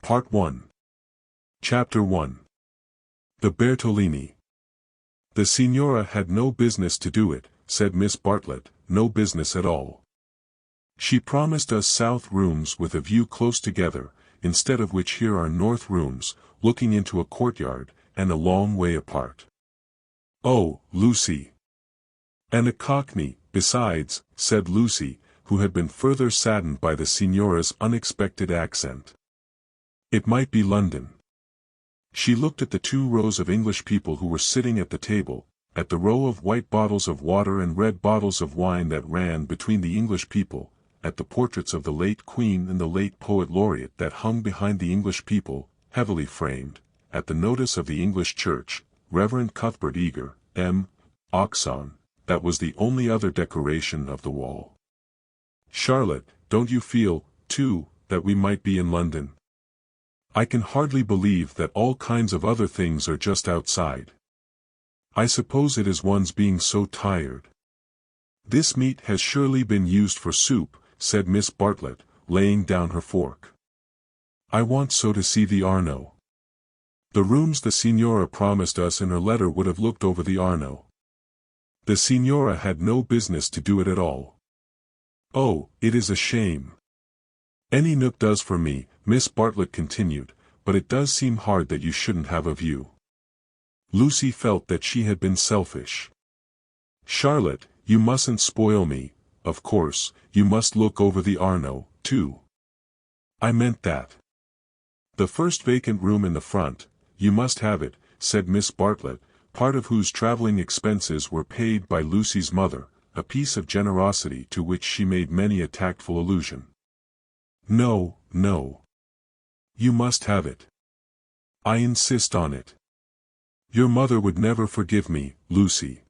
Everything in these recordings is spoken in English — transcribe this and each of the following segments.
Part 1. Chapter 1. The Bertolini. The Signora had no business to do it, said Miss Bartlett, no business at all. She promised us south rooms with a view close together, instead of which here are north rooms, looking into a courtyard, and a long way apart. Oh, Lucy! And a cockney, besides, said Lucy, who had been further saddened by the Signora's unexpected accent. It might be London. She looked at the 2 rows of English people who were sitting at the table, at the row of white bottles of water and red bottles of wine that ran between the English people, at the portraits of the late Queen and the late Poet Laureate that hung behind the English people, heavily framed, at the notice of the English Church, Reverend Cuthbert Eager, M. Oxon, that was the only other decoration of the wall. Charlotte, don't you feel, too, that we might be in London? I can hardly believe that all kinds of other things are just outside. I suppose it is one's being so tired. This meat has surely been used for soup, said Miss Bartlett, laying down her fork. I want so to see the Arno. The rooms the Signora promised us in her letter would have looked over the Arno. The Signora had no business to do it at all. Oh, it is a shame. Any nook does for me, Miss Bartlett continued, but it does seem hard that you shouldn't have a view. Lucy felt that she had been selfish. Charlotte, you mustn't spoil me, of course, you must look over the Arno, too. I meant that. The first vacant room in the front, you must have it, said Miss Bartlett, part of whose travelling expenses were paid by Lucy's mother, a piece of generosity to which she made many a tactful allusion. No, no. You must have it. I insist on it. Your mother would never forgive me, Lucy.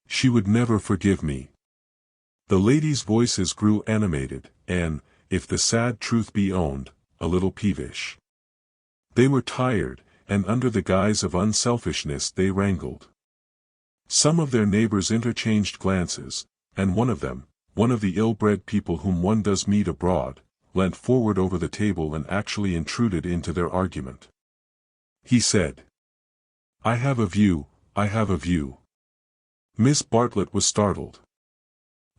She would never forgive me. The ladies' voices grew animated, and, if the sad truth be owned, a little peevish. They were tired, and under the guise of unselfishness they wrangled. Some of their neighbors interchanged glances, and one of them, one of the ill-bred people whom one does meet abroad, leant forward over the table and actually intruded into their argument. He said, I have a view, I have a view. Miss Bartlett was startled.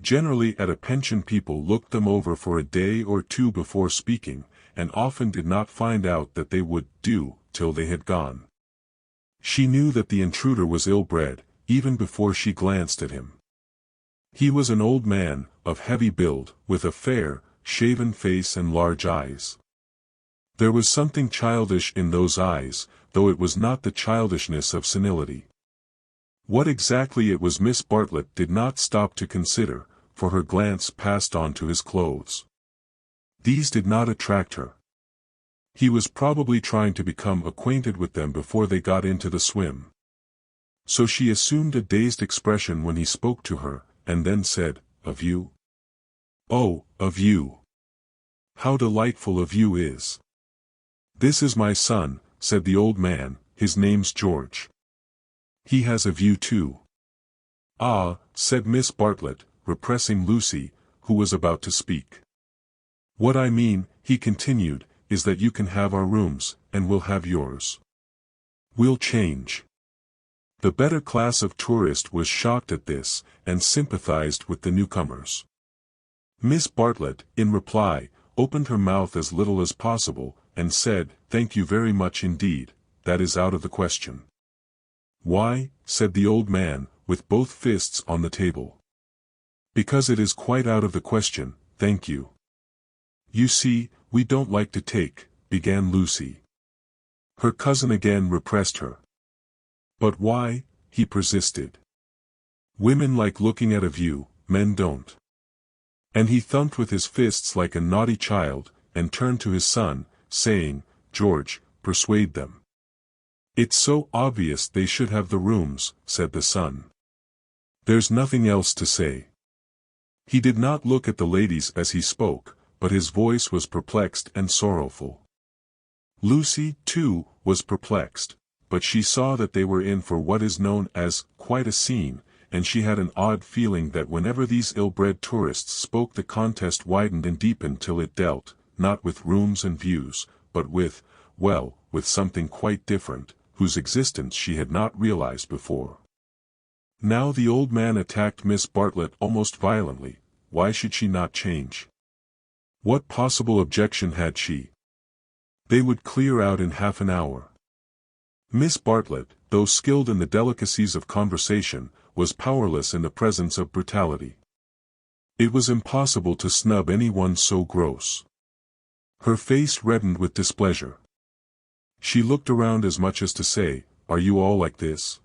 Generally at a pension people looked them over for a day or 2 before speaking, and often did not find out that they would do till they had gone. She knew that the intruder was ill-bred, even before she glanced at him. He was an old man, of heavy build, with a fair, shaven face and large eyes. There was something childish in those eyes, though it was not the childishness of senility. What exactly it was Miss Bartlett did not stop to consider, for her glance passed on to his clothes. These did not attract her. He was probably trying to become acquainted with them before they got into the swim. So she assumed a dazed expression when he spoke to her, and then said, A view? Oh, a view. How delightful a view is. This is my son, said the old man, his name's George. He has a view too. Ah, said Miss Bartlett, repressing Lucy, who was about to speak. What I mean, he continued, is that you can have our rooms, and we'll have yours. We'll change. The better class of tourist was shocked at this, and sympathized with the newcomers. Miss Bartlett, in reply, opened her mouth as little as possible, and said, Thank you very much indeed, that is out of the question. Why, said the old man, with both fists on the table. Because it is quite out of the question, thank you. You see, we don't like to take, began Lucy. Her cousin again repressed her. But why, he persisted. Women like looking at a view, men don't. And he thumped with his fists like a naughty child, and turned to his son, saying, George, persuade them. It's so obvious they should have the rooms, said the son. There's nothing else to say. He did not look at the ladies as he spoke, but his voice was perplexed and sorrowful. Lucy, too, was perplexed, but she saw that they were in for what is known as quite a scene, and she had an odd feeling that whenever these ill-bred tourists spoke the contest widened and deepened till it dealt, not with rooms and views, but with something quite different, whose existence she had not realized before. Now the old man attacked Miss Bartlett almost violently. Why should she not change? What possible objection had she? They would clear out in half an hour. Miss Bartlett, though skilled in the delicacies of conversation, was powerless in the presence of brutality. It was impossible to snub anyone so gross. Her face reddened with displeasure. She looked around as much as to say, "Are you all like this?"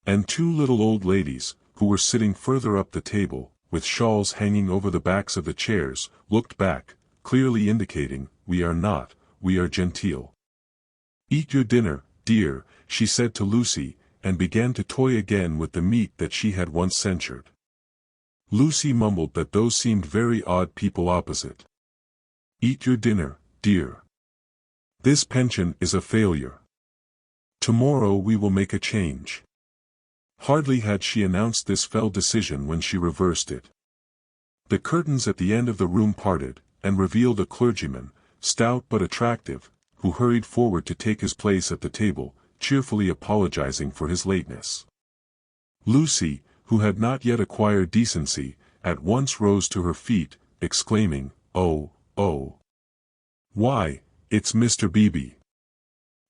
And two little old ladies, who were sitting further up the table, with shawls hanging over the backs of the chairs, looked back, clearly indicating, "We are not, we are genteel." "Eat your dinner, dear," she said to Lucy, and began to toy again with the meat that she had once censured. Lucy mumbled that those seemed very odd people opposite. "Eat your dinner, dear. This pension is a failure. Tomorrow we will make a change." Hardly had she announced this fell decision when she reversed it. The curtains at the end of the room parted, and revealed a clergyman, stout but attractive, who hurried forward to take his place at the table, cheerfully apologizing for his lateness. Lucy, who had not yet acquired decency, at once rose to her feet, exclaiming, "Oh, oh! Why, it's Mr. Beebe!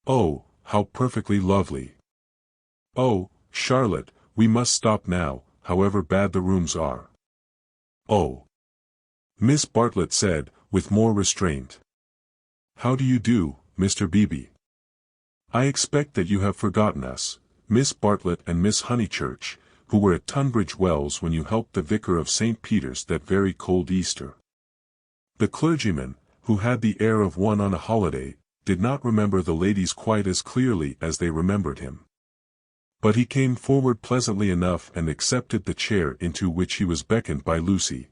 Oh, how perfectly lovely! Oh, Charlotte, we must stop now, however bad the rooms are." "Oh!" Miss Bartlett said, with more restraint. "How do you do, Mr. Beebe? I expect that you have forgotten us, Miss Bartlett and Miss Honeychurch, who were at Tunbridge Wells when you helped the vicar of St. Peter's that very cold Easter." The clergyman, who had the air of one on a holiday, did not remember the ladies quite as clearly as they remembered him. But he came forward pleasantly enough and accepted the chair into which he was beckoned by Lucy.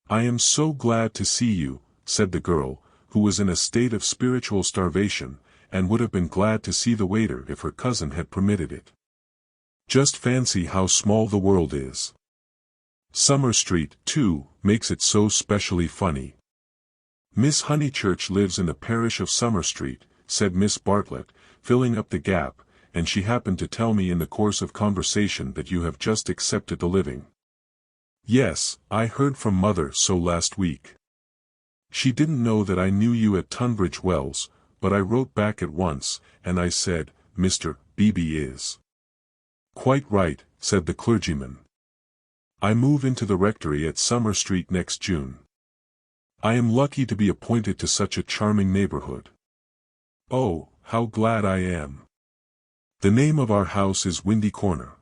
"I am so glad to see you," said the girl, who was in a state of spiritual starvation, and would have been glad to see the waiter if her cousin had permitted it. "Just fancy how small the world is. Summer Street, too, makes it so specially funny." "Miss Honeychurch lives in the parish of Summer Street," said Miss Bartlett, filling up the gap, "and she happened to tell me in the course of conversation that you have just accepted the living." "Yes, I heard from Mother so last week. She didn't know that I knew you at Tunbridge Wells, but I wrote back at once, and I said, 'Mr. Beebe is.'" "Quite right," said the clergyman. "I move into the rectory at Summer Street next June. I am lucky to be appointed to such a charming neighborhood. Oh, how glad I am. The name of our house is Windy Corner."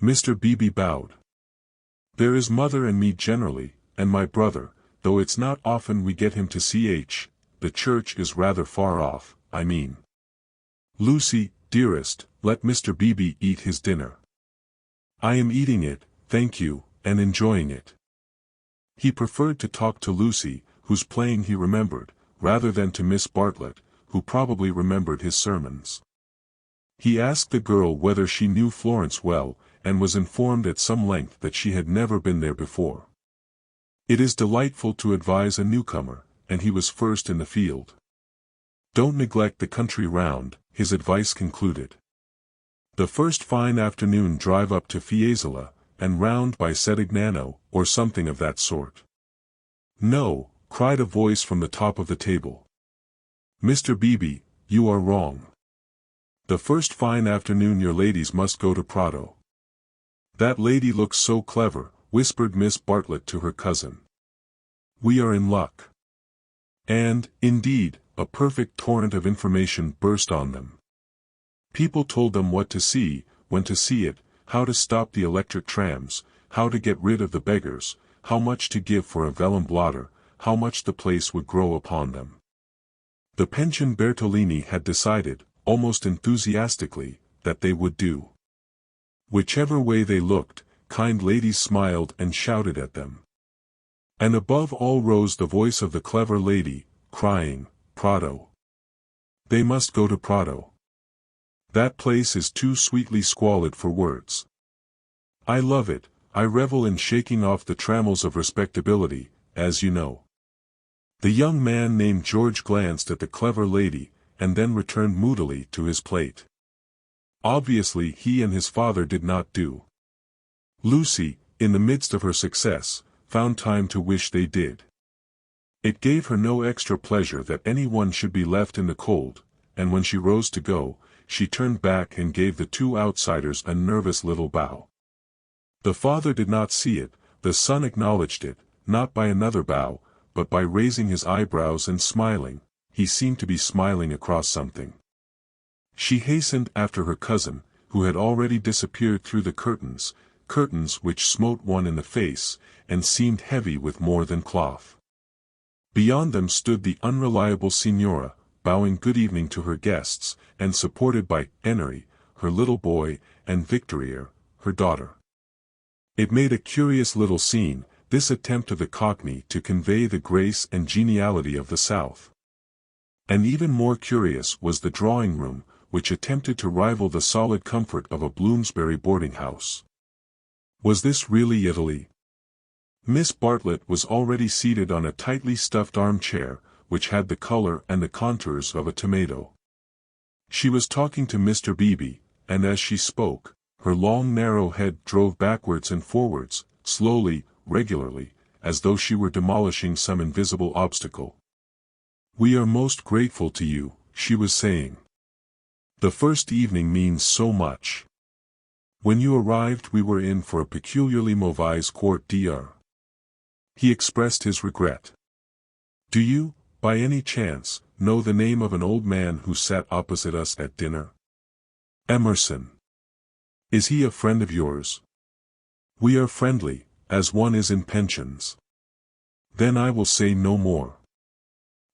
Mr. Beebe bowed. "There is Mother and me generally, and my brother, though it's not often we get him to ch. The church is rather far off, I mean. Lucy, dearest, let Mr. Beebe eat his dinner." "I am eating it, thank you, and enjoying it." He preferred to talk to Lucy, whose playing he remembered, rather than to Miss Bartlett, who probably remembered his sermons. He asked the girl whether she knew Florence well, and was informed at some length that she had never been there before. It is delightful to advise a newcomer, and he was first in the field. "Don't neglect the country round," his advice concluded. "The first fine afternoon drive up to Fiesole, and round by Sedignano, or something of that sort." "No," cried a voice from the top of the table. "Mr. Beebe, you are wrong. The first fine afternoon your ladies must go to Prato." "That lady looks so clever," whispered Miss Bartlett to her cousin. "We are in luck." And, indeed, a perfect torrent of information burst on them. People told them what to see, when to see it, how to stop the electric trams, how to get rid of the beggars, how much to give for a vellum blotter, how much the place would grow upon them. The pension Bertolini had decided, almost enthusiastically, that they would do. Whichever way they looked, kind ladies smiled and shouted at them. And above all rose the voice of the clever lady, crying, "Prato! They must go to Prato. That place is too sweetly squalid for words. I love it, I revel in shaking off the trammels of respectability, as you know." The young man named George glanced at the clever lady, and then returned moodily to his plate. Obviously he and his father did not do. Lucy, in the midst of her success, found time to wish they did. It gave her no extra pleasure that anyone should be left in the cold, and when she rose to go, she turned back and gave the two outsiders a nervous little bow. The father did not see it, the son acknowledged it, not by another bow, but by raising his eyebrows and smiling. He seemed to be smiling across something. She hastened after her cousin, who had already disappeared through the curtains which smote one in the face, and seemed heavy with more than cloth. Beyond them stood the unreliable Signora, bowing good evening to her guests, and supported by Henry, her little boy, and Victoire, her daughter. It made a curious little scene, this attempt of the Cockney to convey the grace and geniality of the South. And even more curious was the drawing-room, which attempted to rival the solid comfort of a Bloomsbury boarding-house. Was this really Italy? Miss Bartlett was already seated on a tightly stuffed armchair, which had the color and the contours of a tomato. She was talking to Mr. Beebe, and as she spoke, her long narrow head drove backwards and forwards, slowly, regularly, as though she were demolishing some invisible obstacle. "We are most grateful to you," she was saying. "The first evening means so much. When you arrived we were in for a peculiarly mauvaise quart d'heure." He expressed his regret. "Do you, by any chance, know the name of an old man who sat opposite us at dinner? Emerson. Is he a friend of yours?" "We are friendly, as one is in pensions." "Then I will say no more."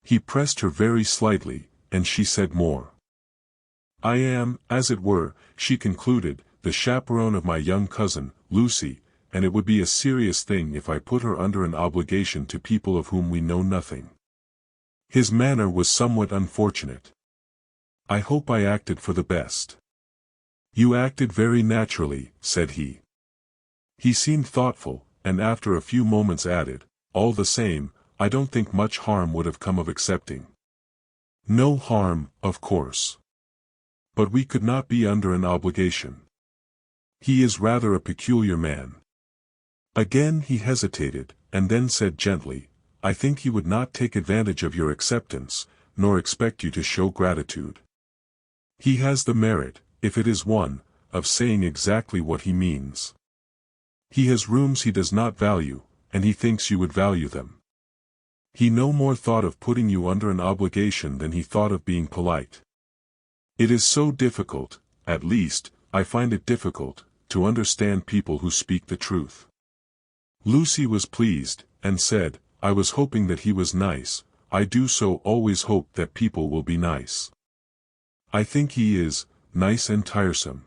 He pressed her very slightly, and she said more. "I am, as it were," she concluded, "the chaperone of my young cousin, Lucy, and it would be a serious thing if I put her under an obligation to people of whom we know nothing." His manner was somewhat unfortunate. "I hope I acted for the best." "You acted very naturally," said he. He seemed thoughtful, and after a few moments added, "All the same, I don't think much harm would have come of accepting." "No harm, of course. But we could not be under an obligation. He is rather a peculiar man." Again he hesitated, and then said gently, "I think he would not take advantage of your acceptance, nor expect you to show gratitude. He has the merit, if it is one, of saying exactly what he means. He has rooms he does not value, and he thinks you would value them. He no more thought of putting you under an obligation than he thought of being polite. It is so difficult, at least, I find it difficult, to understand people who speak the truth." Lucy was pleased, and said, "I was hoping that he was nice. I do so always hope that people will be nice. I think he is, nice and tiresome.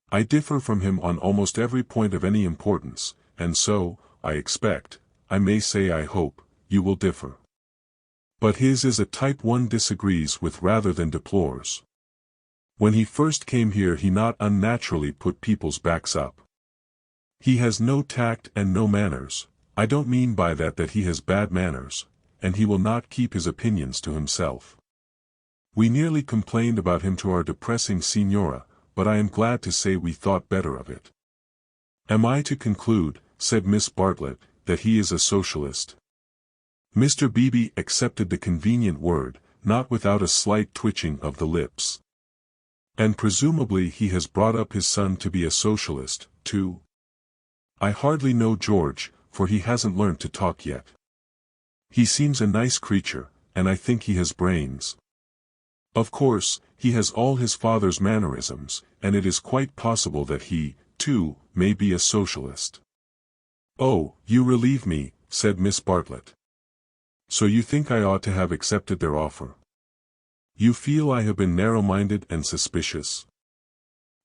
I differ from him on almost every point of any importance, and so, I expect, I may say I hope, you will differ. But his is a type one disagrees with rather than deplores. When he first came here he not unnaturally put people's backs up. He has no tact and no manners. I don't mean by that he has bad manners, and he will not keep his opinions to himself. We nearly complained about him to our depressing Signora, but I am glad to say we thought better of it." "Am I to conclude," said Miss Bartlett, "that he is a socialist?" Mr. Beebe accepted the convenient word, not without a slight twitching of the lips. "And presumably he has brought up his son to be a socialist, too?" "I hardly know George, for he hasn't learnt to talk yet. He seems a nice creature, and I think he has brains. Of course, he has all his father's mannerisms, and it is quite possible that he, too, may be a socialist." "Oh, you relieve me," said Miss Bartlett. "So you think I ought to have accepted their offer? You feel I have been narrow-minded and suspicious?"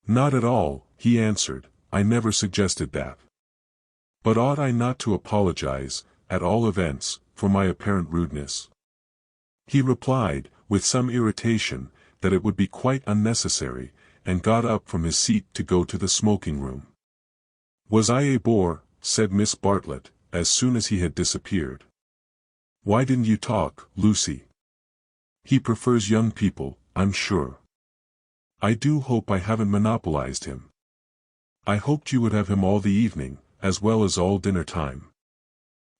"Not at all," he answered, "I never suggested that. But ought I not to apologize, at all events, for my apparent rudeness?" He replied, with some irritation, that it would be quite unnecessary, and got up from his seat to go to the smoking-room. "Was I a bore?" said Miss Bartlett, as soon as he had disappeared. Why didn't you talk, Lucy? He prefers young people, I'm sure. I do hope I haven't monopolized him. I hoped you would have him all the evening, as well as all dinner time.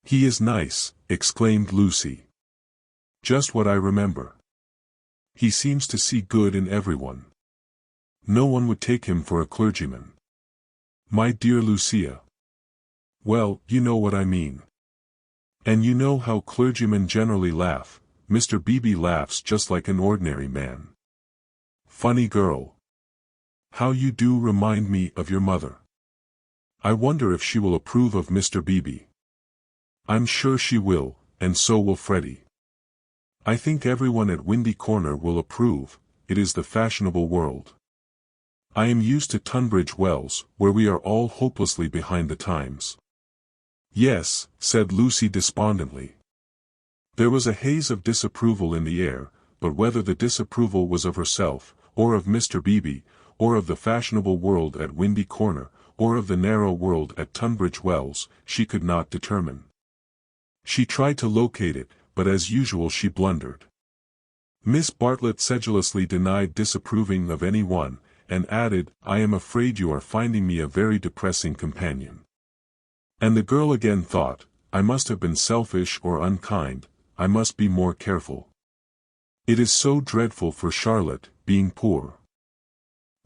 He is nice, exclaimed Lucy. Just what I remember. He seems to see good in everyone. No one would take him for a clergyman. My dear Lucia. Well, you know what I mean. And you know how clergymen generally laugh. Mr. Beebe laughs just like an ordinary man. Funny girl. How you do remind me of your mother. I wonder if she will approve of Mr. Beebe. I'm sure she will, and so will Freddie. I think everyone at Windy Corner will approve. It is the fashionable world. I am used to Tunbridge Wells, where we are all hopelessly behind the times. Yes, said Lucy despondently. There was a haze of disapproval in the air, but whether the disapproval was of herself, or of Mr. Beebe, or of the fashionable world at Windy Corner, or of the narrow world at Tunbridge Wells, she could not determine. She tried to locate it, but as usual she blundered. Miss Bartlett sedulously denied disapproving of any one, and added, I am afraid you are finding me a very depressing companion. And the girl again thought, I must have been selfish or unkind, I must be more careful. It is so dreadful for Charlotte, being poor.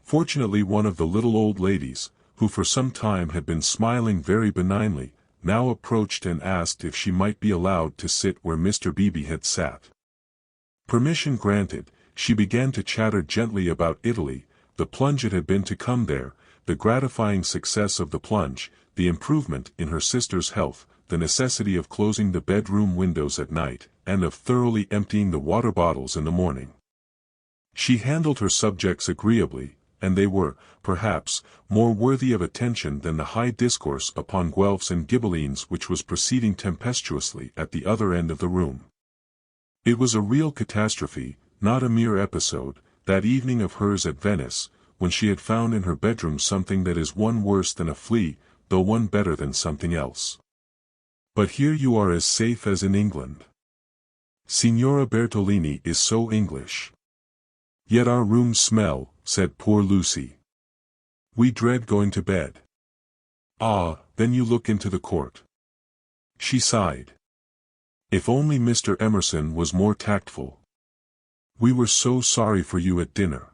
Fortunately one of the little old ladies, who for some time had been smiling very benignly, now approached and asked if she might be allowed to sit where Mr. Beebe had sat. Permission granted, she began to chatter gently about Italy, the plunge it had been to come there, the gratifying success of the plunge, the improvement in her sister's health, the necessity of closing the bedroom windows at night, and of thoroughly emptying the water bottles in the morning. She handled her subjects agreeably, and they were, perhaps, more worthy of attention than the high discourse upon Guelphs and Ghibellines which was proceeding tempestuously at the other end of the room. It was a real catastrophe, not a mere episode, that evening of hers at Venice, when she had found in her bedroom something that is one worse than a flea, though one better than something else. But here you are as safe as in England. Signora Bertolini is so English. Yet our rooms smell, said poor Lucy. We dread going to bed. Ah, then you look into the court. She sighed. If only Mr. Emerson was more tactful. We were so sorry for you at dinner.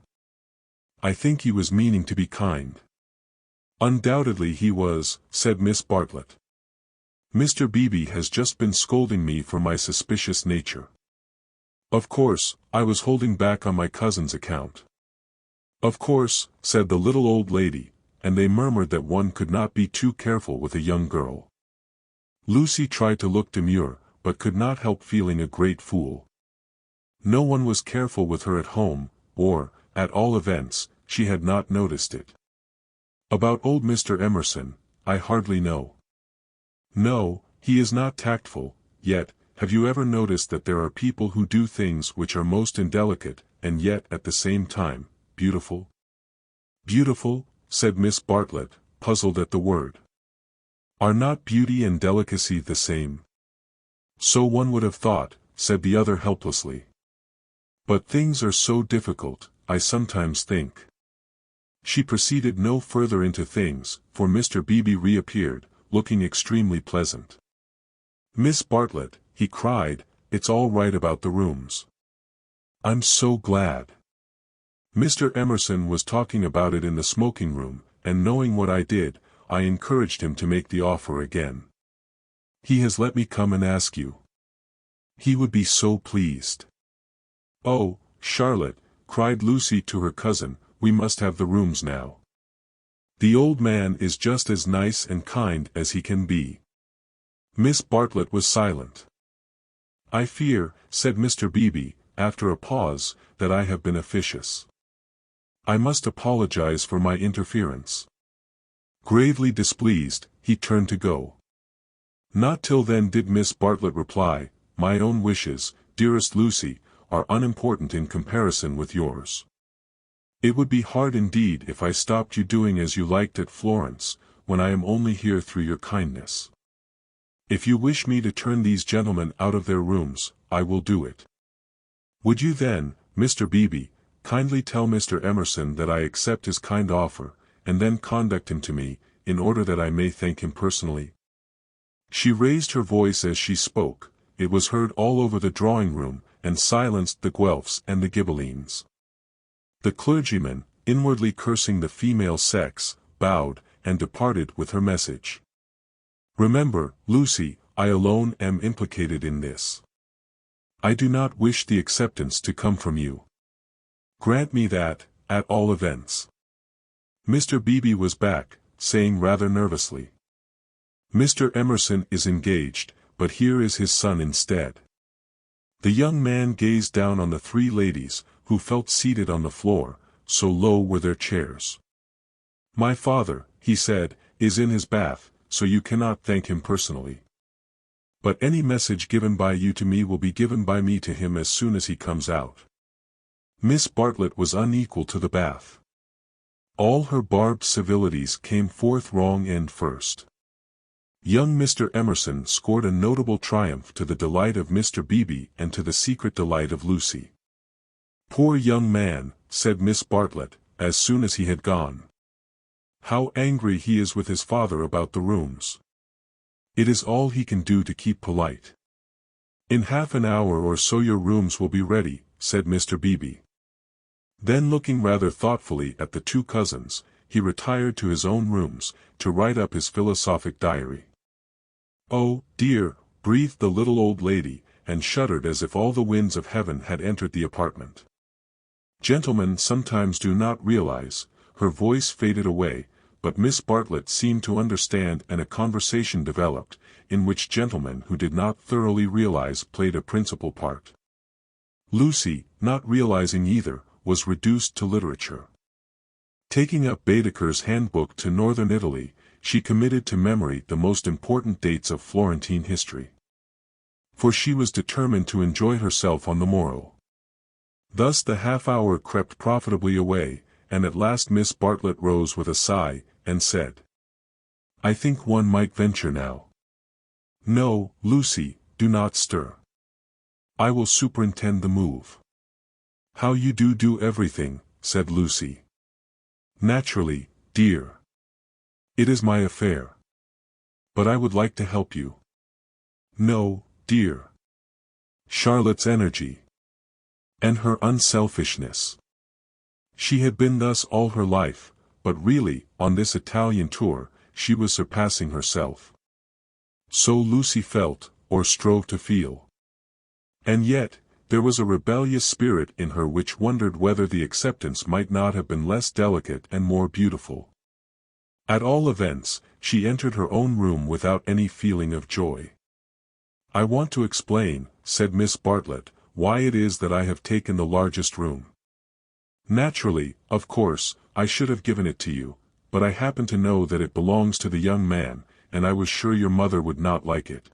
I think he was meaning to be kind. Undoubtedly he was, said Miss Bartlett. Mr. Beebe has just been scolding me for my suspicious nature. Of course, I was holding back on my cousin's account. Of course, said the little old lady, and they murmured that one could not be too careful with a young girl. Lucy tried to look demure, but could not help feeling a great fool. No one was careful with her at home, or, at all events, she had not noticed it. About old Mr. Emerson, I hardly know. No, he is not tactful, yet, have you ever noticed that there are people who do things which are most indelicate, and yet at the same time, beautiful? Beautiful, said Miss Bartlett, puzzled at the word. Are not beauty and delicacy the same? So one would have thought, said the other helplessly. But things are so difficult, I sometimes think. She proceeded no further into things, for Mr. Beebe reappeared, looking extremely pleasant. Miss Bartlett, he cried, it's all right about the rooms. I'm so glad. Mr. Emerson was talking about it in the smoking room, and knowing what I did, I encouraged him to make the offer again. He has let me come and ask you. He would be so pleased. Oh, Charlotte, cried Lucy to her cousin, we must have the rooms now. The old man is just as nice and kind as he can be. Miss Bartlett was silent. I fear, said Mr. Beebe, after a pause, that I have been officious. I must apologize for my interference. Gravely displeased, he turned to go. Not till then did Miss Bartlett reply, my own wishes, dearest Lucy, are unimportant in comparison with yours. It would be hard indeed if I stopped you doing as you liked at Florence, when I am only here through your kindness. If you wish me to turn these gentlemen out of their rooms, I will do it. Would you then, Mr. Beebe, kindly tell Mr. Emerson that I accept his kind offer, and then conduct him to me, in order that I may thank him personally?" She raised her voice as she spoke. It was heard all over the drawing-room, and silenced the Guelphs and the Ghibellines. The clergyman, inwardly cursing the female sex, bowed, and departed with her message. "Remember, Lucy, I alone am implicated in this. I do not wish the acceptance to come from you. Grant me that, at all events." Mr. Beebe was back, saying rather nervously, "Mr. Emerson is engaged, but here is his son instead." The young man gazed down on the three ladies, who felt seated on the floor, so low were their chairs. "My father," he said, "is in his bath, so you cannot thank him personally. But any message given by you to me will be given by me to him as soon as he comes out." Miss Bartlett was unequal to the bath. All her barbed civilities came forth wrong end first. Young Mr. Emerson scored a notable triumph to the delight of Mr. Beebe and to the secret delight of Lucy. "Poor young man," said Miss Bartlett, as soon as he had gone. "How angry he is with his father about the rooms. It is all he can do to keep polite." "In half an hour or so your rooms will be ready," said Mr. Beebe. Then looking rather thoughtfully at the two cousins, he retired to his own rooms, to write up his philosophic diary. "Oh, dear," breathed the little old lady, and shuddered as if all the winds of heaven had entered the apartment. "Gentlemen sometimes do not realize," her voice faded away, but Miss Bartlett seemed to understand, and a conversation developed, in which gentlemen who did not thoroughly realize played a principal part. Lucy, not realizing either, was reduced to literature. Taking up Baedeker's Handbook to Northern Italy, she committed to memory the most important dates of Florentine history. For she was determined to enjoy herself on the morrow. Thus the half-hour crept profitably away, and at last Miss Bartlett rose with a sigh, and said, "I think one might venture now." "No, Lucy, do not stir. I will superintend the move." "How you do everything," said Lucy. "Naturally, dear. It is my affair. But I would like to help you." "No, dear." Charlotte's energy. And her unselfishness. She had been thus all her life, but really, on this Italian tour, she was surpassing herself. So Lucy felt, or strove to feel. And yet, there was a rebellious spirit in her which wondered whether the acceptance might not have been less delicate and more beautiful. At all events, she entered her own room without any feeling of joy. "I want to explain," said Miss Bartlett, "why it is that I have taken the largest room. Naturally, of course, I should have given it to you, but I happen to know that it belongs to the young man, and I was sure your mother would not like it."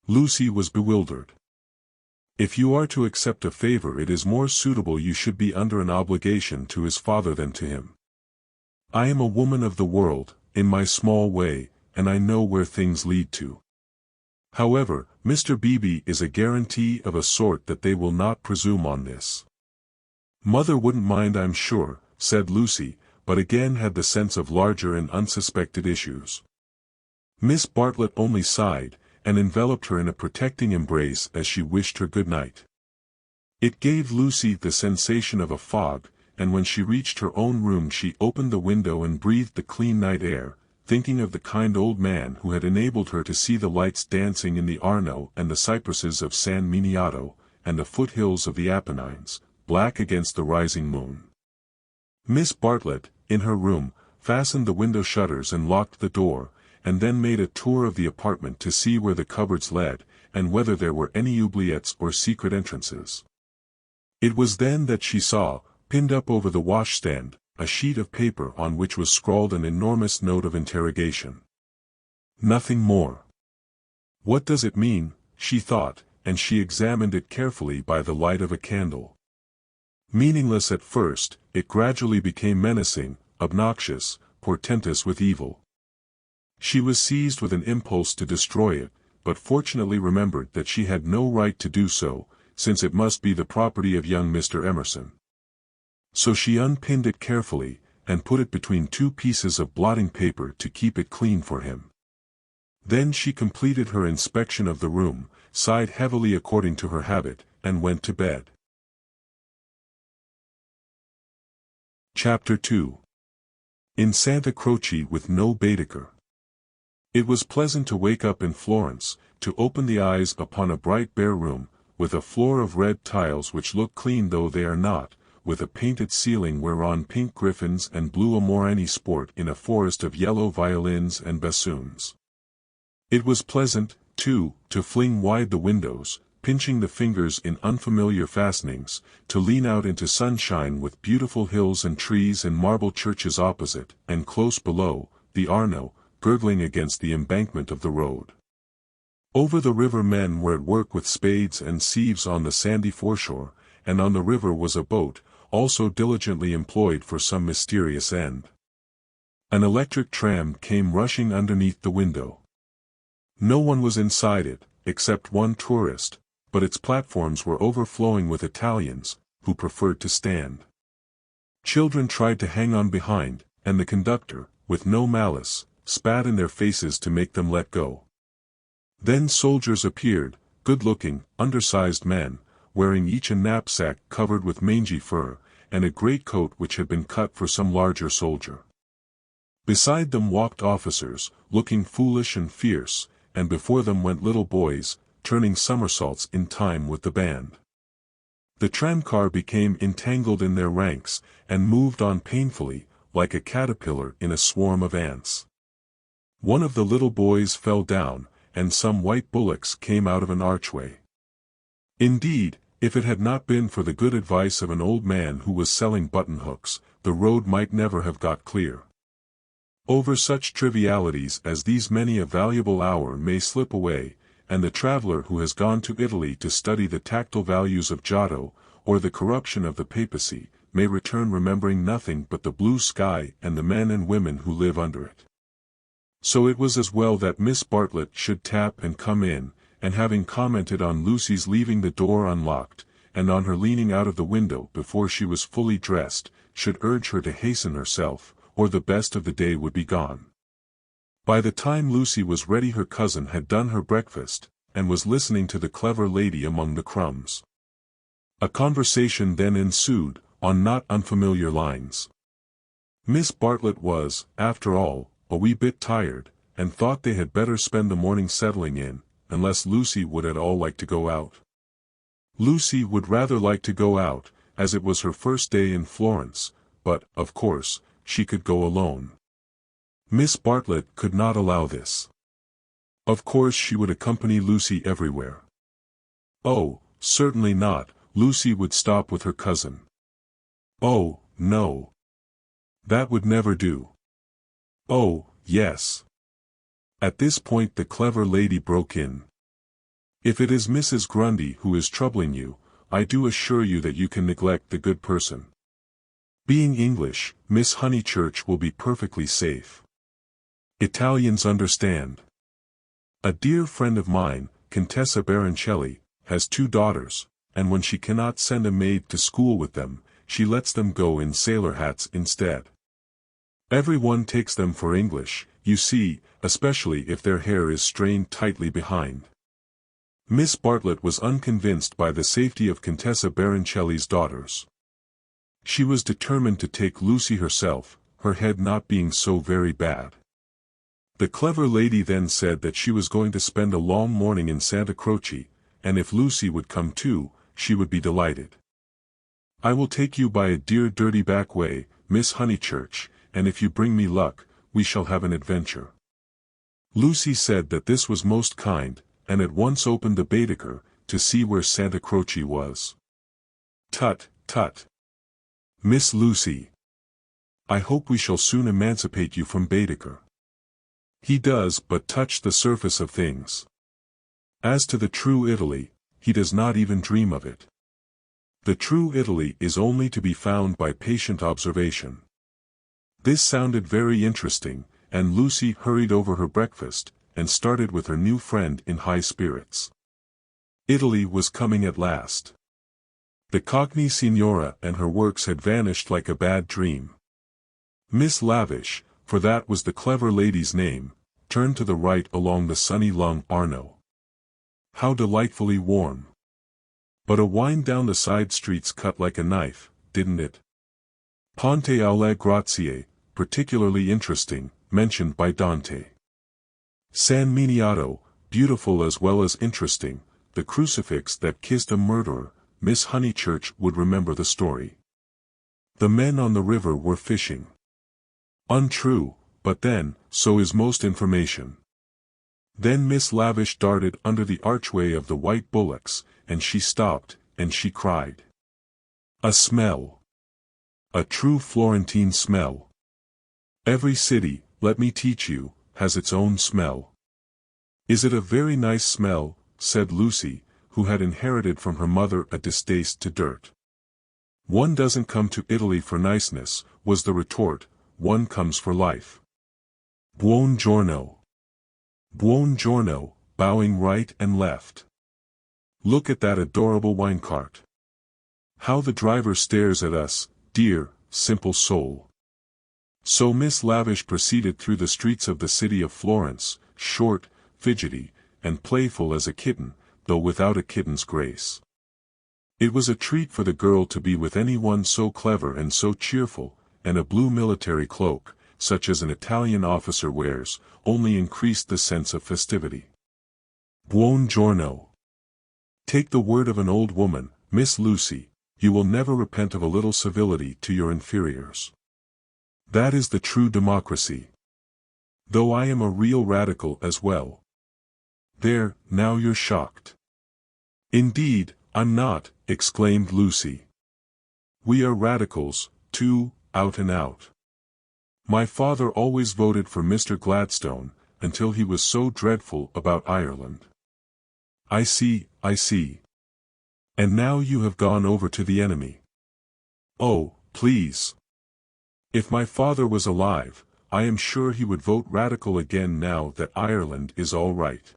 Lucy was bewildered. "If you are to accept a favor, it is more suitable you should be under an obligation to his father than to him. I am a woman of the world, in my small way, and I know where things lead to. However, Mr. Beebe is a guarantee of a sort that they will not presume on this." "Mother wouldn't mind, I'm sure," said Lucy, but again had the sense of larger and unsuspected issues. Miss Bartlett only sighed, and enveloped her in a protecting embrace as she wished her good night. It gave Lucy the sensation of a fog, and when she reached her own room she opened the window and breathed the clean night air, thinking of the kind old man who had enabled her to see the lights dancing in the Arno and the cypresses of San Miniato, and the foothills of the Apennines, black against the rising moon. Miss Bartlett, in her room, fastened the window shutters and locked the door, and then made a tour of the apartment to see where the cupboards led, and whether there were any oubliettes or secret entrances. It was then that she saw, pinned up over the washstand, a sheet of paper on which was scrawled an enormous note of interrogation. Nothing more. "What does it mean?" she thought, and she examined it carefully by the light of a candle. Meaningless at first, it gradually became menacing, obnoxious, portentous with evil. She was seized with an impulse to destroy it, but fortunately remembered that she had no right to do so, since it must be the property of young Mr. Emerson. So she unpinned it carefully, and put it between two pieces of blotting paper to keep it clean for him. Then she completed her inspection of the room, sighed heavily according to her habit, and went to bed. Chapter 2. In Santa Croce with no Baedeker. It was pleasant to wake up in Florence, to open the eyes upon a bright bare room, with a floor of red tiles which look clean though they are not, with a painted ceiling whereon pink griffins and blue amorani sport in a forest of yellow violins and bassoons. It was pleasant, too, to fling wide the windows, pinching the fingers in unfamiliar fastenings, to lean out into sunshine with beautiful hills and trees and marble churches opposite, and close below, the Arno, gurgling against the embankment of the road. Over the river men were at work with spades and sieves on the sandy foreshore, and on the river was a boat, also diligently employed for some mysterious end. An electric tram came rushing underneath the window. No one was inside it, except one tourist, but its platforms were overflowing with Italians, who preferred to stand. Children tried to hang on behind, and the conductor, with no malice, spat in their faces to make them let go. Then soldiers appeared, good-looking, undersized men, wearing each a knapsack covered with mangy fur, and a greatcoat which had been cut for some larger soldier. Beside them walked officers, looking foolish and fierce, and before them went little boys, turning somersaults in time with the band. The tramcar became entangled in their ranks, and moved on painfully, like a caterpillar in a swarm of ants. One of the little boys fell down, and some white bullocks came out of an archway. Indeed, if it had not been for the good advice of an old man who was selling button-hooks, the road might never have got clear. Over such trivialities as these many a valuable hour may slip away, and the traveler who has gone to Italy to study the tactile values of Giotto, or the corruption of the papacy, may return remembering nothing but the blue sky and the men and women who live under it. So it was as well that Miss Bartlett should tap and come in, and having commented on Lucy's leaving the door unlocked, and on her leaning out of the window before she was fully dressed, should urge her to hasten herself, or the best of the day would be gone. By the time Lucy was ready her cousin had done her breakfast, and was listening to the clever lady among the crumbs. A conversation then ensued, on not unfamiliar lines. Miss Bartlett was, after all, a wee bit tired, and thought they had better spend the morning settling in, unless Lucy would at all like to go out. Lucy would rather like to go out, as it was her first day in Florence, but, of course, she could go alone. Miss Bartlett could not allow this. Of course she would accompany Lucy everywhere. Oh, certainly not, Lucy would stop with her cousin. Oh, no. That would never do. Oh, yes. At this point the clever lady broke in. If it is Mrs. Grundy who is troubling you, I do assure you that you can neglect the good person. Being English, Miss Honeychurch will be perfectly safe. Italians understand. A dear friend of mine, Contessa Baroncelli, has 2 daughters, and when she cannot send a maid to school with them, she lets them go in sailor hats instead. Everyone takes them for English, you see, especially if their hair is strained tightly behind. Miss Bartlett was unconvinced by the safety of Contessa Baroncelli's daughters. She was determined to take Lucy herself, her head not being so very bad. The clever lady then said that she was going to spend a long morning in Santa Croce, and if Lucy would come too, she would be delighted. I will take you by a dear dirty back way, Miss Honeychurch, and if you bring me luck, we shall have an adventure. Lucy said that this was most kind, and at once opened the Baedeker, to see where Santa Croce was. Tut, tut. Miss Lucy. I hope we shall soon emancipate you from Baedeker. He does but touch the surface of things. As to the true Italy, he does not even dream of it. The true Italy is only to be found by patient observation. This sounded very interesting, and Lucy hurried over her breakfast, and started with her new friend in high spirits. Italy was coming at last. The Cockney Signora and her works had vanished like a bad dream. Miss Lavish, for that was the clever lady's name, turned to the right along the sunny Lung Arno. How delightfully warm! But a wind down the side streets cut like a knife, didn't it? Ponte alle Grazie, particularly interesting, mentioned by Dante. San Miniato, beautiful as well as interesting, the crucifix that kissed a murderer. Miss Honeychurch would remember the story. The men on the river were fishing. Untrue, but then, so is most information. Then Miss Lavish darted under the archway of the White Bullocks, and she stopped, and she cried. A smell. A true Florentine smell. Every city, let me teach you, has its own smell. Is it a very nice smell? Said Lucy, who had inherited from her mother a distaste to dirt. One doesn't come to Italy for niceness, was the retort, one comes for life. Buon giorno. Buon giorno, bowing right and left. Look at that adorable wine cart. How the driver stares at us, dear, simple soul. So Miss Lavish proceeded through the streets of the city of Florence, short, fidgety, and playful as a kitten, though without a kitten's grace. It was a treat for the girl to be with anyone so clever and so cheerful, and a blue military cloak, such as an Italian officer wears, only increased the sense of festivity. Buon giorno. Take the word of an old woman, Miss Lucy, you will never repent of a little civility to your inferiors. That is the true democracy. Though I am a real radical as well. There, now you're shocked. Indeed, I'm not, exclaimed Lucy. We are radicals, too, out and out. My father always voted for Mr. Gladstone, until he was so dreadful about Ireland. I see, I see. And now you have gone over to the enemy. Oh, please. If my father was alive, I am sure he would vote radical again now that Ireland is all right.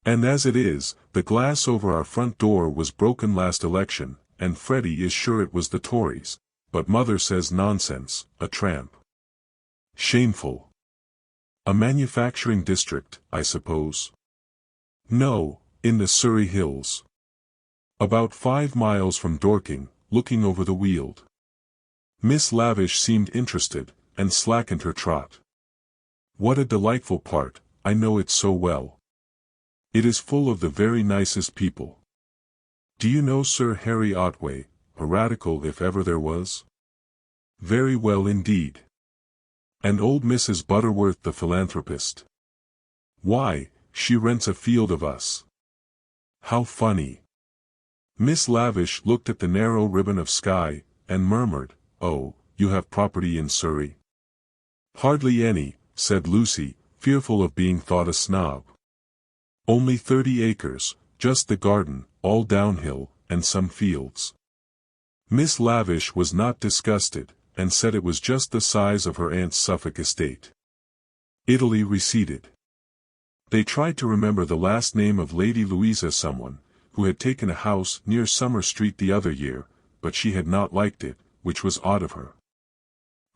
And as it is, the glass over our front door was broken last election, and Freddie is sure it was the Tories, but mother says nonsense, a tramp. Shameful. A manufacturing district, I suppose. No, in the Surrey Hills. About 5 miles from Dorking, looking over the Weald. Miss Lavish seemed interested, and slackened her trot. What a delightful part, I know it so well. It is full of the very nicest people. Do you know Sir Harry Otway, a radical if ever there was? Very well indeed. And old Mrs. Butterworth the philanthropist. Why, she rents a field of us. How funny. Miss Lavish looked at the narrow ribbon of sky, and murmured, oh, you have property in Surrey? Hardly any, said Lucy, fearful of being thought a snob. Only 30 acres, just the garden, all downhill, and some fields. Miss Lavish was not disgusted, and said it was just the size of her aunt's Suffolk estate. Italy receded. They tried to remember the last name of Lady Louisa someone, who had taken a house near Summer Street the other year, but she had not liked it, which was odd of her.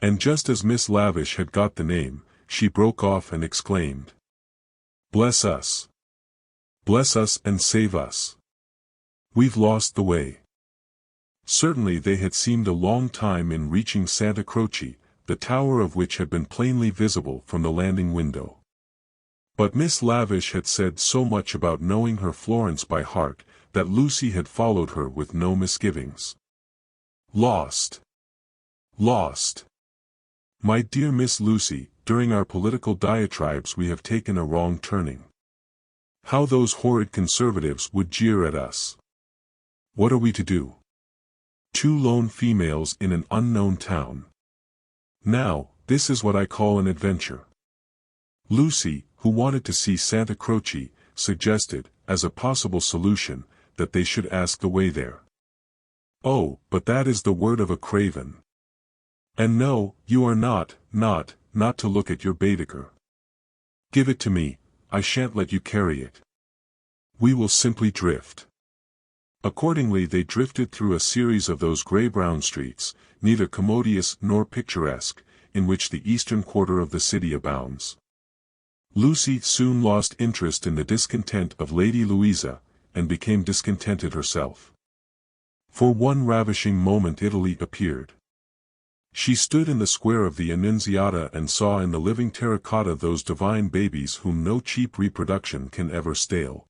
And just as Miss Lavish had got the name, she broke off and exclaimed. Bless us! Bless us and save us! We've lost the way. Certainly they had seemed a long time in reaching Santa Croce, the tower of which had been plainly visible from the landing window. But Miss Lavish had said so much about knowing her Florence by heart, that Lucy had followed her with no misgivings. Lost! Lost! My dear Miss Lucy, during our political diatribes we have taken a wrong turning. How those horrid conservatives would jeer at us. What are we to do? 2 lone females in an unknown town. Now, this is what I call an adventure. Lucy, who wanted to see Santa Croce, suggested, as a possible solution, that they should ask the way there. Oh, but that is the word of a craven. And no, you are not, not to look at your Baedeker. Give it to me, I shan't let you carry it. We will simply drift. Accordingly they drifted through a series of those grey-brown streets, neither commodious nor picturesque, in which the eastern quarter of the city abounds. Lucy soon lost interest in the discontent of Lady Louisa, and became discontented herself. For one ravishing moment Italy appeared. She stood in the square of the Annunziata and saw in the living terracotta those divine babies whom no cheap reproduction can ever stale.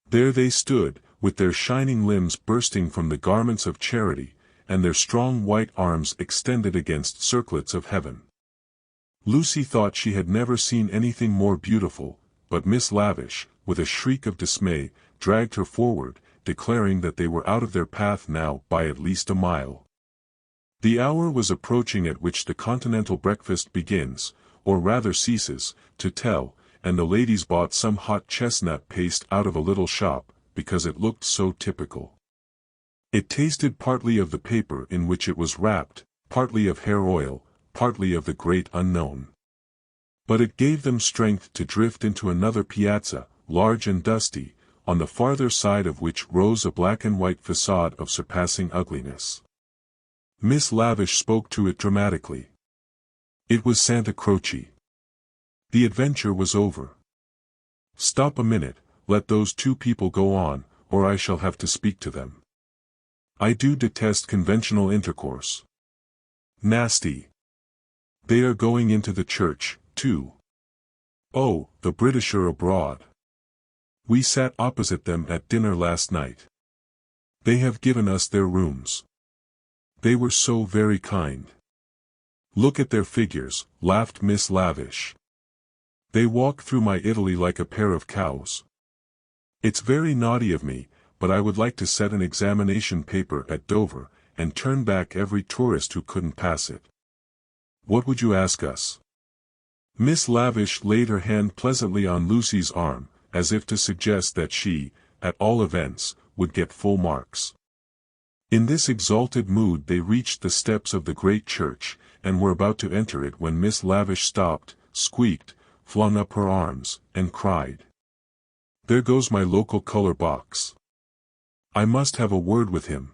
There they stood, with their shining limbs bursting from the garments of charity, and their strong white arms extended against circlets of heaven. Lucy thought she had never seen anything more beautiful, but Miss Lavish, with a shriek of dismay, dragged her forward, declaring that they were out of their path now by at least a mile. The hour was approaching at which the continental breakfast begins, or rather ceases, to tell, and the ladies bought some hot chestnut paste out of a little shop, because it looked so typical. It tasted partly of the paper in which it was wrapped, partly of hair oil, partly of the great unknown. But it gave them strength to drift into another piazza, large and dusty, on the farther side of which rose a black and white facade of surpassing ugliness. Miss Lavish spoke to it dramatically. It was Santa Croce. The adventure was over. Stop a minute, let those two people go on, or I shall have to speak to them. I do detest conventional intercourse. Nasty. They are going into the church, too. Oh, the British are abroad. We sat opposite them at dinner last night. They have given us their rooms. They were so very kind. Look at their figures, laughed Miss Lavish. They walk through my Italy like a pair of cows. It's very naughty of me, but I would like to set an examination paper at Dover, and turn back every tourist who couldn't pass it. What would you ask us? Miss Lavish laid her hand pleasantly on Lucy's arm, as if to suggest that she, at all events, would get full marks. In this exalted mood they reached the steps of the great church, and were about to enter it when Miss Lavish stopped, squeaked, flung up her arms, and cried. There goes my local color box. I must have a word with him.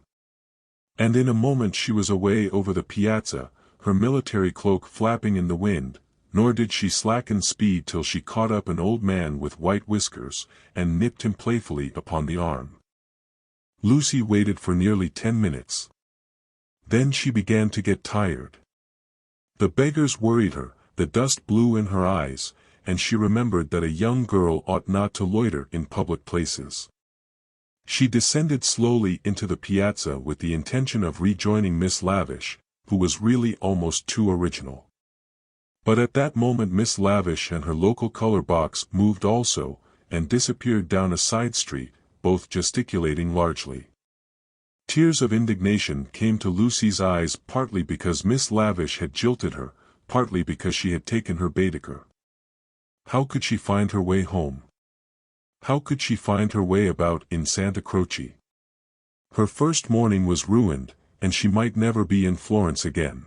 And in a moment she was away over the piazza, her military cloak flapping in the wind, nor did she slacken speed till she caught up an old man with white whiskers, and nipped him playfully upon the arm. Lucy waited for nearly 10 minutes. Then she began to get tired. The beggars worried her, the dust blew in her eyes, and she remembered that a young girl ought not to loiter in public places. She descended slowly into the piazza with the intention of rejoining Miss Lavish, who was really almost too original. But at that moment Miss Lavish and her local color box moved also, and disappeared down a side street, both gesticulating largely. Tears of indignation came to Lucy's eyes, partly because Miss Lavish had jilted her, partly because she had taken her Baedeker. How could she find her way home? How could she find her way about in Santa Croce? Her first morning was ruined, and she might never be in Florence again.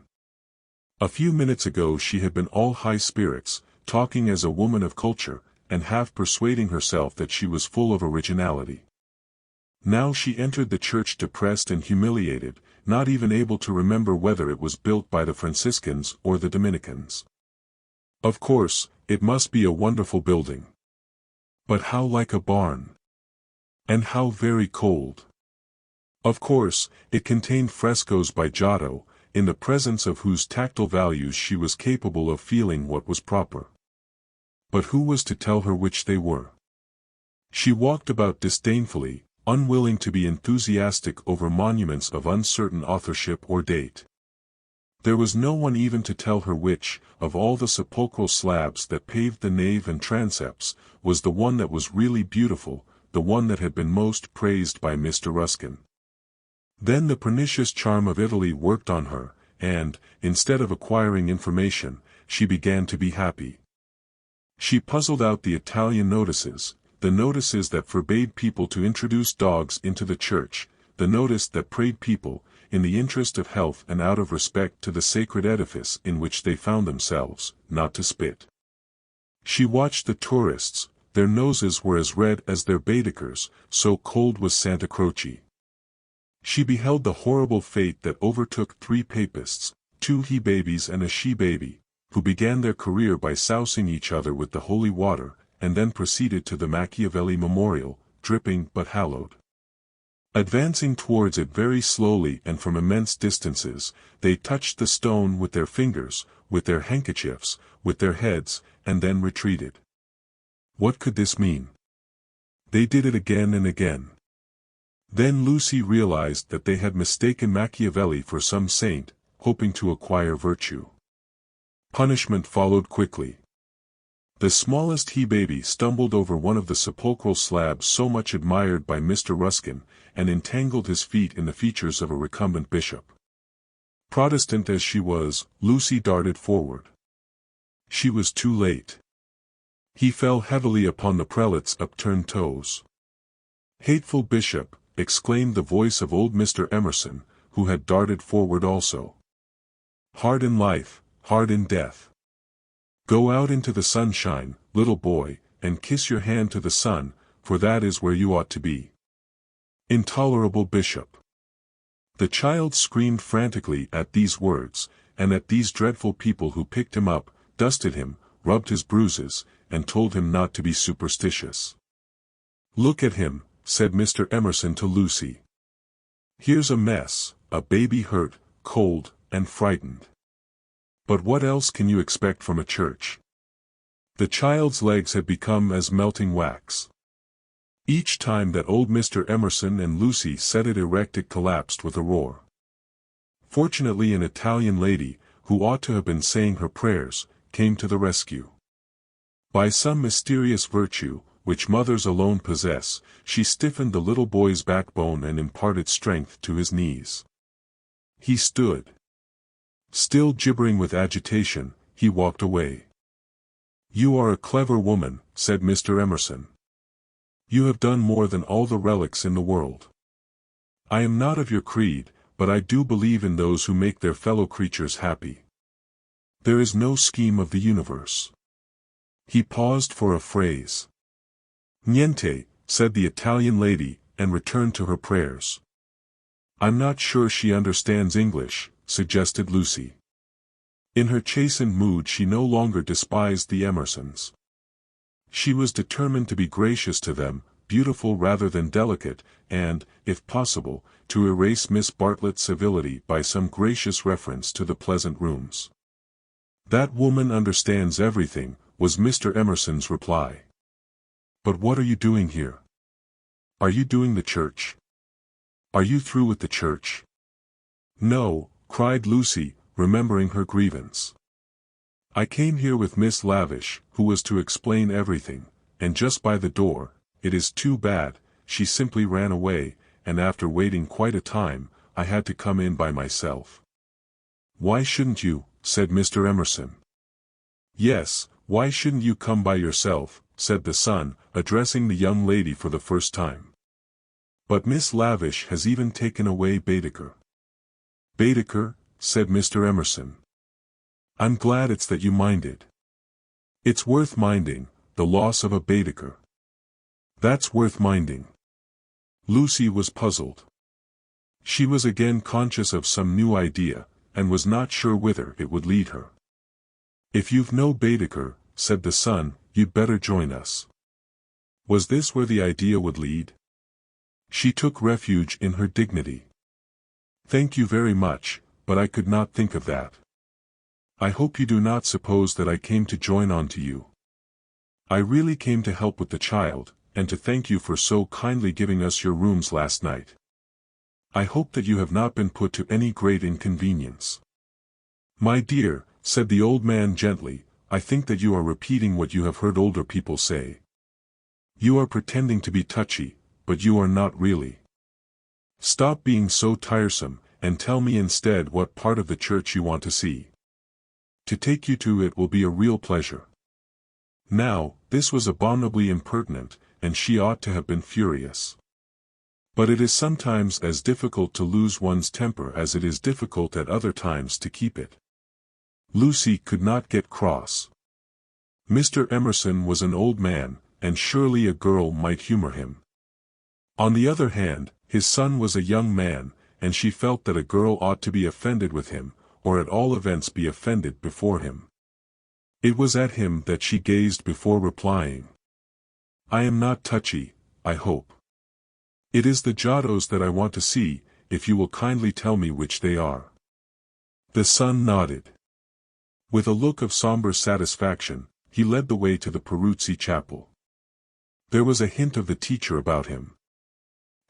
A few minutes ago she had been all high spirits, talking as a woman of culture, and half persuading herself that she was full of originality. Now she entered the church depressed and humiliated, not even able to remember whether it was built by the Franciscans or the Dominicans. Of course, it must be a wonderful building. But how like a barn! And how very cold! Of course, it contained frescoes by Giotto, in the presence of whose tactile values she was capable of feeling what was proper. But who was to tell her which they were? She walked about disdainfully, unwilling to be enthusiastic over monuments of uncertain authorship or date. There was no one even to tell her which, of all the sepulchral slabs that paved the nave and transepts, was the one that was really beautiful, the one that had been most praised by Mr. Ruskin. Then the pernicious charm of Italy worked on her, and, instead of acquiring information, she began to be happy. She puzzled out the Italian notices, the notices that forbade people to introduce dogs into the church, the notice that prayed people, in the interest of health and out of respect to the sacred edifice in which they found themselves, not to spit. She watched the tourists. Their noses were as red as their Baedekers, so cold was Santa Croce. She beheld the horrible fate that overtook 3 papists, 2 he-babies and a she-baby, who began their career by sousing each other with the holy water, and then proceeded to the Machiavelli memorial, dripping but hallowed. Advancing towards it very slowly and from immense distances, they touched the stone with their fingers, with their handkerchiefs, with their heads, and then retreated. What could this mean? They did it again and again. Then Lucy realized that they had mistaken Machiavelli for some saint, hoping to acquire virtue. Punishment followed quickly. The smallest he-baby stumbled over one of the sepulchral slabs so much admired by Mr. Ruskin, and entangled his feet in the features of a recumbent bishop. Protestant as she was, Lucy darted forward. She was too late. He fell heavily upon the prelate's upturned toes. "Hateful bishop!" exclaimed the voice of old Mr. Emerson, who had darted forward also. "Hard in life, hard in death. Go out into the sunshine, little boy, and kiss your hand to the sun, for that is where you ought to be. Intolerable bishop!" The child screamed frantically at these words, and at these dreadful people who picked him up, dusted him, rubbed his bruises, and told him not to be superstitious. "Look at him," said Mr. Emerson to Lucy. "Here's a mess, a baby hurt, cold, and frightened. But what else can you expect from a church?" The child's legs had become as melting wax. Each time that old Mr. Emerson and Lucy set it erect it collapsed with a roar. Fortunately an Italian lady, who ought to have been saying her prayers, came to the rescue. By some mysterious virtue, which mothers alone possess, she stiffened the little boy's backbone and imparted strength to his knees. He stood. Still gibbering with agitation, he walked away. "You are a clever woman," said Mr. Emerson. "You have done more than all the relics in the world. I am not of your creed, but I do believe in those who make their fellow creatures happy. There is no scheme of the universe." He paused for a phrase. "Niente," said the Italian lady, and returned to her prayers. "I'm not sure she understands English," suggested Lucy. In her chastened mood she no longer despised the Emersons. She was determined to be gracious to them, beautiful rather than delicate, and, if possible, to erase Miss Bartlett's civility by some gracious reference to the pleasant rooms. "That woman understands everything," was Mr. Emerson's reply. "But what are you doing here? Are you doing the church? Are you through with the church?" "No," cried Lucy, remembering her grievance. "I came here with Miss Lavish, who was to explain everything, and just by the door, it is too bad, she simply ran away, and after waiting quite a time, I had to come in by myself." "Why shouldn't you?" said Mr. Emerson. "Yes, why shouldn't you come by yourself?" said the son, addressing the young lady for the first time. "But Miss Lavish has even taken away Baedeker." "Baedeker?" said Mr. Emerson. "I'm glad it's that you minded. It's worth minding, the loss of a Baedeker. That's worth minding." Lucy was puzzled. She was again conscious of some new idea, and was not sure whither it would lead her. "If you've no Baedeker," said the son, "you'd better join us." Was this where the idea would lead? She took refuge in her dignity. "Thank you very much, but I could not think of that. I hope you do not suppose that I came to join on to you. I really came to help with the child, and to thank you for so kindly giving us your rooms last night. I hope that you have not been put to any great inconvenience." "My dear," said the old man gently, "I think that you are repeating what you have heard older people say. You are pretending to be touchy, but you are not really. Stop being so tiresome, and tell me instead what part of the church you want to see. To take you to it will be a real pleasure." Now, this was abominably impertinent, and she ought to have been furious. But it is sometimes as difficult to lose one's temper as it is difficult at other times to keep it. Lucy could not get cross. Mr. Emerson was an old man, and surely a girl might humor him. On the other hand, his son was a young man, and she felt that a girl ought to be offended with him, or at all events be offended before him. It was at him that she gazed before replying. "I am not touchy, I hope. It is the Giottos that I want to see, if you will kindly tell me which they are." The son nodded. With a look of somber satisfaction, he led the way to the Peruzzi chapel. There was a hint of the teacher about him.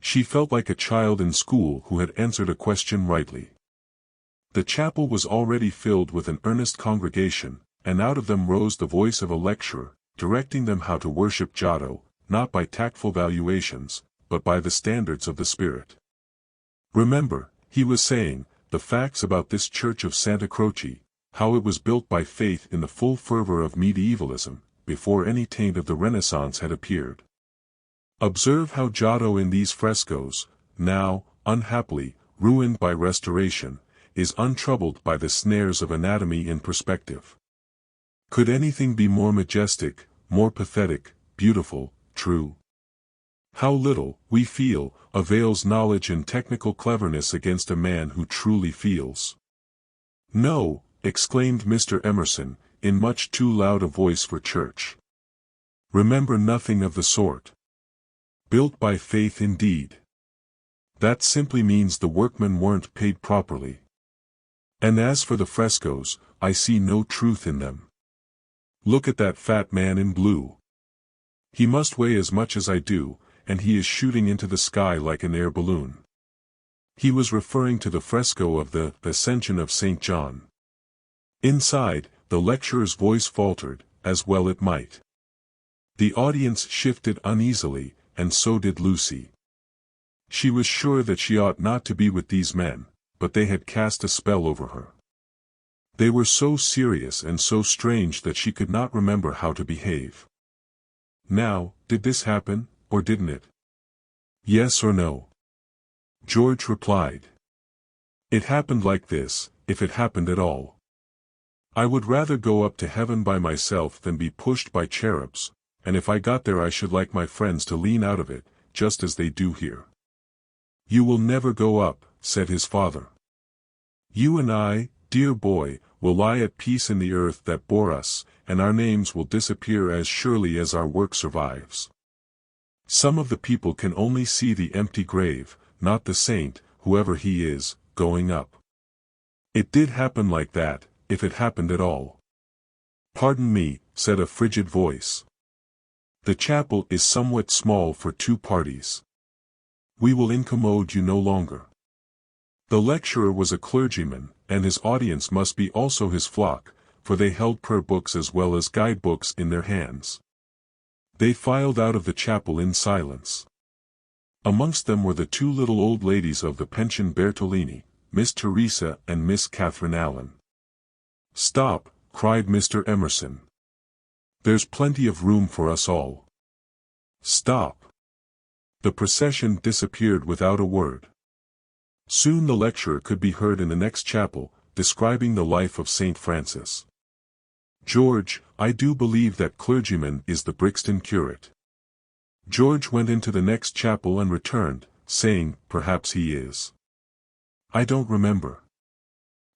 She felt like a child in school who had answered a question rightly. The chapel was already filled with an earnest congregation, and out of them rose the voice of a lecturer, directing them how to worship Giotto, not by tactful valuations, but by the standards of the Spirit. "Remember," he was saying, "the facts about this church of Santa Croce, how it was built by faith in the full fervor of medievalism, before any taint of the Renaissance had appeared. Observe how Giotto in these frescoes, now, unhappily, ruined by restoration, is untroubled by the snares of anatomy in perspective. Could anything be more majestic, more pathetic, beautiful, true? How little, we feel, avails knowledge and technical cleverness against a man who truly feels." "No," exclaimed Mr. Emerson, in much too loud a voice for church. "Remember nothing of the sort. Built by faith indeed. That simply means the workmen weren't paid properly. And as for the frescoes, I see no truth in them. Look at that fat man in blue. He must weigh as much as I do, and he is shooting into the sky like an air balloon." He was referring to the fresco of the Ascension of St. John. Inside, the lecturer's voice faltered, as well it might. The audience shifted uneasily, and so did Lucy. She was sure that she ought not to be with these men, but they had cast a spell over her. They were so serious and so strange that she could not remember how to behave. Now, did this happen, or didn't it? Yes or no? George replied. It happened like this, if it happened at all. I would rather go up to heaven by myself than be pushed by cherubs, and if I got there I should like my friends to lean out of it, just as they do here. You will never go up, said his father. You and I, dear boy, will lie at peace in the earth that bore us, and our names will disappear as surely as our work survives. Some of the people can only see the empty grave, not the saint, whoever he is, going up. It did happen like that, if it happened at all. Pardon me, said a frigid voice. The chapel is somewhat small for 2 parties. We will incommode you no longer. The lecturer was a clergyman, and his audience must be also his flock, for they held prayer books as well as guidebooks in their hands. They filed out of the chapel in silence. Amongst them were the 2 little old ladies of the pension Bertolini, Miss Teresa and Miss Catherine Allen. Stop, cried Mr. Emerson. There's plenty of room for us all. Stop. The procession disappeared without a word. Soon the lecturer could be heard in the next chapel, describing the life of St. Francis. George, I do believe that clergyman is the Brixton curate. George went into the next chapel and returned, saying, perhaps he is. I don't remember.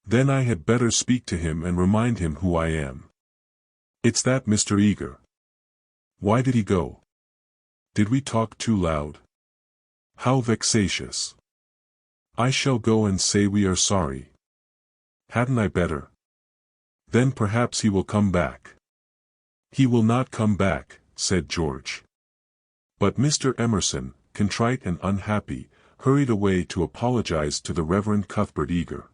Then I had better speak to him and remind him who I am. It's that Mr. Eager. Why did he go? Did we talk too loud? How vexatious. I shall go and say we are sorry. Hadn't I better? Then perhaps he will come back. He will not come back, said George. But Mr. Emerson, contrite and unhappy, hurried away to apologize to the Reverend Cuthbert Eager.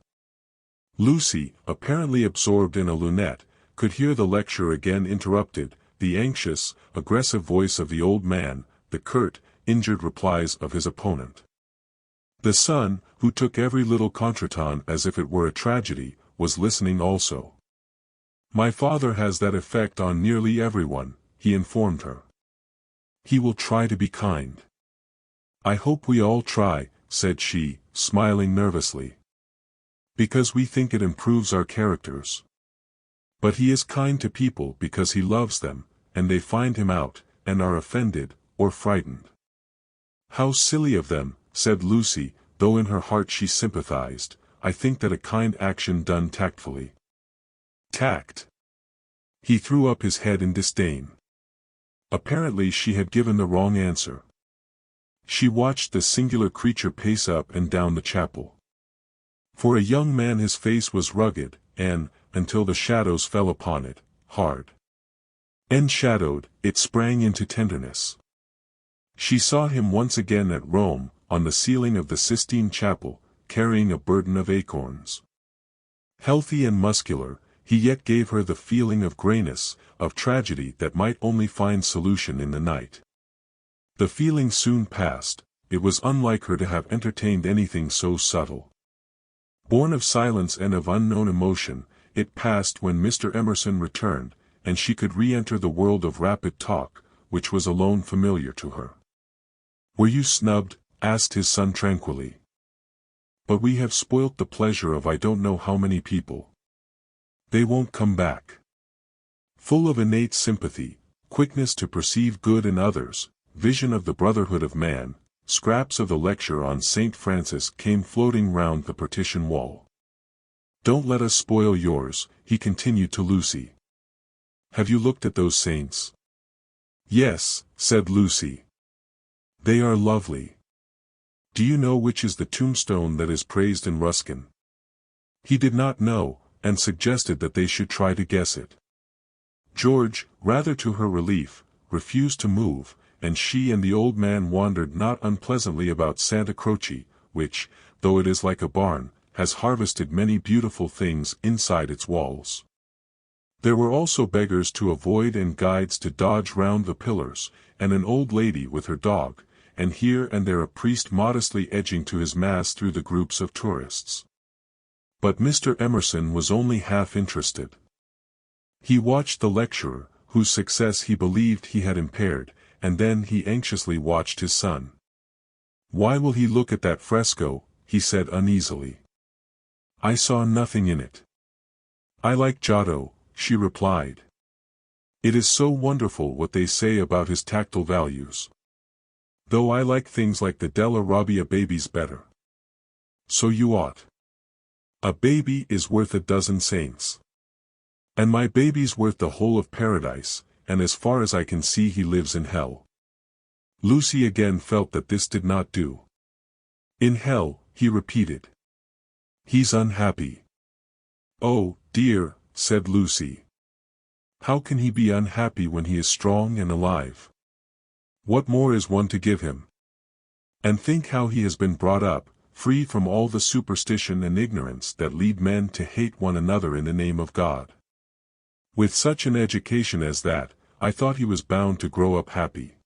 Lucy, apparently absorbed in a lunette, could hear the lecture again interrupted, the anxious, aggressive voice of the old man, the curt, injured replies of his opponent. The son, who took every little contretemps as if it were a tragedy, was listening also. My father has that effect on nearly everyone, he informed her. He will try to be kind. "I hope we all try," said she, smiling nervously. "Because we think it improves our characters. But he is kind to people because he loves them, and they find him out, and are offended, or frightened." "How silly of them," said Lucy, though in her heart she sympathized. "I think that a kind action done tactfully." Tact. He threw up his head in disdain. Apparently she had given the wrong answer. She watched the singular creature pace up and down the chapel. For a young man his face was rugged, and, until the shadows fell upon it, hard. Enshadowed, it sprang into tenderness. She saw him once again at Rome, on the ceiling of the Sistine Chapel, carrying a burden of acorns. Healthy and muscular, he yet gave her the feeling of grayness, of tragedy that might only find solution in the night. The feeling soon passed. It was unlike her to have entertained anything so subtle. Born of silence and of unknown emotion, it passed when Mr. Emerson returned, and she could re-enter the world of rapid talk, which was alone familiar to her. "Were you snubbed?" asked his son tranquilly. "But we have spoilt the pleasure of I don't know how many people. They won't come back." Full of innate sympathy, quickness to perceive good in others, vision of the brotherhood of man, scraps of the lecture on St. Francis came floating round the partition wall. "Don't let us spoil yours," he continued to Lucy. "Have you looked at those saints?" "Yes," said Lucy. "They are lovely. Do you know which is the tombstone that is praised in Ruskin?" He did not know, and suggested that they should try to guess it. George, rather to her relief, refused to move, and she and the old man wandered not unpleasantly about Santa Croce, which, though it is like a barn, has harvested many beautiful things inside its walls. There were also beggars to avoid and guides to dodge round the pillars, and an old lady with her dog, and here and there a priest modestly edging to his mass through the groups of tourists. But Mr. Emerson was only half interested. He watched the lecturer, whose success he believed he had impaired, and then he anxiously watched his son. "Why will he look at that fresco?" he said uneasily. "I saw nothing in it." "I like Giotto," she replied. "It is so wonderful what they say about his tactile values. Though I like things like the Della Robbia babies better." "So you ought. A baby is worth a dozen saints. And my baby's worth the whole of paradise, and as far as I can see he lives in hell." Lucy again felt that this did not do. "In hell," he repeated. "He's unhappy." "Oh, dear," said Lucy. "How can he be unhappy when he is strong and alive? What more is one to give him? And think how he has been brought up, free from all the superstition and ignorance that lead men to hate one another in the name of God. With such an education as that, I thought he was bound to grow up happy."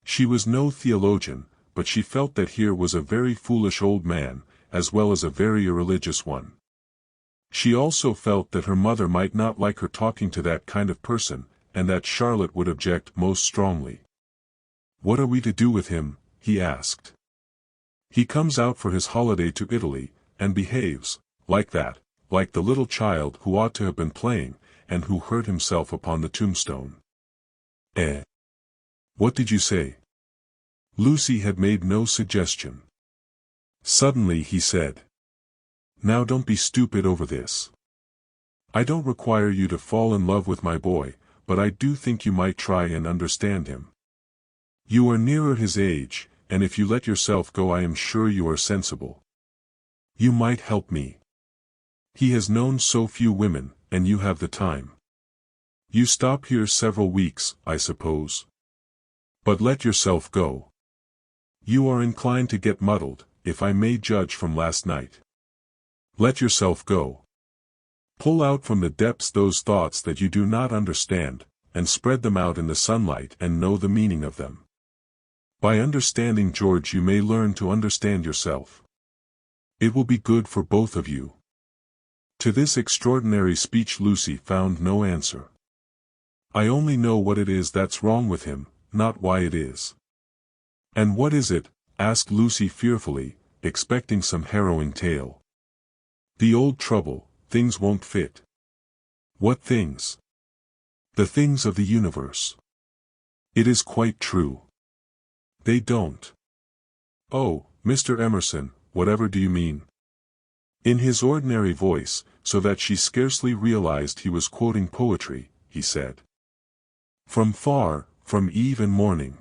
She was no theologian, but she felt that here was a very foolish old man, as well as a very irreligious one. She also felt that her mother might not like her talking to that kind of person, and that Charlotte would object most strongly. "What are we to do with him?" he asked. "He comes out for his holiday to Italy, and behaves, like that, like the little child who ought to have been playing, and who hurt himself upon the tombstone." "Eh? What did you say?" Lucy had made no suggestion. Suddenly he said, "Now don't be stupid over this. I don't require you to fall in love with my boy, but I do think you might try and understand him. You are nearer his age, and if you let yourself go I am sure you are sensible. You might help me. He has known so few women, and you have the time. You stop here several weeks, I suppose. But let yourself go. You are inclined to get muddled, if I may judge from last night. Let yourself go. Pull out from the depths those thoughts that you do not understand, and spread them out in the sunlight and know the meaning of them. By understanding George you may learn to understand yourself. It will be good for both of you." To this extraordinary speech Lucy found no answer. "I only know what it is that's wrong with him, not why it is." "And what is it?" asked Lucy fearfully, expecting some harrowing tale. The old trouble, things won't fit. What things? The things of the universe. It is quite true. They don't. Oh, Mr. Emerson, whatever do you mean? In his ordinary voice, so that she scarcely realized he was quoting poetry, he said. From far, from eve and morning.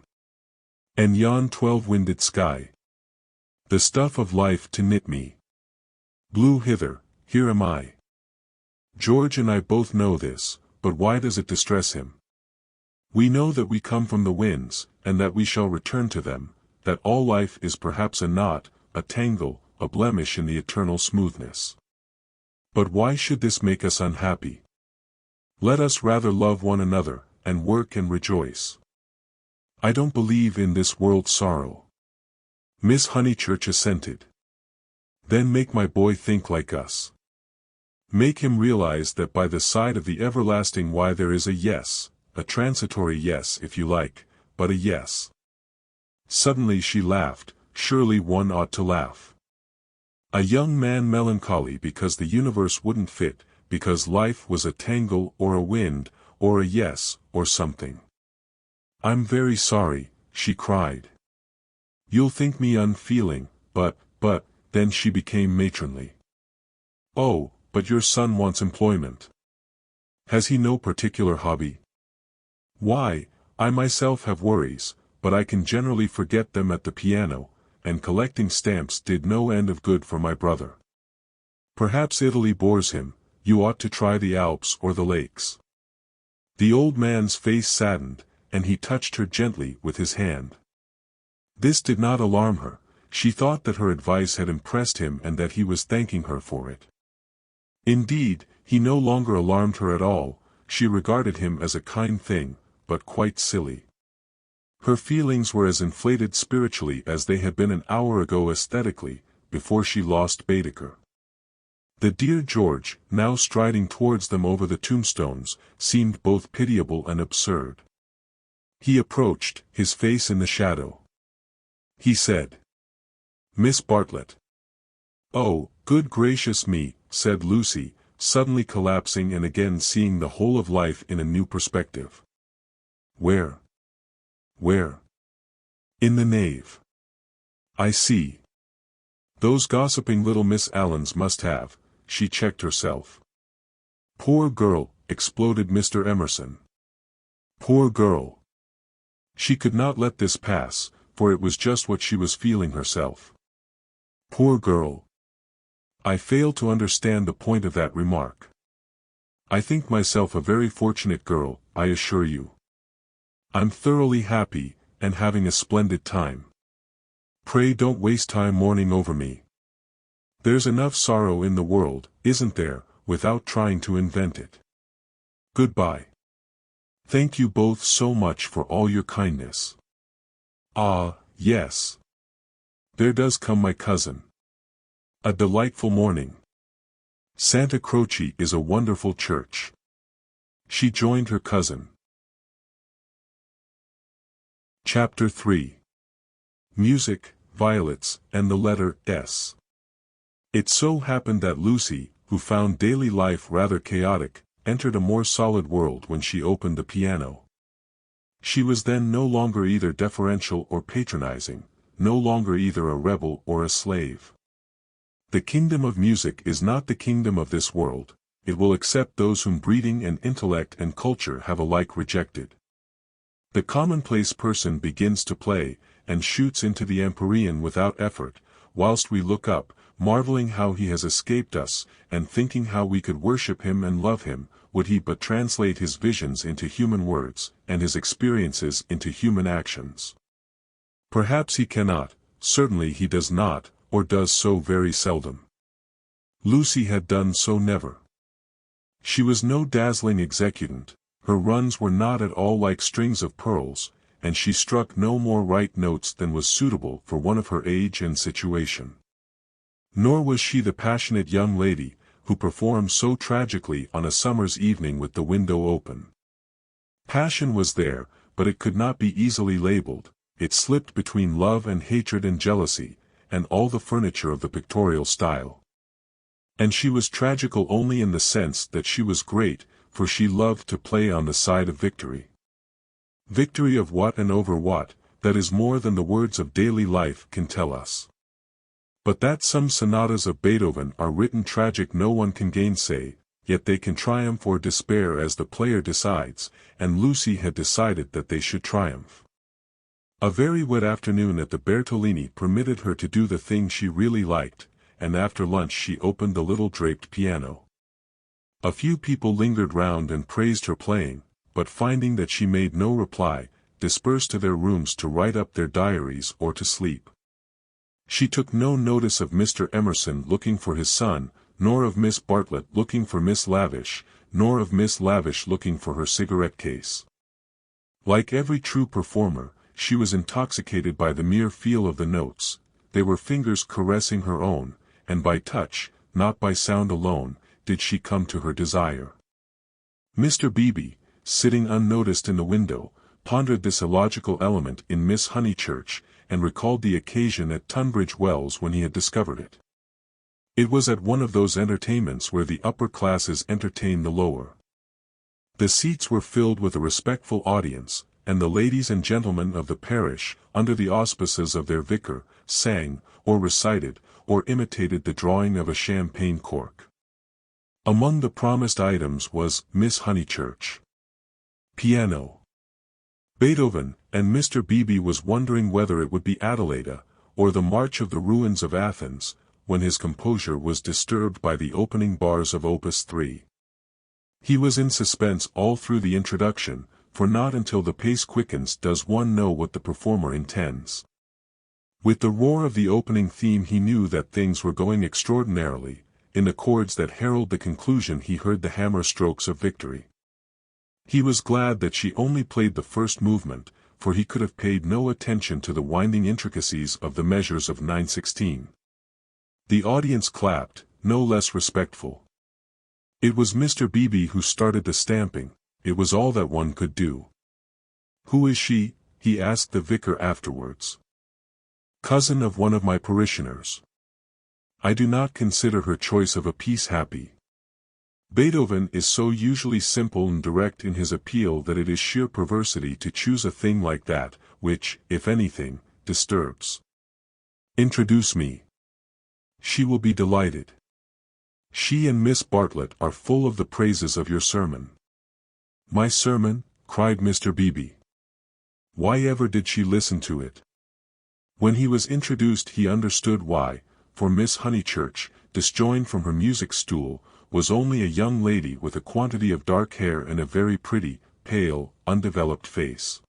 And yon 12-winded sky. The stuff of life to knit me. Blew hither, here am I. George and I both know this, but why does it distress him? We know that we come from the winds, and that we shall return to them, that all life is perhaps a knot, a tangle, a blemish in the eternal smoothness. But why should this make us unhappy? Let us rather love one another, and work and rejoice. I don't believe in this world's sorrow. Miss Honeychurch assented. Then make my boy think like us. Make him realize that by the side of the everlasting why there is a yes, a transitory yes if you like, but a yes. Suddenly she laughed, surely one ought to laugh. A young man melancholy because the universe wouldn't fit, because life was a tangle or a wind, or a yes, or something. I'm very sorry, she cried. You'll think me unfeeling, but, then she became matronly. Oh, but your son wants employment. Has he no particular hobby? Why, I myself have worries, but I can generally forget them at the piano, and collecting stamps did no end of good for my brother. Perhaps Italy bores him, you ought to try the Alps or the lakes. The old man's face saddened, and he touched her gently with his hand. This did not alarm her, she thought that her advice had impressed him and that he was thanking her for it. Indeed, he no longer alarmed her at all, she regarded him as a kind thing, but quite silly. Her feelings were as inflated spiritually as they had been an hour ago aesthetically, before she lost Baedeker. The dear George, now striding towards them over the tombstones, seemed both pitiable and absurd. He approached, his face in the shadow. He said, Miss Bartlett. Oh, good gracious me, said Lucy, suddenly collapsing and again seeing the whole of life in a new perspective. Where? Where? In the nave. I see. Those gossiping little Miss Allens must have, she checked herself. Poor girl, exploded Mr. Emerson. Poor girl. She could not let this pass, for it was just what she was feeling herself. Poor girl. I fail to understand the point of that remark. I think myself a very fortunate girl, I assure you. I'm thoroughly happy, and having a splendid time. Pray don't waste time mourning over me. There's enough sorrow in the world, isn't there, without trying to invent it. Goodbye. Thank you both so much for all your kindness. Ah, yes. There does come my cousin. A delightful morning. Santa Croce is a wonderful church. She joined her cousin. Chapter 3. Music, Violets, and the letter S. It so happened that Lucy, who found daily life rather chaotic, entered a more solid world when she opened the piano. She was then no longer either deferential or patronizing, no longer either a rebel or a slave. The kingdom of music is not the kingdom of this world, it will accept those whom breeding and intellect and culture have alike rejected. The commonplace person begins to play, and shoots into the empyrean without effort, whilst we look up, marveling how he has escaped us, and thinking how we could worship him and love him, would he but translate his visions into human words, and his experiences into human actions. Perhaps he cannot, certainly he does not, or does so very seldom. Lucy had done so never. She was no dazzling executant, her runs were not at all like strings of pearls, and she struck no more right notes than was suitable for one of her age and situation. Nor was she the passionate young lady, who performed so tragically on a summer's evening with the window open. Passion was there, but it could not be easily labeled, it slipped between love and hatred and jealousy, and all the furniture of the pictorial style. And she was tragical only in the sense that she was great, for she loved to play on the side of victory. Victory of what and over what, that is more than the words of daily life can tell us. But that some sonatas of Beethoven are written tragic no one can gainsay, yet they can triumph or despair as the player decides, and Lucy had decided that they should triumph. A very wet afternoon at the Bertolini permitted her to do the thing she really liked, and after lunch she opened the little draped piano. A few people lingered round and praised her playing, but finding that she made no reply, dispersed to their rooms to write up their diaries or to sleep. She took no notice of Mr. Emerson looking for his son, nor of Miss Bartlett looking for Miss Lavish, nor of Miss Lavish looking for her cigarette case. Like every true performer, she was intoxicated by the mere feel of the notes. They were fingers caressing her own, and by touch, not by sound alone, did she come to her desire. Mr. Beebe, sitting unnoticed in the window, pondered this illogical element in Miss Honeychurch, and recalled the occasion at Tunbridge Wells when he had discovered it. It was at one of those entertainments where the upper classes entertain the lower. The seats were filled with a respectful audience, and the ladies and gentlemen of the parish, under the auspices of their vicar, sang, or recited, or imitated the drawing of a champagne cork. Among the promised items was Miss Honeychurch. Piano. Beethoven, and Mr. Beebe was wondering whether it would be Adelaide, or the March of the Ruins of Athens, when his composure was disturbed by the opening bars of Opus 3. He was in suspense all through the introduction, for not until the pace quickens does one know what the performer intends. With the roar of the opening theme he knew that things were going extraordinarily. In the chords that herald the conclusion he heard the hammer strokes of victory. He was glad that she only played the first movement, for he could have paid no attention to the winding intricacies of the measures of 9/16. The audience clapped, no less respectful. It was Mr. Beebe who started the stamping. It was all that one could do. "Who is she?" he asked the vicar afterwards. "Cousin of one of my parishioners. I do not consider her choice of a piece happy." Beethoven is so usually simple and direct in his appeal that it is sheer perversity to choose a thing like that, which, if anything, disturbs. "Introduce me. She will be delighted. She and Miss Bartlett are full of the praises of your sermon." "My sermon?" cried Mr. Beebe. "Why ever did she listen to it?" When he was introduced he understood why, for Miss Honeychurch, disjoined from her music stool, was only a young lady with a quantity of dark hair and a very pretty, pale, undeveloped face.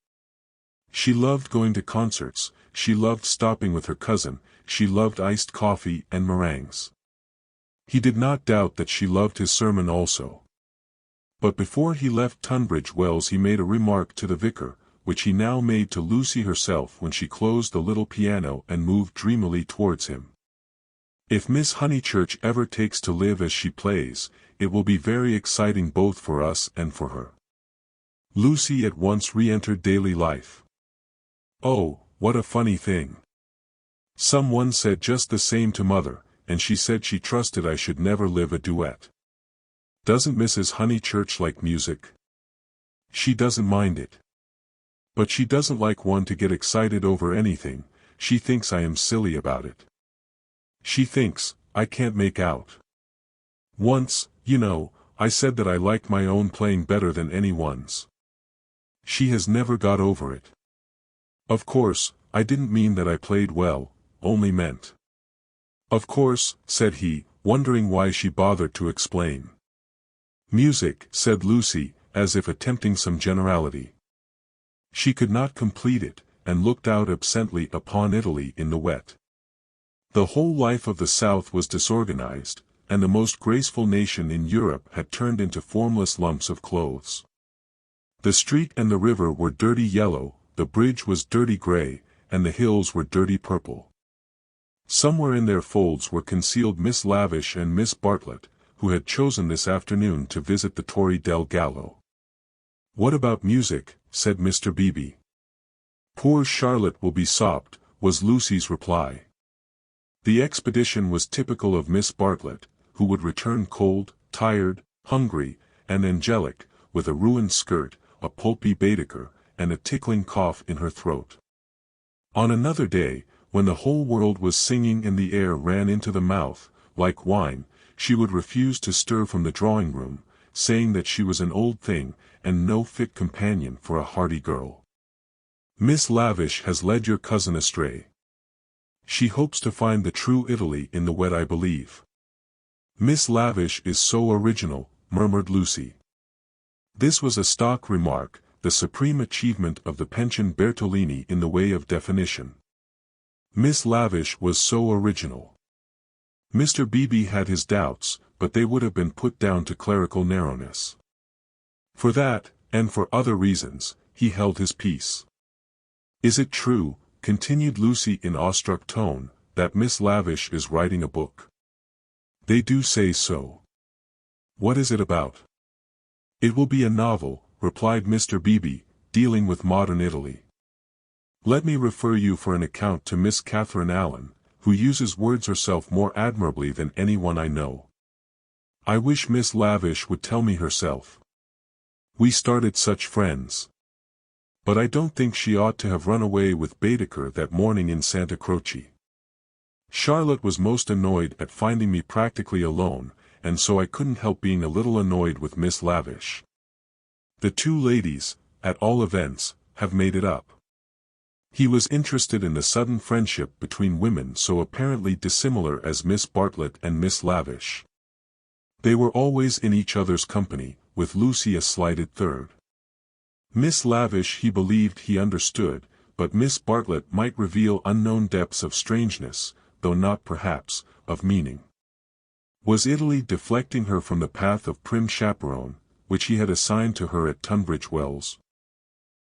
She loved going to concerts, she loved stopping with her cousin, she loved iced coffee and meringues. He did not doubt that she loved his sermon also. But before he left Tunbridge Wells he made a remark to the vicar, which he now made to Lucy herself when she closed the little piano and moved dreamily towards him. "If Miss Honeychurch ever takes to live as she plays, it will be very exciting both for us and for her." Lucy at once re-entered daily life. "Oh, what a funny thing. Someone said just the same to Mother, and she said she trusted I should never live a duet. Doesn't Mrs. Honeychurch like music? She doesn't mind it. But she doesn't like one to get excited over anything, she thinks I am silly about it. She thinks, I can't make out. Once, you know, I said that I liked my own playing better than anyone's. She has never got over it. Of course, I didn't mean that I played well, only meant." "Of course," said he, wondering why she bothered to explain. "Music," said Lucy, as if attempting some generality. She could not complete it, and looked out absently upon Italy in the wet. The whole life of the South was disorganized, and the most graceful nation in Europe had turned into formless lumps of clothes. The street and the river were dirty yellow, the bridge was dirty gray, and the hills were dirty purple. Somewhere in their folds were concealed Miss Lavish and Miss Bartlett, who had chosen this afternoon to visit the Torre del Gallo. "What about music?" said Mr. Beebe. Poor Charlotte will be sopped, was Lucy's reply. The expedition was typical of Miss Bartlett, who would return cold, tired, hungry, and angelic, with a ruined skirt, a pulpy Baedeker, and a tickling cough in her throat. On another day, when the whole world was singing and the air ran into the mouth, like wine, she would refuse to stir from the drawing-room, saying that she was an old thing, and no fit companion for a hardy girl. Miss Lavish has led your cousin astray. She hopes to find the true Italy in the wet, I believe. Miss Lavish is so original, murmured Lucy. This was a stock remark, the supreme achievement of the pensioned Bertolini in the way of definition. Miss Lavish was so original. Mr. Beebe had his doubts, but they would have been put down to clerical narrowness. For that, and for other reasons, he held his peace. Is it true, continued Lucy in awestruck tone, that Miss Lavish is writing a book? They do say so. What is it about? It will be a novel, replied Mr. Beebe, dealing with modern Italy. Let me refer you for an account to Miss Catherine Allen, who uses words herself more admirably than anyone I know. I wish Miss Lavish would tell me herself. We started such friends. But I don't think she ought to have run away with Baedeker that morning in Santa Croce. Charlotte was most annoyed at finding me practically alone, and so I couldn't help being a little annoyed with Miss Lavish. The two ladies, at all events, have made it up. He was interested in the sudden friendship between women so apparently dissimilar as Miss Bartlett and Miss Lavish. They were always in each other's company, with Lucy a slighted third. Miss Lavish he believed he understood, but Miss Bartlett might reveal unknown depths of strangeness, though not perhaps, of meaning. Was Italy deflecting her from the path of prim chaperone, which he had assigned to her at Tunbridge Wells?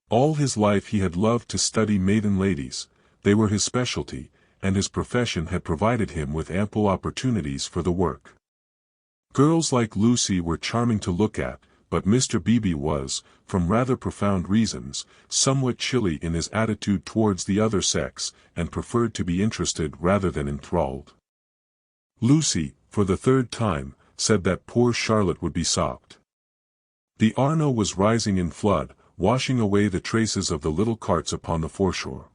All his life he had loved to study maiden ladies, they were his specialty, and his profession had provided him with ample opportunities for the work. Girls like Lucy were charming to look at, but Mr. Beebe was, from rather profound reasons, somewhat chilly in his attitude towards the other sex, and preferred to be interested rather than enthralled. Lucy, for the third time, said that poor Charlotte would be sopped. The Arno was rising in flood, washing away the traces of the little carts upon the foreshore.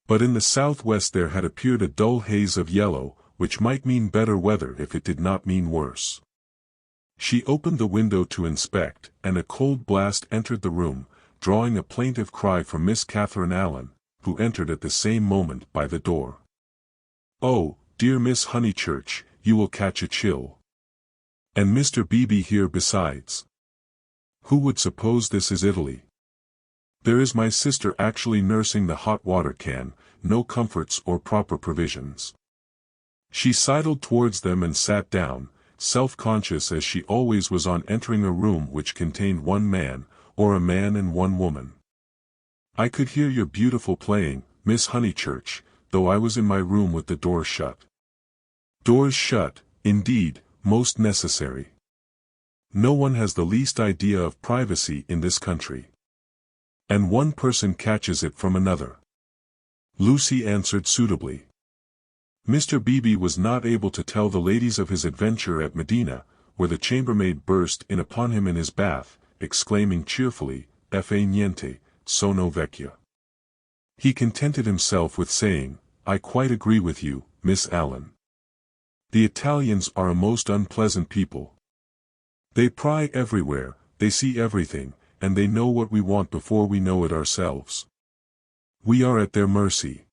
But in the southwest there had appeared a dull haze of yellow, which might mean better weather if it did not mean worse. She opened the window to inspect, and a cold blast entered the room, drawing a plaintive cry from Miss Catherine Allen, who entered at the same moment by the door. "Oh, dear Miss Honeychurch, you will catch a chill. And Mr. Beebe here besides. Who would suppose this is Italy? There is my sister actually nursing the hot water can, no comforts or proper provisions." She sidled towards them and sat down, self-conscious as she always was on entering a room which contained one man, or a man and one woman. "I could hear your beautiful playing, Miss Honeychurch, though I was in my room with the door shut." Doors shut, indeed, most necessary. No one has the least idea of privacy in this country. And one person catches it from another. Lucy answered suitably. Mr. Beebe was not able to tell the ladies of his adventure at Medina, where the chambermaid burst in upon him in his bath, exclaiming cheerfully, "Effe niente, sono vecchia." He contented himself with saying, "I quite agree with you, Miss Allen. The Italians are a most unpleasant people. They pry everywhere, they see everything, and they know what we want before we know it ourselves. We are at their mercy.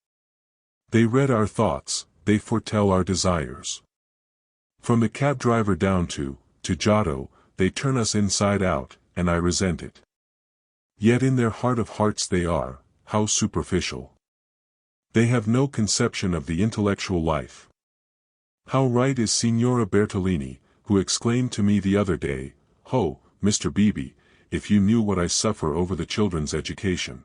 They read our thoughts, they foretell our desires. From the cab driver down to Giotto, they turn us inside out, and I resent it. Yet in their heart of hearts they are, how superficial. They have no conception of the intellectual life. How right is Signora Bertolini, who exclaimed to me the other day, 'Ho, Mr. Beebe, if you knew what I suffer over the children's education.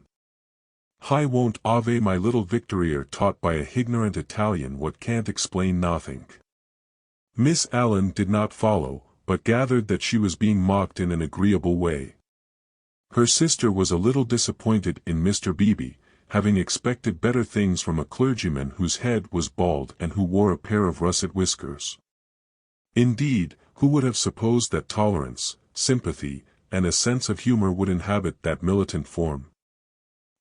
I won't ave my little Victorier taught by a ignorant Italian what can't explain nothing.'" Miss Allen did not follow, but gathered that she was being mocked in an agreeable way. Her sister was a little disappointed in Mr. Beebe, having expected better things from a clergyman whose head was bald and who wore a pair of russet whiskers. Indeed, who would have supposed that tolerance, sympathy, and a sense of humor would inhabit that militant form?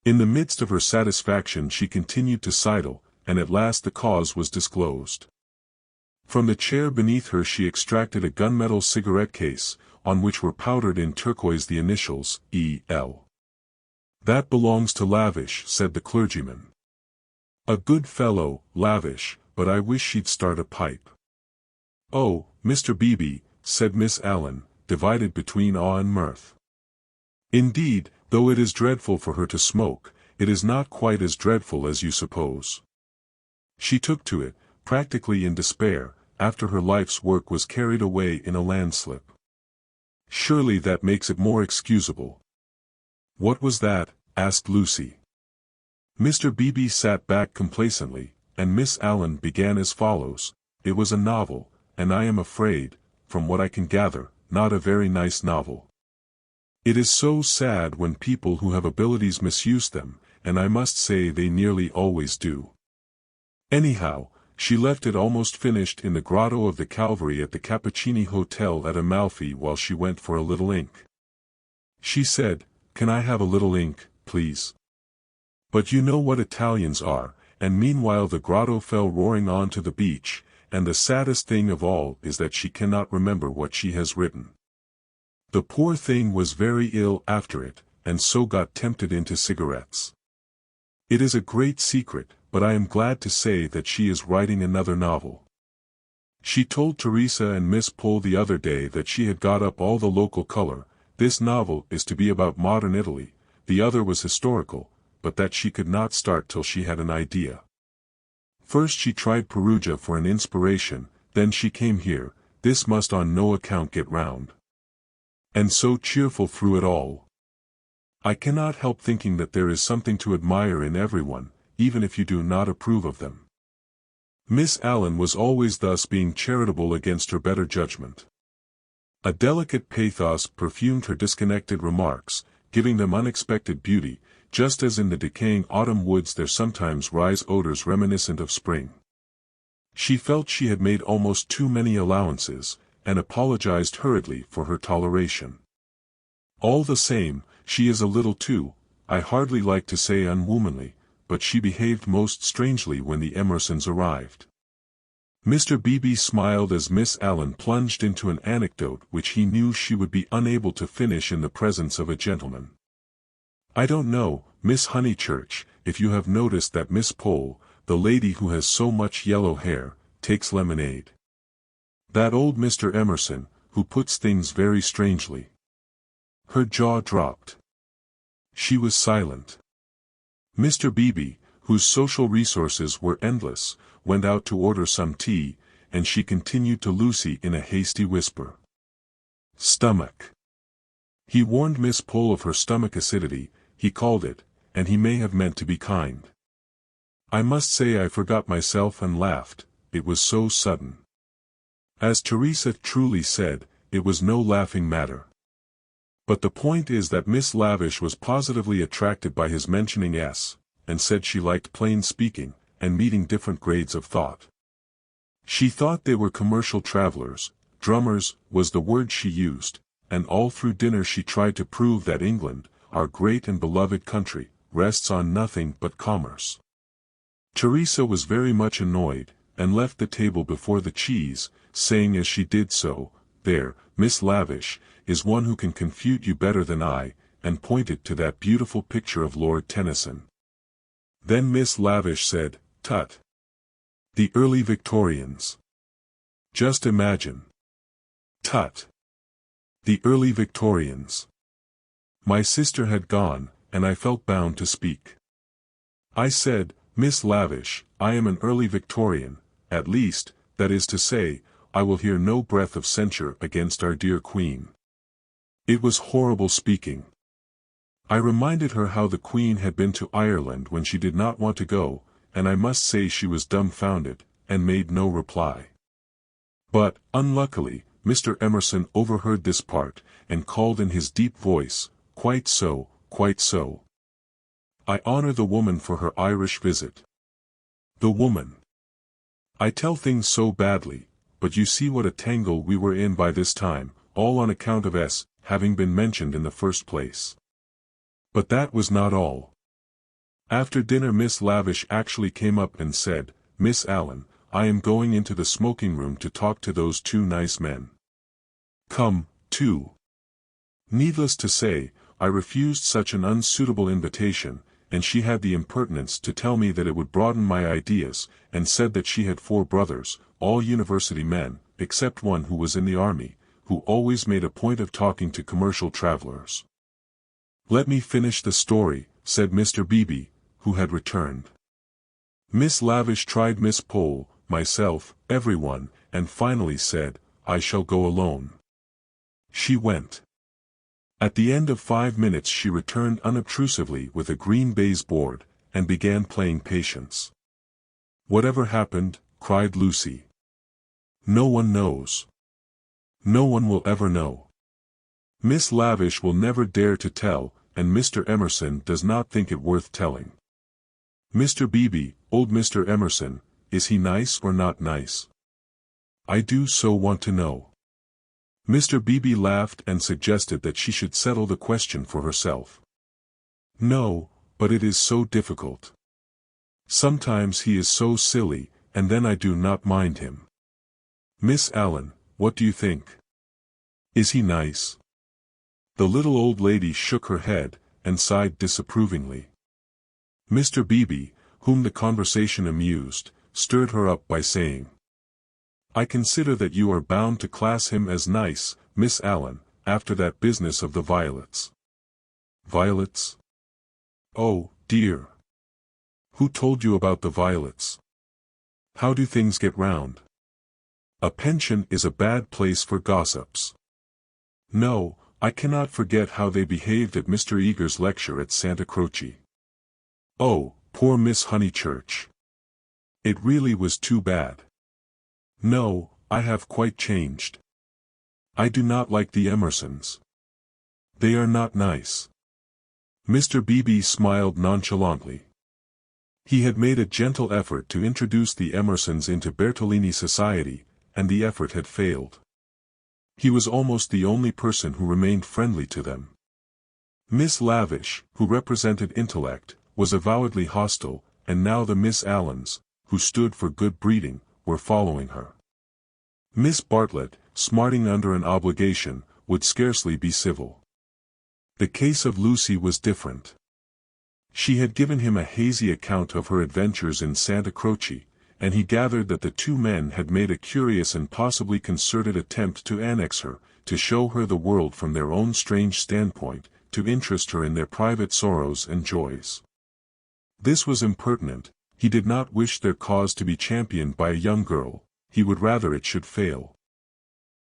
In the midst of her satisfaction she continued to sidle, and at last the cause was disclosed. From the chair beneath her she extracted a gunmetal cigarette case, on which were powdered in turquoise the initials, E.L. "That belongs to Lavish," said the clergyman. "A good fellow, Lavish, but I wish she'd start a pipe." "Oh, Mr. Beebe," said Miss Allen, divided between awe and mirth. "Indeed, though it is dreadful for her to smoke, it is not quite as dreadful as you suppose." She took to it, practically in despair, after her life's work was carried away in a landslip. "Surely that makes it more excusable." "What was that?" asked Lucy. Mr. Beebe sat back complacently, and Miss Allen began as follows: "It was a novel, and I am afraid, from what I can gather, not a very nice novel. It is so sad when people who have abilities misuse them, and I must say they nearly always do. Anyhow, she left it almost finished in the grotto of the Calvary at the Cappuccini Hotel at Amalfi while she went for a little ink. She said, 'Can I have a little ink, please?' But you know what Italians are, and meanwhile the grotto fell roaring on to the beach, and the saddest thing of all is that she cannot remember what she has written. The poor thing was very ill after it, and so got tempted into cigarettes. It is a great secret, but I am glad to say that she is writing another novel. She told Teresa and Miss Pole the other day that she had got up all the local color. This novel is to be about modern Italy, the other was historical, but that she could not start till she had an idea. First she tried Perugia for an inspiration, then she came here. This must on no account get round. And so cheerful through it all. I cannot help thinking that there is something to admire in everyone, even if you do not approve of them." Miss Allen was always thus being charitable against her better judgment. A delicate pathos perfumed her disconnected remarks, giving them unexpected beauty, just as in the decaying autumn woods there sometimes rise odors reminiscent of spring. She felt she had made almost too many allowances, and apologized hurriedly for her toleration. All the same, she is a little too, I hardly like to say unwomanly, but she behaved most strangely when the Emersons arrived. Mr. Beebe smiled as Miss Allen plunged into an anecdote which he knew she would be unable to finish in the presence of a gentleman. "I don't know, Miss Honeychurch, if you have noticed that Miss Pole, the lady who has so much yellow hair, takes lemonade. That old Mr. Emerson, who puts things very strangely." Her jaw dropped. She was silent. Mr. Beebe, whose social resources were endless, went out to order some tea, and she continued to Lucy in a hasty whisper. "Stomach." He warned Miss Pole of her stomach acidity, he called it, and he may have meant to be kind. I must say I forgot myself and laughed, it was so sudden. As Teresa truly said, it was no laughing matter. But the point is that Miss Lavish was positively attracted by his mentioning S, and said she liked plain speaking, and meeting different grades of thought. She thought they were commercial travelers, drummers was the word she used, and all through dinner she tried to prove that England, our great and beloved country, rests on nothing but commerce. Teresa was very much annoyed, and left the table before the cheese, saying as she did so, "There, Miss Lavish, is one who can confute you better than I," and pointed to that beautiful picture of Lord Tennyson. Then Miss Lavish said, "Tut! The early Victorians. Just imagine. Tut! The early Victorians." My sister had gone, and I felt bound to speak. I said, "Miss Lavish, I am an early Victorian, at least, that is to say, I will hear no breath of censure against our dear Queen." It was horrible speaking. I reminded her how the Queen had been to Ireland when she did not want to go, and I must say she was dumbfounded, and made no reply. But, unluckily, Mr. Emerson overheard this part, and called in his deep voice, "Quite so, quite so. I honor the woman for her Irish visit. The woman. I tell things so badly, but you see what a tangle we were in by this time, all on account of having been mentioned in the first place. But that was not all. After dinner Miss Lavish actually came up and said, "Miss Allen, I am going into the smoking room to talk to those two nice men. Come, too." Needless to say, I refused such an unsuitable invitation, and she had the impertinence to tell me that it would broaden my ideas, and said that she had 4 brothers, all university men, except one who was in the army, who always made a point of talking to commercial travelers. "Let me finish the story," said Mr. Beebe, who had returned. Miss Lavish tried Miss Pole, myself, everyone, and finally said, "I shall go alone." She went. At the end of 5 minutes she returned unobtrusively with a green baize board, and began playing Patience. "Whatever happened?" cried Lucy. "No one knows. No one will ever know. Miss Lavish will never dare to tell, and Mr. Emerson does not think it worth telling. Mr. Beebe, old Mr. Emerson, is he nice or not nice? I do so want to know." Mr. Beebe laughed and suggested that she should settle the question for herself. "No, but it is so difficult. Sometimes he is so silly, and then I do not mind him. Miss Allen, what do you think? Is he nice?" The little old lady shook her head, and sighed disapprovingly. Mr. Beebe, whom the conversation amused, stirred her up by saying, "I consider that you are bound to class him as nice, Miss Allen, after that business of the violets." "Violets? Oh, dear. Who told you about the violets? How do things get round? A pension is a bad place for gossips. No, I cannot forget how they behaved at Mr. Eager's lecture at Santa Croce. Oh, poor Miss Honeychurch. It really was too bad. No, I have quite changed. I do not like the Emersons. They are not nice." Mr. Beebe smiled nonchalantly. He had made a gentle effort to introduce the Emersons into Bertolini society, and the effort had failed. He was almost the only person who remained friendly to them. Miss Lavish, who represented intellect, was avowedly hostile, and now the Miss Allens, who stood for good breeding, were following her. Miss Bartlett, smarting under an obligation, would scarcely be civil. The case of Lucy was different. She had given him a hazy account of her adventures in Santa Croce, and he gathered that the 2 men had made a curious and possibly concerted attempt to annex her, to show her the world from their own strange standpoint, to interest her in their private sorrows and joys. This was impertinent. He did not wish their cause to be championed by a young girl, he would rather it should fail.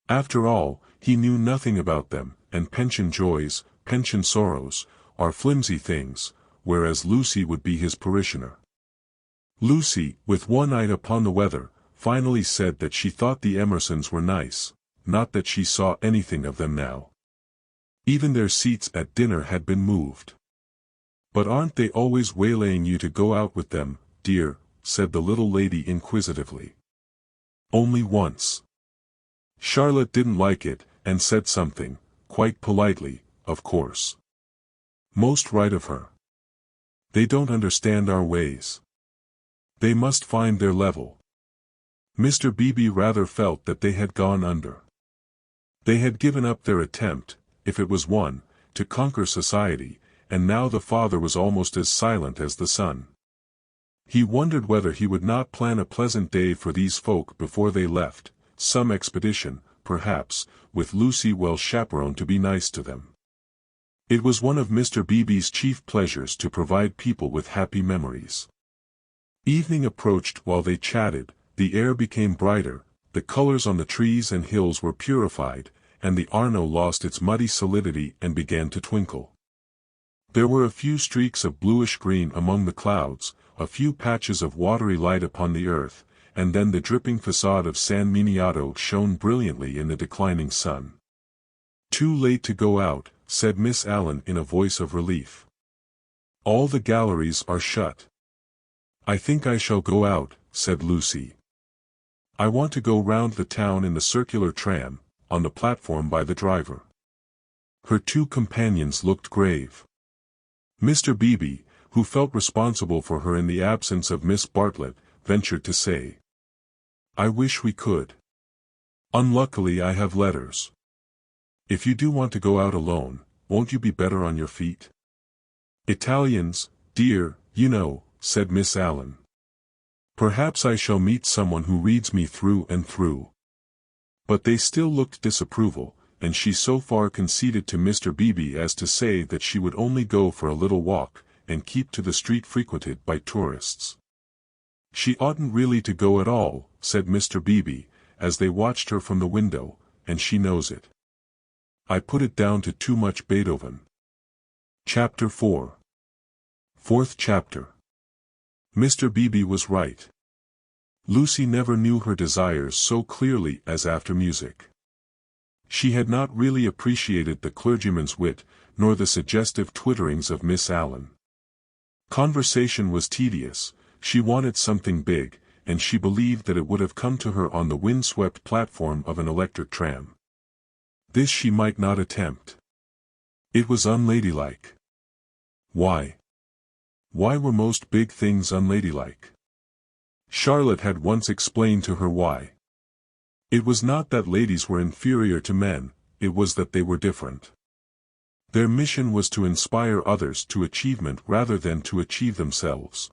After all, he knew nothing about them, and pension joys, pension sorrows, are flimsy things, whereas Lucy would be his parishioner. Lucy, with one eye upon the weather, finally said that she thought the Emersons were nice, not that she saw anything of them now. Even their seats at dinner had been moved. "But aren't they always waylaying you to go out with them, dear?" said the little lady inquisitively. "Only once. Charlotte didn't like it, and said something, quite politely, of course. Most right of her. They don't understand our ways. They must find their level." Mr. Beebe rather felt that they had gone under. They had given up their attempt, if it was one, to conquer society, and now the father was almost as silent as the son. He wondered whether he would not plan a pleasant day for these folk before they left, some expedition, perhaps, with Lucy well chaperoned to be nice to them. It was one of Mr. Beebe's chief pleasures to provide people with happy memories. Evening approached while they chatted, the air became brighter, the colors on the trees and hills were purified, and the Arno lost its muddy solidity and began to twinkle. There were a few streaks of bluish-green among the clouds, a few patches of watery light upon the earth, and then the dripping facade of San Miniato shone brilliantly in the declining sun. "Too late to go out," said Miss Allen in a voice of relief. All the galleries are shut. I think I shall go out, said Lucy. I want to go round the town in the circular tram, on the platform by the driver. Her two companions looked grave. Mr. Beebe, who felt responsible for her in the absence of Miss Bartlett, ventured to say, I wish we could. Unluckily I have letters. If you do want to go out alone, won't you be better on your feet? Italians, dear, you know, said Miss Allen. Perhaps I shall meet someone who reads me through and through. But they still looked disapproval, and she so far conceded to Mr. Beebe as to say that she would only go for a little walk, and keep to the street frequented by tourists. She oughtn't really to go at all, said Mr. Beebe, as they watched her from the window, and she knows it. I put it down to too much Beethoven. Chapter 4. Fourth chapter. Mr. Beebe was right. Lucy never knew her desires so clearly as after music. She had not really appreciated the clergyman's wit, nor the suggestive twitterings of Miss Allen. Conversation was tedious, she wanted something big, and she believed that it would have come to her on the wind-swept platform of an electric tram. This she might not attempt. It was unladylike. Why? Why were most big things unladylike? Charlotte had once explained to her why. It was not that ladies were inferior to men, it was that they were different. Their mission was to inspire others to achievement rather than to achieve themselves.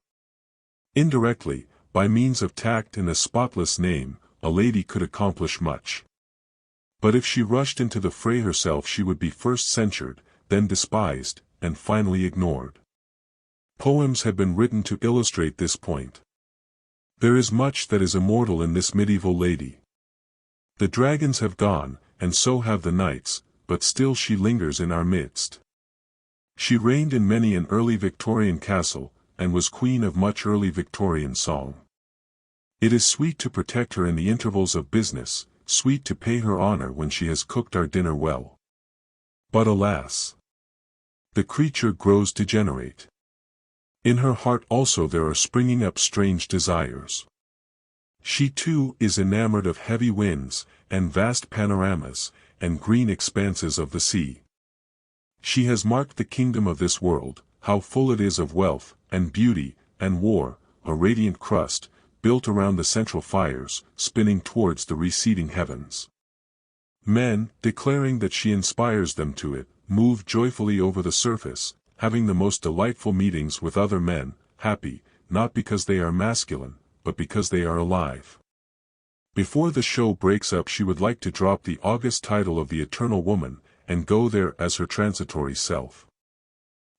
Indirectly, by means of tact and a spotless name, a lady could accomplish much. But if she rushed into the fray herself she would be first censured, then despised, and finally ignored. Poems have been written to illustrate this point. There is much that is immortal in this medieval lady. The dragons have gone, and so have the knights, but still she lingers in our midst. She reigned in many an early Victorian castle, and was queen of much early Victorian song. It is sweet to protect her in the intervals of business, sweet to pay her honor when she has cooked our dinner well. But alas! The creature grows degenerate. In her heart also there are springing up strange desires. She too is enamored of heavy winds, and vast panoramas, and green expanses of the sea. She has marked the kingdom of this world, how full it is of wealth, and beauty, and war, a radiant crust, built around the central fires, spinning towards the receding heavens. Men, declaring that she inspires them to it, move joyfully over the surface, having the most delightful meetings with other men, happy, not because they are masculine, but because they are alive. Before the show breaks up she would like to drop the august title of the eternal woman, and go there as her transitory self.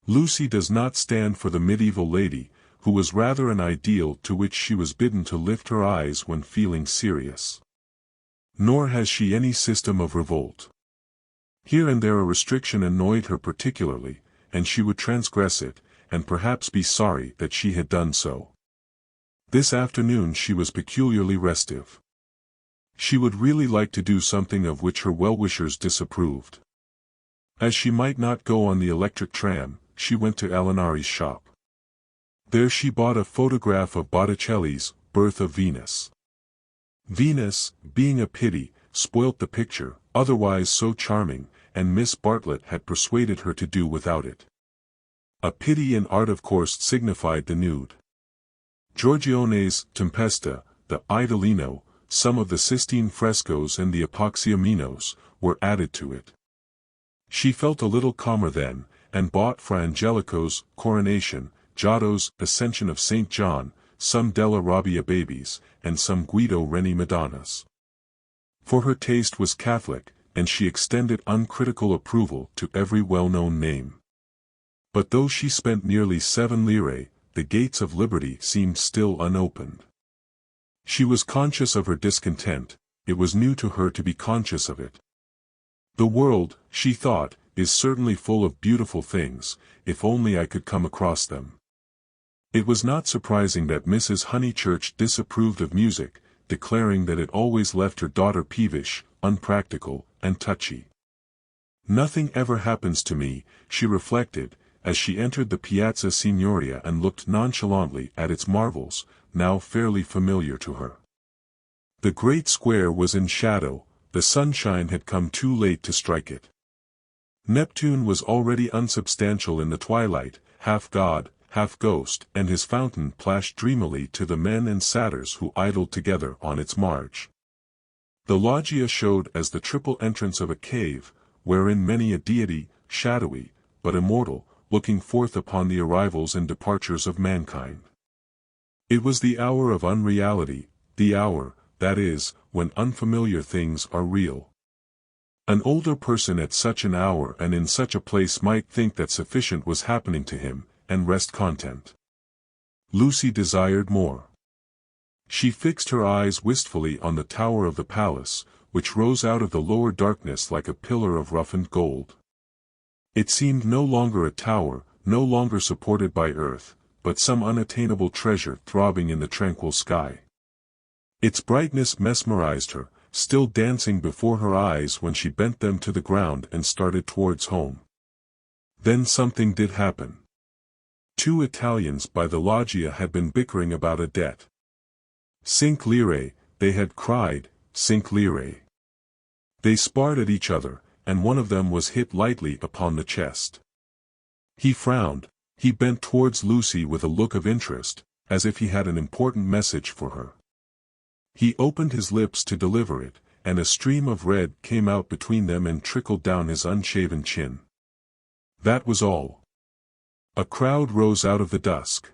Lucy does not stand for the medieval lady, who was rather an ideal to which she was bidden to lift her eyes when feeling serious. Nor has she any system of revolt. Here and there a restriction annoyed her particularly, and she would transgress it, and perhaps be sorry that she had done so. This afternoon she was peculiarly restive. She would really like to do something of which her well-wishers disapproved. As she might not go on the electric tram, she went to Eleanor's shop. There she bought a photograph of Botticelli's Birth of Venus. Venus, being a pity, spoilt the picture, otherwise so charming, and Miss Bartlett had persuaded her to do without it. A pity in art of course signified the nude. Giorgione's Tempesta, the Idolino, some of the Sistine frescoes and the Apoxiomenos, were added to it. She felt a little calmer then, and bought Fra Angelico's Coronation, Giotto's Ascension of St. John, some Della Robbia babies, and some Guido Reni Madonnas. For her taste was Catholic, and she extended uncritical approval to every well-known name. But though she spent nearly 7 lire, the gates of liberty seemed still unopened. She was conscious of her discontent, it was new to her to be conscious of it. The world, she thought, is certainly full of beautiful things, if only I could come across them. It was not surprising that Mrs. Honeychurch disapproved of music, declaring that it always left her daughter peevish, unpractical, and touchy. Nothing ever happens to me, she reflected, as she entered the Piazza Signoria and looked nonchalantly at its marvels, now fairly familiar to her. The great square was in shadow, the sunshine had come too late to strike it. Neptune was already unsubstantial in the twilight, half god, half ghost, and his fountain plashed dreamily to the men and satyrs who idled together on its marge. The loggia showed as the triple entrance of a cave, wherein many a deity, shadowy, but immortal, looking forth upon the arrivals and departures of mankind. It was the hour of unreality, the hour, that is, when unfamiliar things are real. An older person at such an hour and in such a place might think that sufficient was happening to him, and rest content. Lucy desired more. She fixed her eyes wistfully on the tower of the palace, which rose out of the lower darkness like a pillar of roughened gold. It seemed no longer a tower, no longer supported by earth, but some unattainable treasure throbbing in the tranquil sky. Its brightness mesmerized her, still dancing before her eyes when she bent them to the ground and started towards home. Then something did happen. 2 Italians by the loggia had been bickering about a debt. 5 lire, they had cried, 5 lire. They sparred at each other, and one of them was hit lightly upon the chest. He frowned, he bent towards Lucy with a look of interest, as if he had an important message for her. He opened his lips to deliver it, and a stream of red came out between them and trickled down his unshaven chin. That was all. A crowd rose out of the dusk.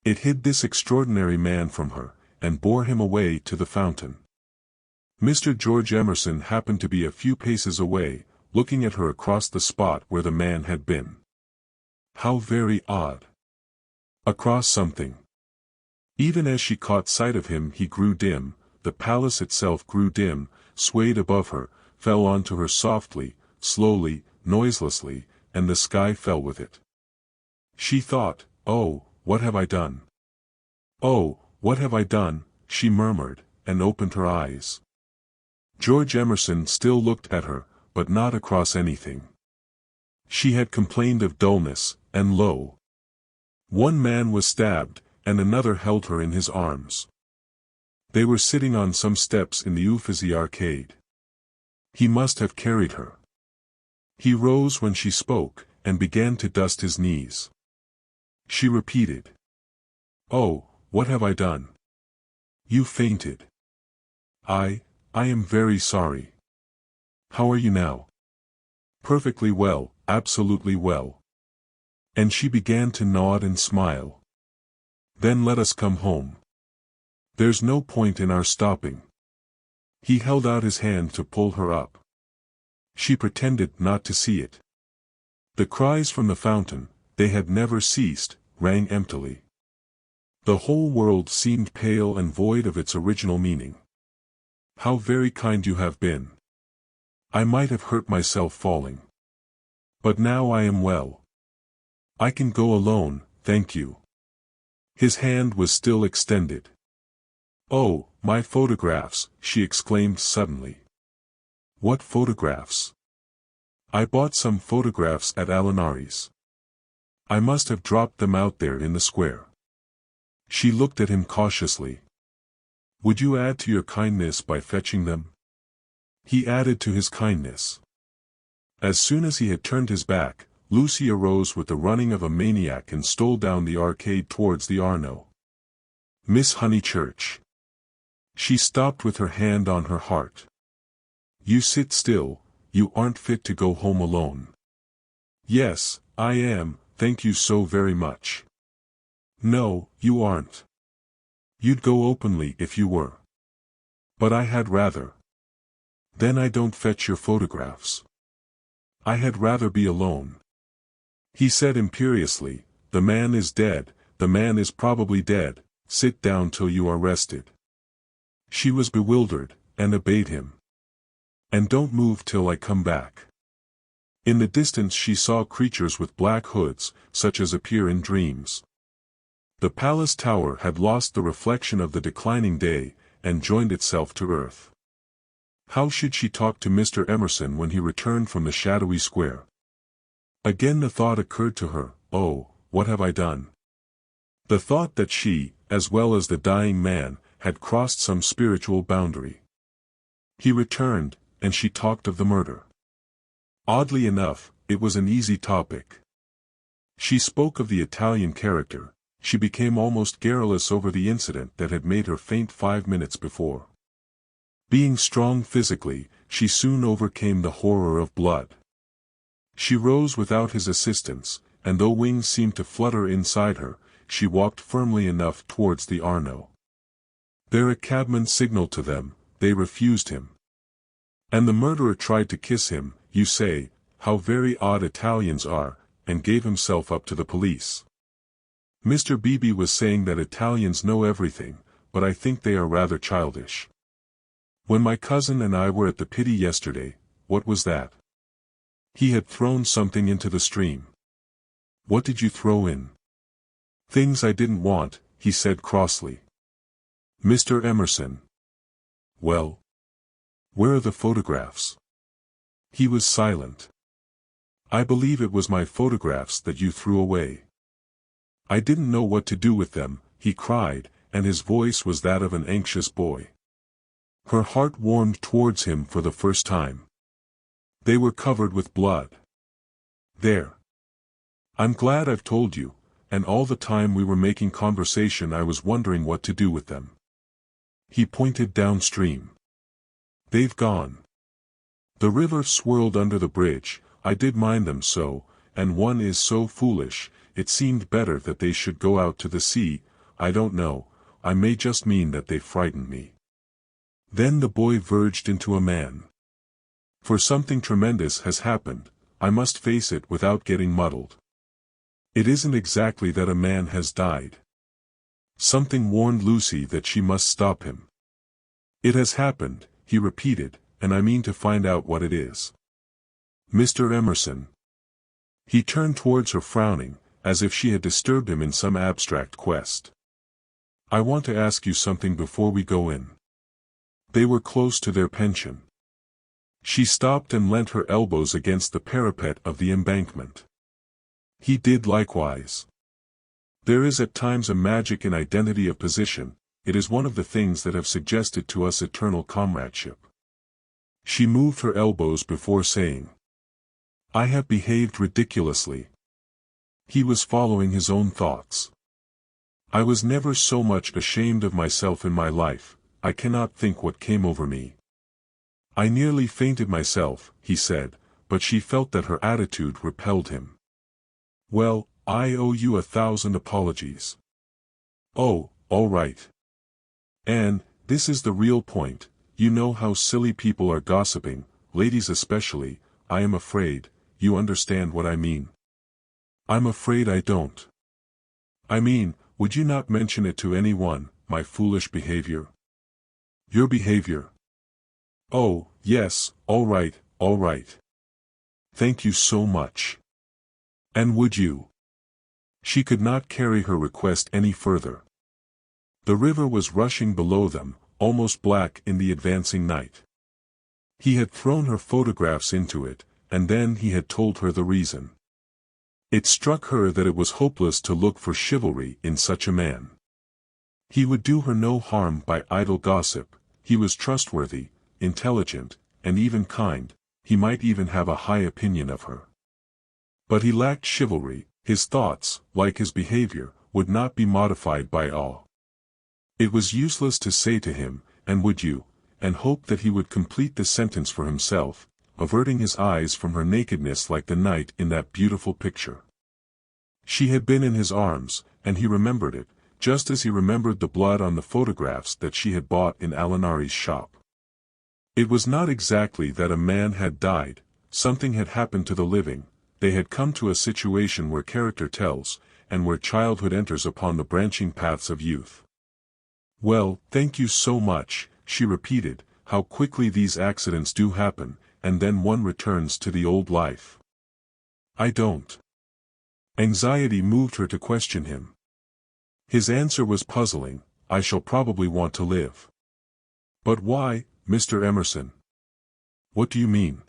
It hid this extraordinary man from her, and bore him away to the fountain. Mr. George Emerson happened to be a few paces away, looking at her across the spot where the man had been. How very odd. Across something. Even as she caught sight of him he grew dim, the palace itself grew dim, swayed above her, fell onto her softly, slowly, noiselessly, and the sky fell with it. She thought, "Oh, what have I done? Oh, what have I done?" she murmured, and opened her eyes. George Emerson still looked at her, but not across anything. She had complained of dullness, and lo! One man was stabbed, and another held her in his arms. They were sitting on some steps in the Uffizi arcade. He must have carried her. He rose when she spoke, and began to dust his knees. She repeated, "Oh, what have I done? You fainted. I am very sorry. How are you now?" "Perfectly well, absolutely well." And she began to nod and smile. "Then let us come home. There's no point in our stopping." He held out his hand to pull her up. She pretended not to see it. The cries from the fountain, they had never ceased, rang emptily. The whole world seemed pale and void of its original meaning. "How very kind you have been. I might have hurt myself falling. But now I am well. I can go alone, thank you." His hand was still extended. "Oh, my photographs," she exclaimed suddenly. "What photographs?" "I bought some photographs at Eleanor's. I must have dropped them out there in the square." She looked at him cautiously. "Would you add to your kindness by fetching them?" He added to his kindness. As soon as he had turned his back, Lucy arose with the running of a maniac and stole down the arcade towards the Arno. "Miss Honeychurch." She stopped with her hand on her heart. "You sit still, you aren't fit to go home alone." "Yes, I am, thank you so very much." "No, you aren't. You'd go openly if you were. But I had rather. Then I don't fetch your photographs. I had rather be alone." He said imperiously, "The man is dead, the man is probably dead, sit down till you are rested." She was bewildered, and obeyed him. "And don't move till I come back." In the distance she saw creatures with black hoods, such as appear in dreams. The palace tower had lost the reflection of the declining day, and joined itself to earth. How should she talk to Mr. Emerson when he returned from the shadowy square? Again the thought occurred to her, oh, what have I done? The thought that she, as well as the dying man, had crossed some spiritual boundary. He returned, and she talked of the murder. Oddly enough, it was an easy topic. She spoke of the Italian character. She became almost garrulous over the incident that had made her faint 5 minutes before. Being strong physically, she soon overcame the horror of blood. She rose without his assistance, and though wings seemed to flutter inside her, she walked firmly enough towards the Arno. There a cabman signaled to them. They refused him. And the murderer tried to kiss him, you say, how very odd Italians are, and gave himself up to the police. Mr. Beebe was saying that Italians know everything, but I think they are rather childish. When my cousin and I were at the Pity yesterday, what was that? He had thrown something into the stream. What did you throw in? Things I didn't want, he said crossly. Mr. Emerson. Well? Where are the photographs? He was silent. I believe it was my photographs that you threw away. I didn't know what to do with them, he cried, and his voice was that of an anxious boy. Her heart warmed towards him for the first time. They were covered with blood. There. I'm glad I've told you, and all the time we were making conversation I was wondering what to do with them. He pointed downstream. They've gone. The river swirled under the bridge. I did mind them so, and one is so foolish, it seemed better that they should go out to the sea. I don't know, I may just mean that they frightened me. Then the boy verged into a man. For something tremendous has happened, I must face it without getting muddled. It isn't exactly that a man has died. Something warned Lucy that she must stop him. It has happened, he repeated, and I mean to find out what it is. Mr. Emerson. He turned towards her frowning, as if she had disturbed him in some abstract quest. I want to ask you something before we go in. They were close to their pension. She stopped and leant her elbows against the parapet of the embankment. He did likewise. There is at times a magic in identity of position. It is one of the things that have suggested to us eternal comradeship. She moved her elbows before saying, I have behaved ridiculously. He was following his own thoughts. I was never so much ashamed of myself in my life. I cannot think what came over me. I nearly fainted myself, he said, but she felt that her attitude repelled him. Well, I owe you 1,000 apologies. Oh, all right. Anne, this is the real point. You know how silly people are gossiping, ladies especially. I am afraid, you understand what I mean. I'm afraid I don't. I mean, would you not mention it to anyone, my foolish behavior? Your behavior. Oh, yes, all right, all right. Thank you so much. And would you? She could not carry her request any further. The river was rushing below them, almost black in the advancing night. He had thrown her photographs into it, and then he had told her the reason. It struck her that it was hopeless to look for chivalry in such a man. He would do her no harm by idle gossip. He was trustworthy, intelligent, and even kind. He might even have a high opinion of her. But he lacked chivalry. His thoughts, like his behavior, would not be modified by awe. It was useless to say to him, and would you, and hope that he would complete the sentence for himself, averting his eyes from her nakedness like the night in that beautiful picture. She had been in his arms, and he remembered it, just as he remembered the blood on the photographs that she had bought in Alinari's shop. It was not exactly that a man had died, something had happened to the living. They had come to a situation where character tells, and where childhood enters upon the branching paths of youth. Well, thank you so much, she repeated, how quickly these accidents do happen, and then one returns to the old life. I don't. Anxiety moved her to question him. His answer was puzzling. I shall probably want to live. But why, Mr. Emerson? What do you mean?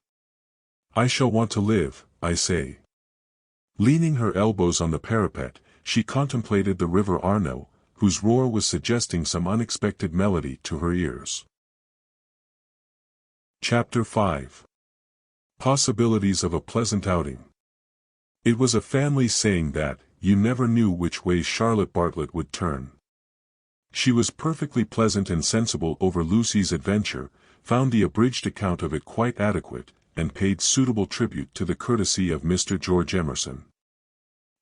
I shall want to live, I say. Leaning her elbows on the parapet, she contemplated the river Arno, whose roar was suggesting some unexpected melody to her ears. Chapter 5. Possibilities of a pleasant outing. It was a family saying that, you never knew which way Charlotte Bartlett would turn. She was perfectly pleasant and sensible over Lucy's adventure, found the abridged account of it quite adequate, and paid suitable tribute to the courtesy of Mr. George Emerson.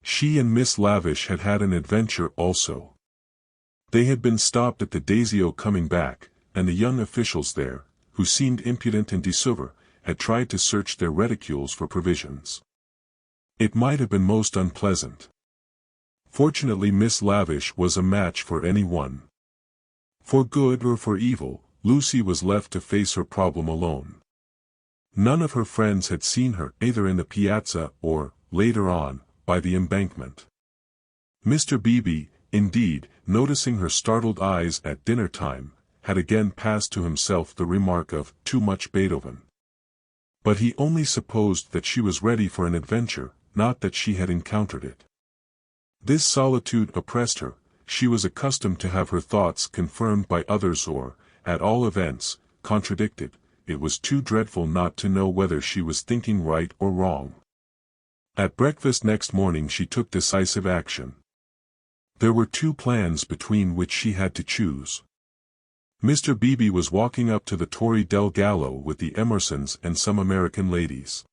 She and Miss Lavish had had an adventure also. They had been stopped at the Daisio coming back, and the young officials there, who seemed impudent and décevant, had tried to search their reticules for provisions. It might have been most unpleasant. Fortunately Miss Lavish was a match for any one. For good or for evil, Lucy was left to face her problem alone. None of her friends had seen her either in the piazza or, later on, by the embankment. Mr. Beebe, indeed, noticing her startled eyes at dinner time, had again passed to himself the remark of too much Beethoven. But he only supposed that she was ready for an adventure, not that she had encountered it. This solitude oppressed her. She was accustomed to have her thoughts confirmed by others or, at all events, contradicted. It was too dreadful not to know whether she was thinking right or wrong. At breakfast next morning she took decisive action. There were two plans between which she had to choose. Mr. Beebe was walking up to the Torre del Gallo with the Emersons and some American ladies.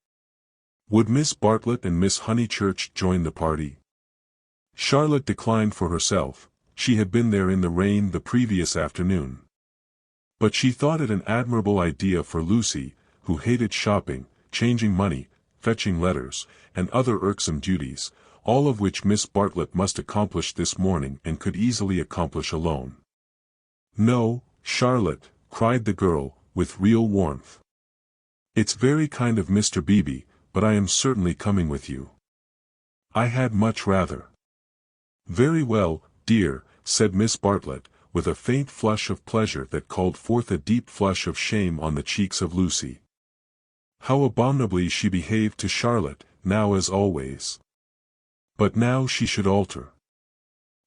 Would Miss Bartlett and Miss Honeychurch join the party? Charlotte declined for herself. She had been there in the rain the previous afternoon. But she thought it an admirable idea for Lucy, who hated shopping, changing money, fetching letters, and other irksome duties, all of which Miss Bartlett must accomplish this morning and could easily accomplish alone. "No, Charlotte," cried the girl, with real warmth. "It's very kind of Mr. Beebe, but I am certainly coming with you. I had much rather." "Very well, dear," said Miss Bartlett, with a faint flush of pleasure that called forth a deep flush of shame on the cheeks of Lucy. How abominably she behaved to Charlotte, now as always. But now she should alter.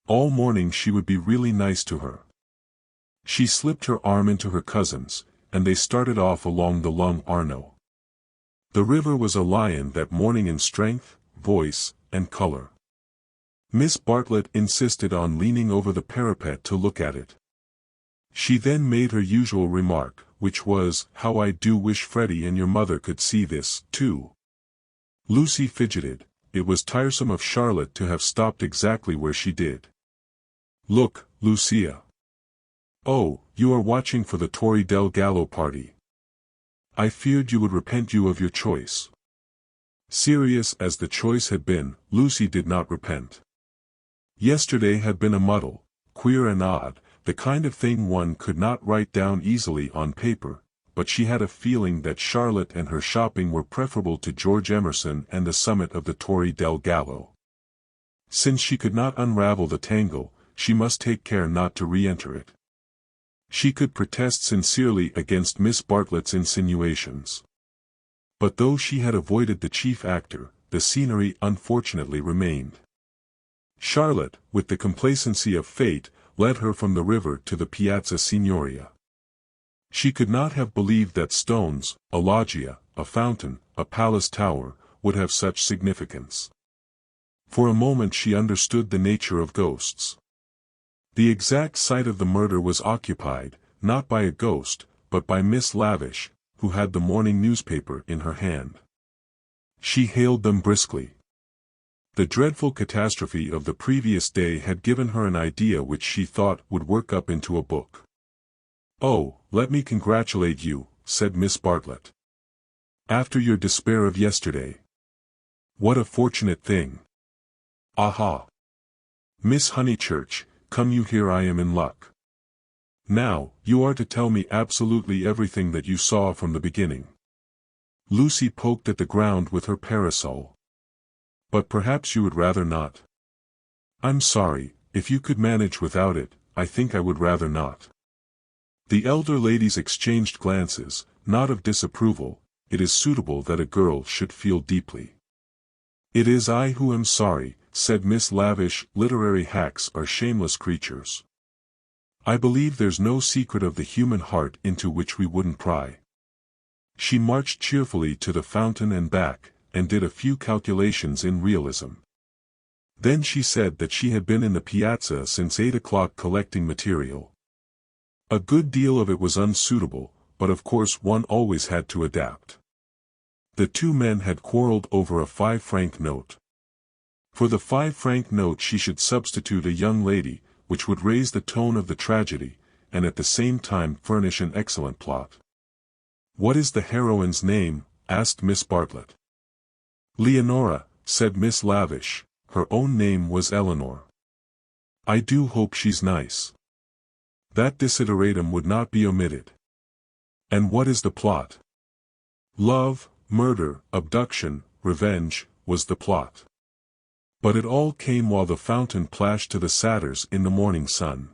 All morning she would be really nice to her. She slipped her arm into her cousin's, and they started off along the Lung Arno. The river was a lion that morning in strength, voice, and color. Miss Bartlett insisted on leaning over the parapet to look at it. She then made her usual remark, which was, "How I do wish Freddie and your mother could see this, too." Lucy fidgeted. It was tiresome of Charlotte to have stopped exactly where she did. "Look, Lucia. Oh, you are watching for the Torre del Gallo party. I feared you would repent you of your choice." Serious as the choice had been, Lucy did not repent. Yesterday had been a muddle, queer and odd, the kind of thing one could not write down easily on paper, but she had a feeling that Charlotte and her shopping were preferable to George Emerson and the summit of the Torre del Gallo. Since she could not unravel the tangle, she must take care not to re-enter it. She could protest sincerely against Miss Bartlett's insinuations. But though she had avoided the chief actor, the scenery unfortunately remained. Charlotte, with the complacency of fate, led her from the river to the Piazza Signoria. She could not have believed that stones, a loggia, a fountain, a palace tower, would have such significance. For a moment she understood the nature of ghosts. The exact site of the murder was occupied, not by a ghost, but by Miss Lavish, who had the morning newspaper in her hand. She hailed them briskly. The dreadful catastrophe of the previous day had given her an idea which she thought would work up into a book. "Oh, let me congratulate you," said Miss Bartlett. "After your despair of yesterday. What a fortunate thing. Aha! Miss Honeychurch, come you here, I am in luck. Now, you are to tell me absolutely everything that you saw from the beginning." Lucy poked at the ground with her parasol. "But perhaps you would rather not." "I'm sorry, if you could manage without it, I think I would rather not." The elder ladies exchanged glances, not of disapproval. It is suitable that a girl should feel deeply. "It is I who am sorry," said Miss Lavish. "Literary hacks are shameless creatures. I believe there's no secret of the human heart into which we wouldn't pry." She marched cheerfully to the fountain and back, and did a few calculations in realism. Then she said that she had been in the piazza since 8 o'clock collecting material. A good deal of it was unsuitable, but of course one always had to adapt. The two men had quarreled over a 5-franc note. For the 5-franc note she should substitute a young lady, which would raise the tone of the tragedy, and at the same time furnish an excellent plot. "What is the heroine's name?" asked Miss Bartlett. "Leonora," said Miss Lavish. "Her own name was Eleanor. I do hope she's nice." That desideratum would not be omitted. "And what is the plot?" "Love, murder, abduction, revenge," was the plot. But it all came while the fountain plashed to the satyrs in the morning sun.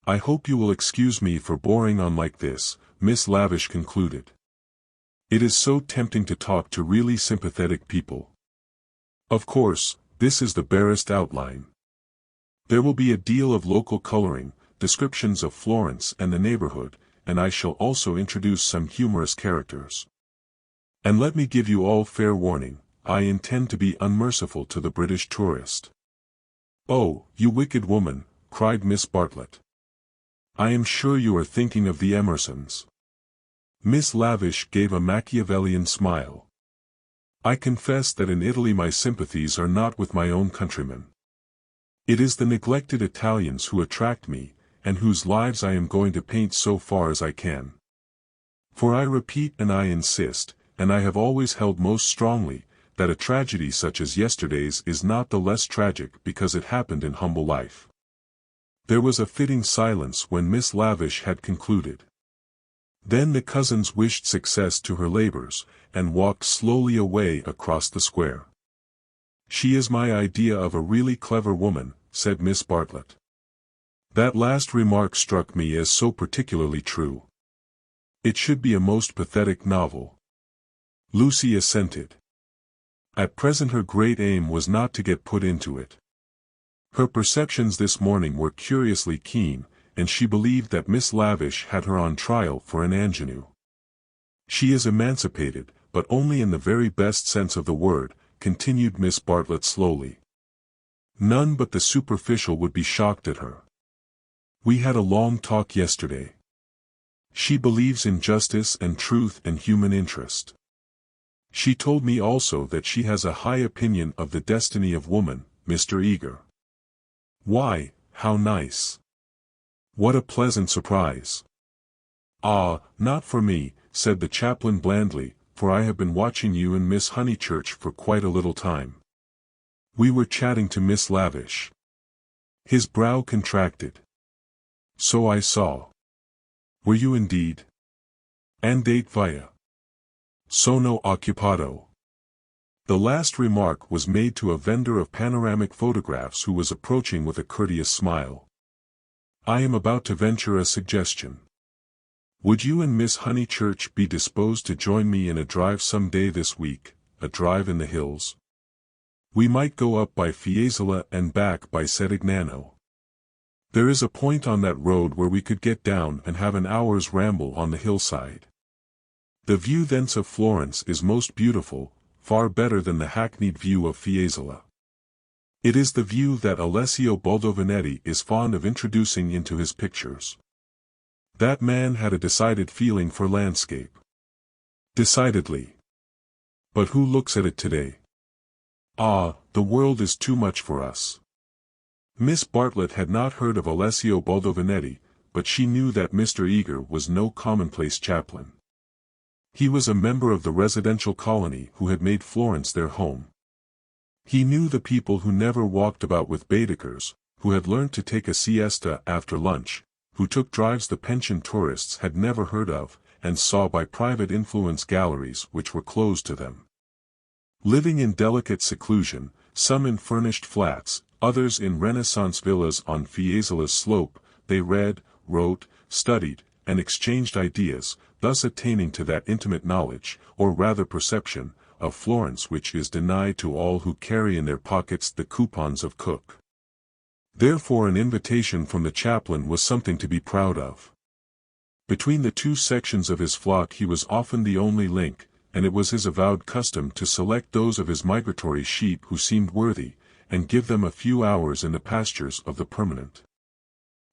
"I hope you will excuse me for boring on like this," Miss Lavish concluded. "It is so tempting to talk to really sympathetic people. Of course, this is the barest outline. There will be a deal of local coloring, descriptions of Florence and the neighborhood, and I shall also introduce some humorous characters. And let me give you all fair warning, I intend to be unmerciful to the British tourist." "Oh, you wicked woman," cried Miss Bartlett. "I am sure you are thinking of the Emersons." Miss Lavish gave a Machiavellian smile. "I confess that in Italy my sympathies are not with my own countrymen. It is the neglected Italians who attract me, and whose lives I am going to paint so far as I can. For I repeat and I insist, and I have always held most strongly, that a tragedy such as yesterday's is not the less tragic because it happened in humble life." There was a fitting silence when Miss Lavish had concluded. Then the cousins wished success to her labors, and walked slowly away across the square. "She is my idea of a really clever woman," said Miss Bartlett. That last remark struck me as so particularly true. "It should be a most pathetic novel." Lucy assented. At present her great aim was not to get put into it. Her perceptions this morning were curiously keen, and she believed that Miss Lavish had her on trial for an ingenue. "She is emancipated, but only in the very best sense of the word," continued Miss Bartlett slowly. "None but the superficial would be shocked at her. We had a long talk yesterday. She believes in justice and truth and human interest. She told me also that she has a high opinion of the destiny of woman, Mr. Eager." "Why, how nice! What a pleasant surprise!" "Ah, not for me," said the chaplain blandly, "for I have been watching you and Miss Honeychurch for quite a little time." "We were chatting to Miss Lavish." His brow contracted. "So I saw." "Were you indeed? Andate via. Sono occupado." The last remark was made to a vendor of panoramic photographs who was approaching with a courteous smile. "I am about to venture a suggestion. Would you and Miss Honeychurch be disposed to join me in a drive some day this week, a drive in the hills? We might go up by Fiesole and back by Sedignano. There is a point on that road where we could get down and have an hour's ramble on the hillside. The view thence of Florence is most beautiful, far better than the hackneyed view of Fiesole. It is the view that Alessio Baldovinetti is fond of introducing into his pictures. That man had a decided feeling for landscape. Decidedly. But who looks at it today? Ah, the world is too much for us." Miss Bartlett had not heard of Alessio Baldovinetti, but she knew that Mr. Eager was no commonplace chaplain. He was a member of the residential colony who had made Florence their home. He knew the people who never walked about with Baedekers, who had learnt to take a siesta after lunch, who took drives the pension tourists had never heard of, and saw by private influence galleries which were closed to them. Living in delicate seclusion, some in furnished flats, others in Renaissance villas on Fiesole's slope, they read, wrote, studied, and exchanged ideas, thus attaining to that intimate knowledge, or rather perception, of Florence which is denied to all who carry in their pockets the coupons of Cook. Therefore an invitation from the chaplain was something to be proud of. Between the two sections of his flock he was often the only link, and it was his avowed custom to select those of his migratory sheep who seemed worthy, and give them a few hours in the pastures of the permanent.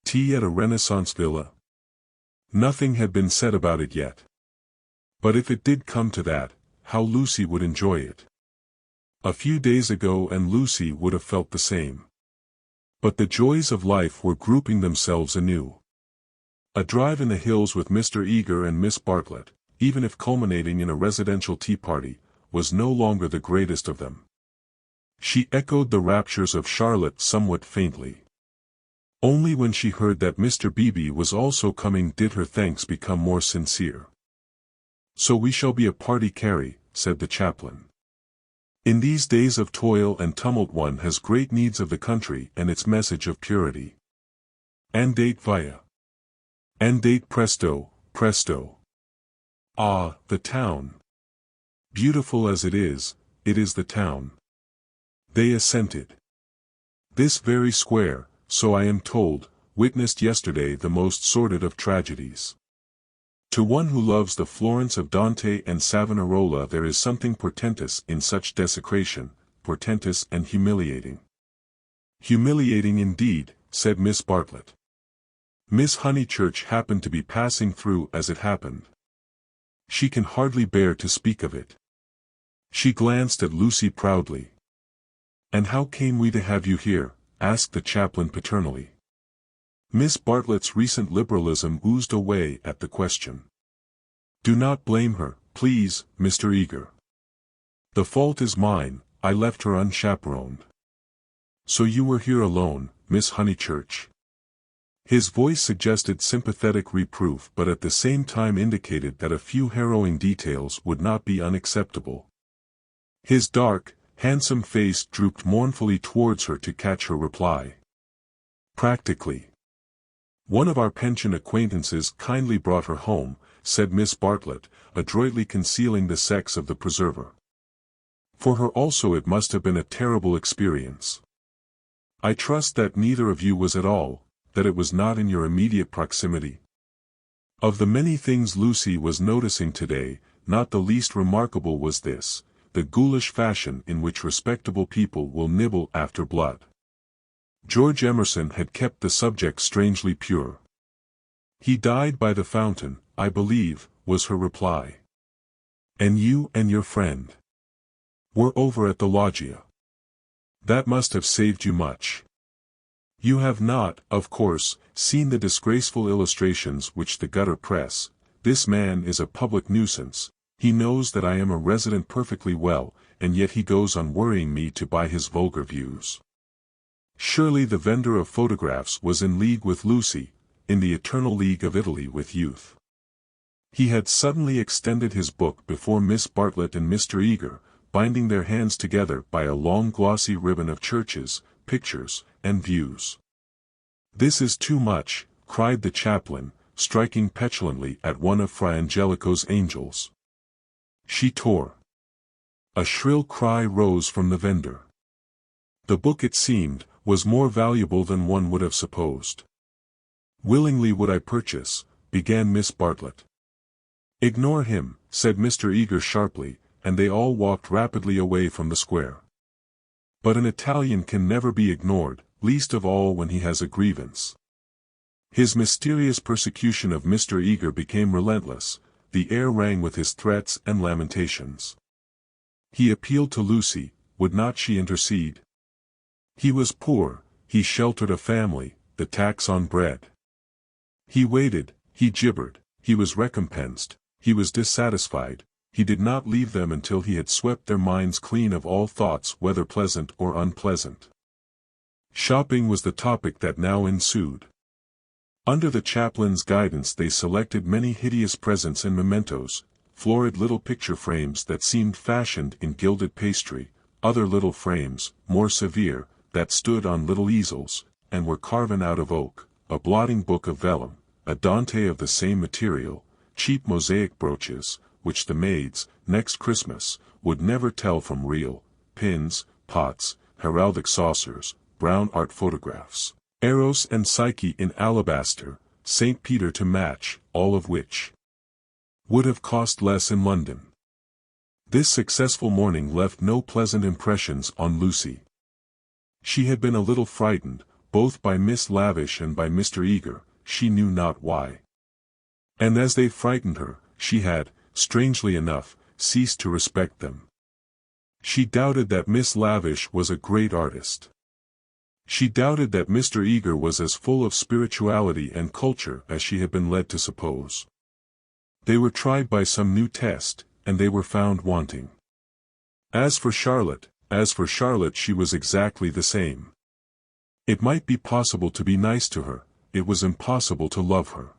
Tea at a Renaissance villa? Nothing had been said about it yet. But if it did come to that, how Lucy would enjoy it. A few days ago and Lucy would have felt the same. But the joys of life were grouping themselves anew. A drive in the hills with Mr. Eager and Miss Bartlett, even if culminating in a residential tea party, was no longer the greatest of them. She echoed the raptures of Charlotte somewhat faintly. Only when she heard that Mr. Beebe was also coming did her thanks become more sincere. "So we shall be a party, Carrie," said the chaplain. "In these days of toil and tumult one has great needs of the country and its message of purity. Andate via. Andate presto, presto. Ah, the town. Beautiful as it is the town." They assented. This very square, so I am told, witnessed yesterday the most sordid of tragedies. To one who loves the Florence of Dante and Savonarola there is something portentous in such desecration, portentous and humiliating. "Humiliating indeed," said Miss Bartlett. "Miss Honeychurch happened to be passing through as it happened. She can hardly bear to speak of it." She glanced at Lucy proudly. "And how came we to have you here?" asked the chaplain paternally. Miss Bartlett's recent liberalism oozed away at the question. "Do not blame her, please, Mr. Eager. The fault is mine, I left her unchaperoned." "So you were here alone, Miss Honeychurch?" His voice suggested sympathetic reproof but at the same time indicated that a few harrowing details would not be unacceptable. His dark, handsome face drooped mournfully towards her to catch her reply. "Practically. One of our pension acquaintances kindly brought her home," said Miss Bartlett, adroitly concealing the sex of the preserver. "For her also it must have been a terrible experience. I trust that neither of you was at all, that it was not in your immediate proximity." Of the many things Lucy was noticing today, not the least remarkable was this, the ghoulish fashion in which respectable people will nibble after blood. George Emerson had kept the subject strangely pure. "He died by the fountain, I believe," was her reply. "And you and your friend were over at the loggia. That must have saved you much. You have not, of course, seen the disgraceful illustrations which the gutter press. This man is a public nuisance. He knows that I am a resident perfectly well, and yet he goes on worrying me to buy his vulgar views." Surely the vendor of photographs was in league with Lucy, in the eternal league of Italy with youth. He had suddenly extended his book before Miss Bartlett and Mr. Eager, binding their hands together by a long glossy ribbon of churches, pictures, and views. "This is too much," cried the chaplain, striking petulantly at one of Fra Angelico's angels. She tore. A shrill cry rose from the vendor. The book, it seemed, was more valuable than one would have supposed. "Willingly would I purchase," began Miss Bartlett. "Ignore him," said Mr. Eager sharply, and they all walked rapidly away from the square. But an Italian can never be ignored, least of all when he has a grievance. His mysterious persecution of Mr. Eager became relentless, the air rang with his threats and lamentations. He appealed to Lucy, would not she intercede? He was poor, he sheltered a family, the tax on bread. He waited, he gibbered, he was recompensed, he was dissatisfied, he did not leave them until he had swept their minds clean of all thoughts whether pleasant or unpleasant. Shopping was the topic that now ensued. Under the chaplain's guidance they selected many hideous presents and mementos, florid little picture frames that seemed fashioned in gilded pastry, other little frames, more severe, that stood on little easels, and were carven out of oak, a blotting book of vellum, a Dante of the same material, cheap mosaic brooches, which the maids, next Christmas, would never tell from real, pins, pots, heraldic saucers, brown art photographs, Eros and Psyche in alabaster, St. Peter to match, all of which would have cost less in London. This successful morning left no pleasant impressions on Lucy. She had been a little frightened, both by Miss Lavish and by Mr. Eager, she knew not why. And as they frightened her, she had, strangely enough, ceased to respect them. She doubted that Miss Lavish was a great artist. She doubted that Mr. Eager was as full of spirituality and culture as she had been led to suppose. They were tried by some new test, and they were found wanting. As for Charlotte, she was exactly the same. It might be possible to be nice to her, it was impossible to love her.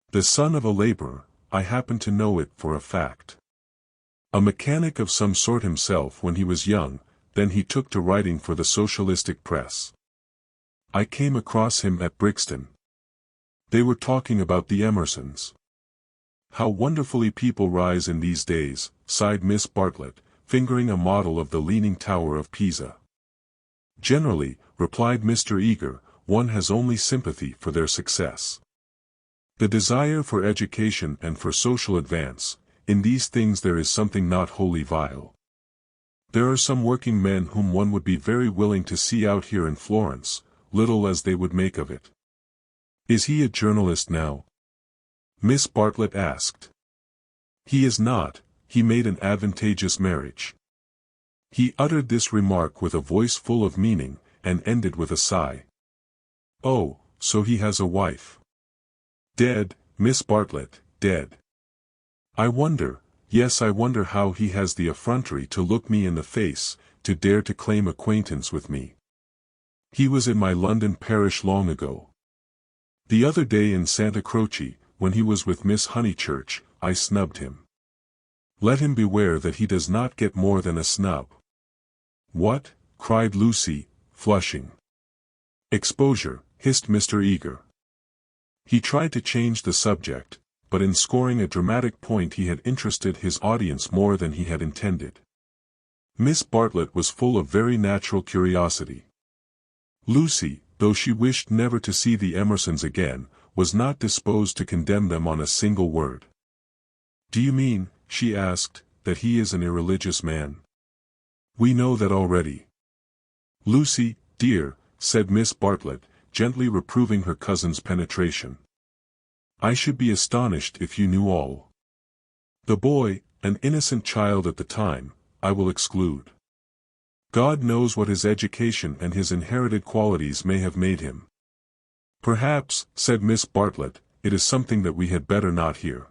The son of a laborer, I happen to know it for a fact. A mechanic of some sort himself when he was young, then he took to writing for the socialistic press. I came across him at Brixton. They were talking about the Emersons. How wonderfully people rise in these days, sighed Miss Bartlett, fingering a model of the Leaning Tower of Pisa. Generally, replied Mr. Eager, one has only sympathy for their success. The desire for education and for social advance, in these things there is something not wholly vile. There are some working men whom one would be very willing to see out here in Florence, little as they would make of it. Is he a journalist now? Miss Bartlett asked. He is not, he made an advantageous marriage. He uttered this remark with a voice full of meaning, and ended with a sigh. Oh, so he has a wife. Dead, Miss Bartlett, dead. I wonder, yes, I wonder how he has the effrontery to look me in the face, to dare to claim acquaintance with me. He was in my London parish long ago. The other day in Santa Croce, when he was with Miss Honeychurch, I snubbed him. Let him beware that he does not get more than a snub. What? Cried Lucy, flushing. Exposure, hissed Mr. Eager. He tried to change the subject, but in scoring a dramatic point he had interested his audience more than he had intended. Miss Bartlett was full of very natural curiosity. Lucy, though she wished never to see the Emersons again, was not disposed to condemn them on a single word. Do you mean, she asked, that he is an irreligious man? We know that already. Lucy, dear, said Miss Bartlett, gently reproving her cousin's penetration. I should be astonished if you knew all. The boy, an innocent child at the time, I will exclude. God knows what his education and his inherited qualities may have made him. Perhaps, said Miss Bartlett, it is something that we had better not hear.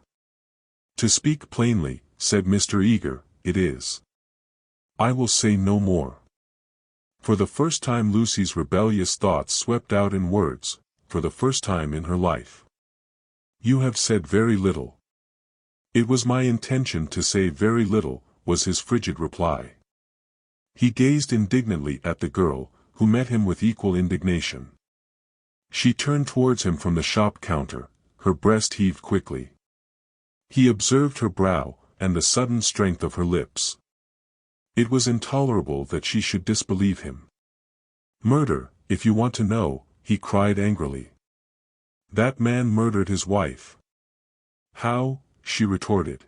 To speak plainly, said Mr. Eager, it is. I will say no more. For the first time Lucy's rebellious thoughts swept out in words, for the first time in her life. You have said very little. It was my intention to say very little, was his frigid reply. He gazed indignantly at the girl, who met him with equal indignation. She turned towards him from the shop counter, her breast heaved quickly. He observed her brow, and the sudden strength of her lips. It was intolerable that she should disbelieve him. Murder, if you want to know, he cried angrily. That man murdered his wife. How? She retorted.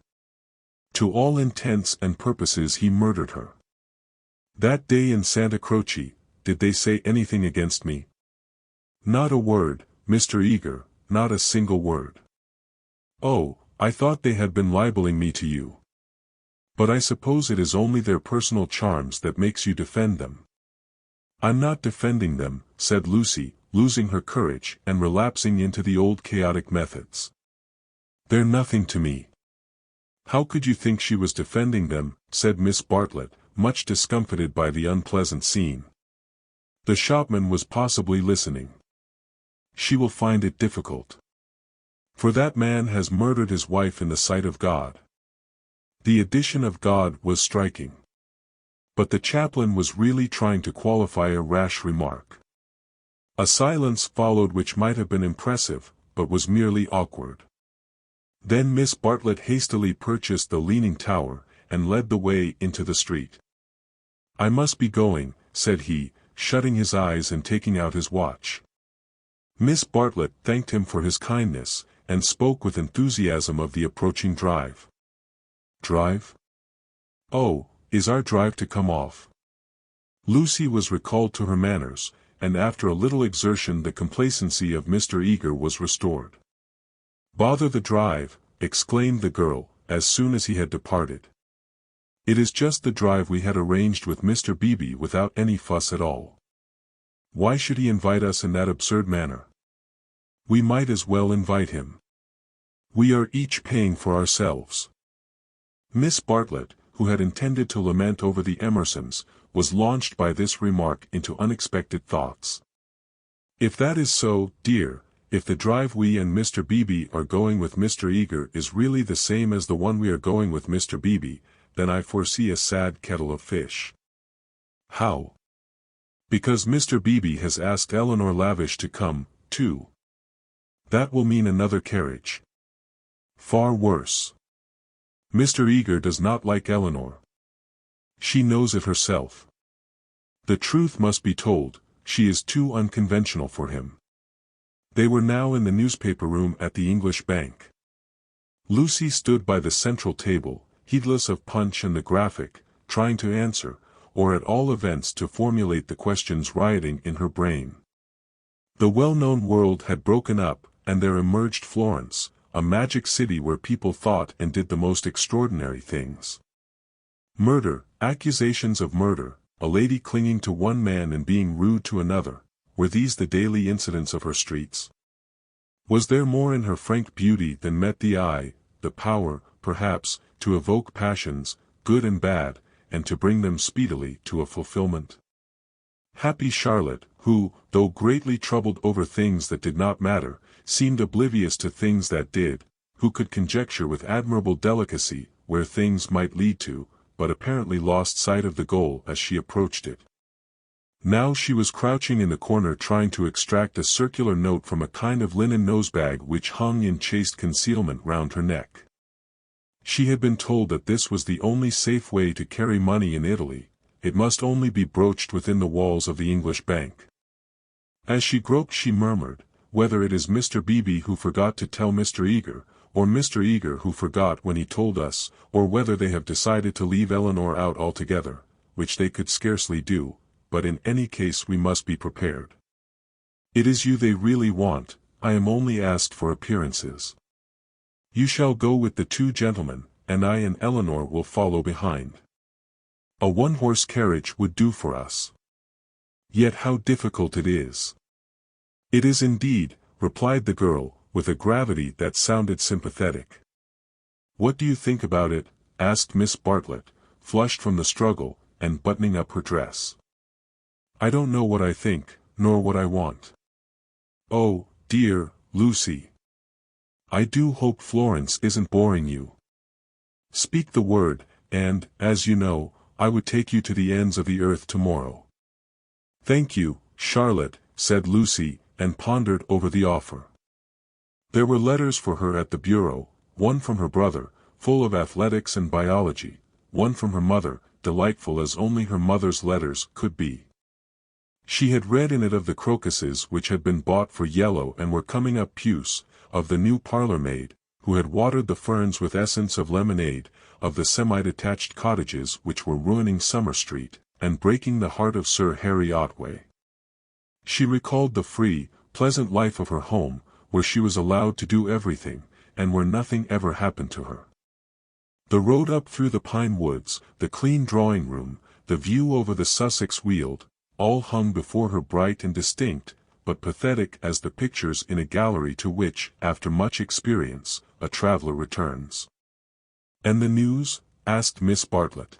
To all intents and purposes he murdered her. That day in Santa Croce, did they say anything against me? Not a word, Mr. Eager, not a single word. Oh, I thought they had been libeling me to you. But I suppose it is only their personal charms that makes you defend them. I'm not defending them, said Lucy, losing her courage and relapsing into the old chaotic methods. They're nothing to me. How could you think she was defending them, said Miss Bartlett, much discomfited by the unpleasant scene. The shopman was possibly listening. She will find it difficult. For that man has murdered his wife in the sight of God. The addition of God was striking. But the chaplain was really trying to qualify a rash remark. A silence followed which might have been impressive, but was merely awkward. Then Miss Bartlett hastily purchased the leaning tower, and led the way into the street. "I must be going," said he, shutting his eyes and taking out his watch. Miss Bartlett thanked him for his kindness, and spoke with enthusiasm of the approaching drive. "Drive? Oh, is our drive to come off?" Lucy was recalled to her manners, and after a little exertion the complacency of Mr. Eager was restored. "Bother the drive," exclaimed the girl, as soon as he had departed. "It is just the drive we had arranged with Mr. Beebe without any fuss at all. Why should he invite us in that absurd manner? We might as well invite him. We are each paying for ourselves." Miss Bartlett, who had intended to lament over the Emersons, was launched by this remark into unexpected thoughts. "If that is so, dear, if the drive we and Mr. Beebe are going with Mr. Eager is really the same as the one we are going with Mr. Beebe, then I foresee a sad kettle of fish." "How?" "Because Mr. Beebe has asked Eleanor Lavish to come, too. That will mean another carriage. Far worse. Mr. Eager does not like Eleanor. She knows it herself. The truth must be told, she is too unconventional for him." They were now in the newspaper room at the English Bank. Lucy stood by the central table, heedless of Punch and the Graphic, trying to answer, or at all events to formulate the questions rioting in her brain. The well-known world had broken up, and there emerged Florence, a magic city where people thought and did the most extraordinary things. Murder, accusations of murder, a lady clinging to one man and being rude to another, were these the daily incidents of her streets? Was there more in her frank beauty than met the eye, the power, perhaps, to evoke passions, good and bad, and to bring them speedily to a fulfillment? Happy Charlotte, who, though greatly troubled over things that did not matter, seemed oblivious to things that did, who could conjecture with admirable delicacy where things might lead to, but apparently lost sight of the goal as she approached it. Now she was crouching in the corner trying to extract a circular note from a kind of linen nosebag which hung in chaste concealment round her neck. She had been told that this was the only safe way to carry money in Italy. It must only be broached within the walls of the English Bank. As she groped she murmured, "Whether it is Mr. Beebe who forgot to tell Mr. Eager, or Mr. Eager who forgot when he told us, or whether they have decided to leave Eleanor out altogether, which they could scarcely do, but in any case we must be prepared. It is you they really want, I am only asked for appearances. You shall go with the two gentlemen, and I and Eleanor will follow behind. A one-horse carriage would do for us. Yet how difficult it is." "It is indeed," replied the girl, with a gravity that sounded sympathetic. "What do you think about it?" asked Miss Bartlett, flushed from the struggle, and buttoning up her dress. "I don't know what I think, nor what I want." "Oh, dear, Lucy. I do hope Florence isn't boring you. Speak the word, and, as you know, I would take you to the ends of the earth tomorrow." "Thank you, Charlotte," said Lucy, and pondered over the offer. There were letters for her at the bureau, one from her brother, full of athletics and biology, one from her mother, delightful as only her mother's letters could be. She had read in it of the crocuses which had been bought for yellow and were coming up puce, of the new parlour-maid, who had watered the ferns with essence of lemonade, of the semi-detached cottages which were ruining Summer Street, and breaking the heart of Sir Harry Otway. She recalled the free, pleasant life of her home, where she was allowed to do everything, and where nothing ever happened to her. The road up through the pine woods, the clean drawing-room, the view over the Sussex Weald, all hung before her bright and distinct, but pathetic as the pictures in a gallery to which, after much experience, a traveller returns. "And the news?" asked Miss Bartlett.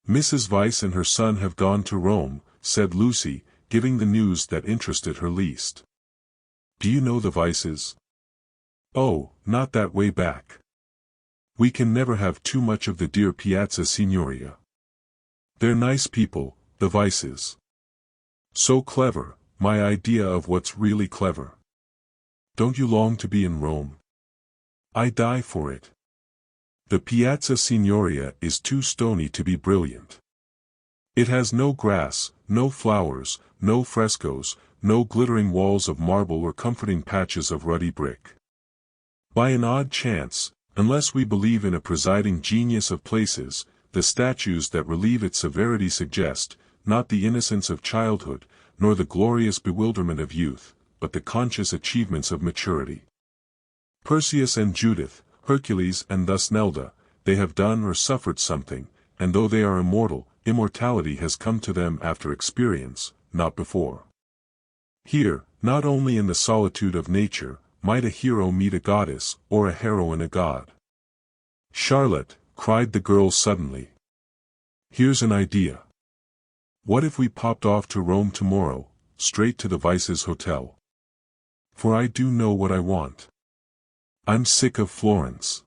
"Mrs. Vyse and her son have gone to Rome," said Lucy, giving the news that interested her least. "Do you know the Vyses?" "Oh, not that way back. We can never have too much of the dear Piazza Signoria. They're nice people, the Vyses. So clever, my idea of what's really clever. Don't you long to be in Rome?" I die for it. The Piazza Signoria is too stony to be brilliant. It has no grass, no flowers, no frescoes, no glittering walls of marble or comforting patches of ruddy brick. By an odd chance, unless we believe in a presiding genius of places, the statues that relieve its severity suggest, not the innocence of childhood, nor the glorious bewilderment of youth, but the conscious achievements of maturity. Perseus and Judith, Hercules and thus Nelda, they have done or suffered something, and though they are immortal, immortality has come to them after experience, not before. Here, not only in the solitude of nature, might a hero meet a goddess, or a heroine a god. Charlotte, cried the girl suddenly. Here's an idea. What if we popped off to Rome tomorrow, straight to the Vice's hotel? For I do know what I want. I'm sick of Florence.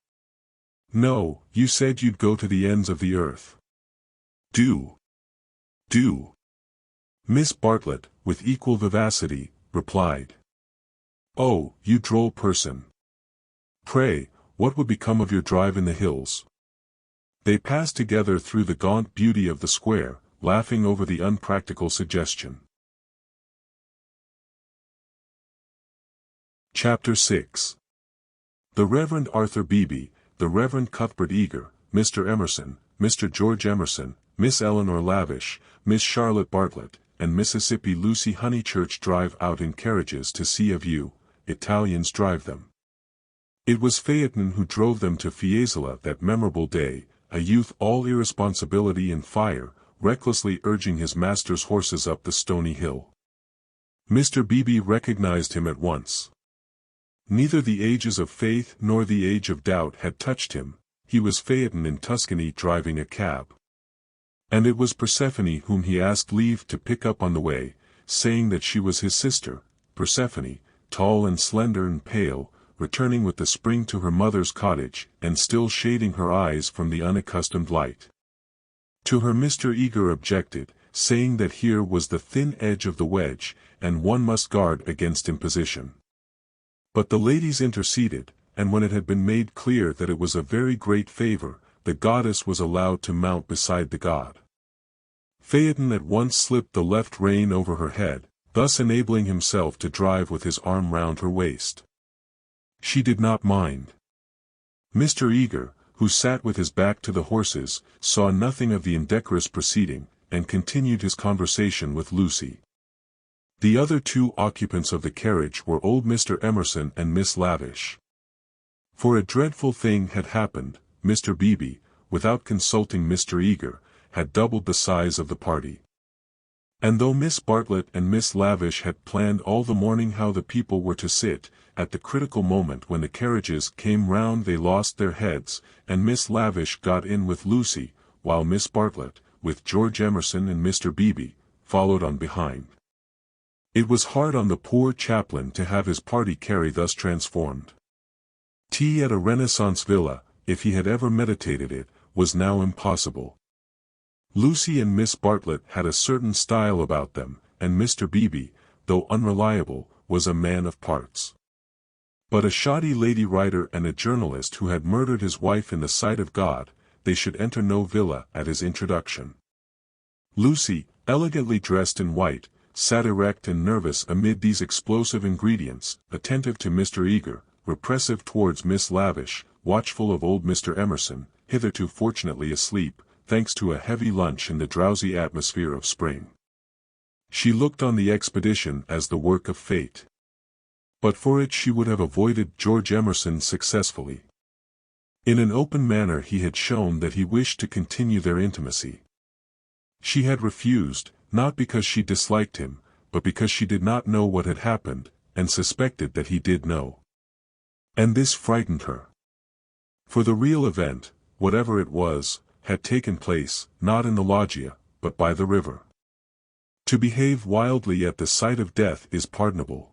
No, you said you'd go to the ends of the earth. Do. Miss Bartlett, with equal vivacity, replied. Oh, you droll person. Pray, what would become of your drive in the hills? They passed together through the gaunt beauty of the square, laughing over the unpractical suggestion. Chapter 6. The Reverend Arthur Beebe, the Reverend Cuthbert Eager, Mr. Emerson, Mr. George Emerson, Miss Eleanor Lavish, Miss Charlotte Bartlett, and Mississippi Lucy Honeychurch drive out in carriages to see a view. Italians drive them. It was Phaeton who drove them to Fiesole that memorable day, a youth all irresponsibility and fire, recklessly urging his master's horses up the stony hill. Mr. Beebe recognized him at once. Neither the ages of faith nor the age of doubt had touched him. He was Phaeton in Tuscany driving a cab. And it was Persephone whom he asked leave to pick up on the way, saying that she was his sister, Persephone, tall and slender and pale, returning with the spring to her mother's cottage, and still shading her eyes from the unaccustomed light. To her Mr. Eager objected, saying that here was the thin edge of the wedge, and one must guard against imposition. But the ladies interceded, and when it had been made clear that it was a very great favor, the goddess was allowed to mount beside the god. Phaeton at once slipped the left rein over her head, thus enabling himself to drive with his arm round her waist. She did not mind. Mr. Eager, who sat with his back to the horses, saw nothing of the indecorous proceeding, and continued his conversation with Lucy. The other two occupants of the carriage were old Mr. Emerson and Miss Lavish. For a dreadful thing had happened. Mr. Beebe, without consulting Mr. Eager, had doubled the size of the party. And though Miss Bartlett and Miss Lavish had planned all the morning how the people were to sit, at the critical moment when the carriages came round they lost their heads, and Miss Lavish got in with Lucy, while Miss Bartlett, with George Emerson and Mr. Beebe, followed on behind. It was hard on the poor chaplain to have his party carry thus transformed. Tea at a Renaissance villa, if he had ever meditated it, was now impossible. Lucy and Miss Bartlett had a certain style about them, and Mr. Beebe, though unreliable, was a man of parts. But a shoddy lady writer and a journalist who had murdered his wife in the sight of God, they should enter no villa at his introduction. Lucy, elegantly dressed in white, sat erect and nervous amid these explosive ingredients, attentive to Mr. Eager, repressive towards Miss Lavish, watchful of old Mr. Emerson, hitherto fortunately asleep, thanks to a heavy lunch in the drowsy atmosphere of spring. She looked on the expedition as the work of fate. But for it she would have avoided George Emerson successfully. In an open manner he had shown that he wished to continue their intimacy. She had refused, not because she disliked him, but because she did not know what had happened, and suspected that he did know. And this frightened her. For the real event, whatever it was, had taken place, not in the loggia, but by the river. To behave wildly at the sight of death is pardonable.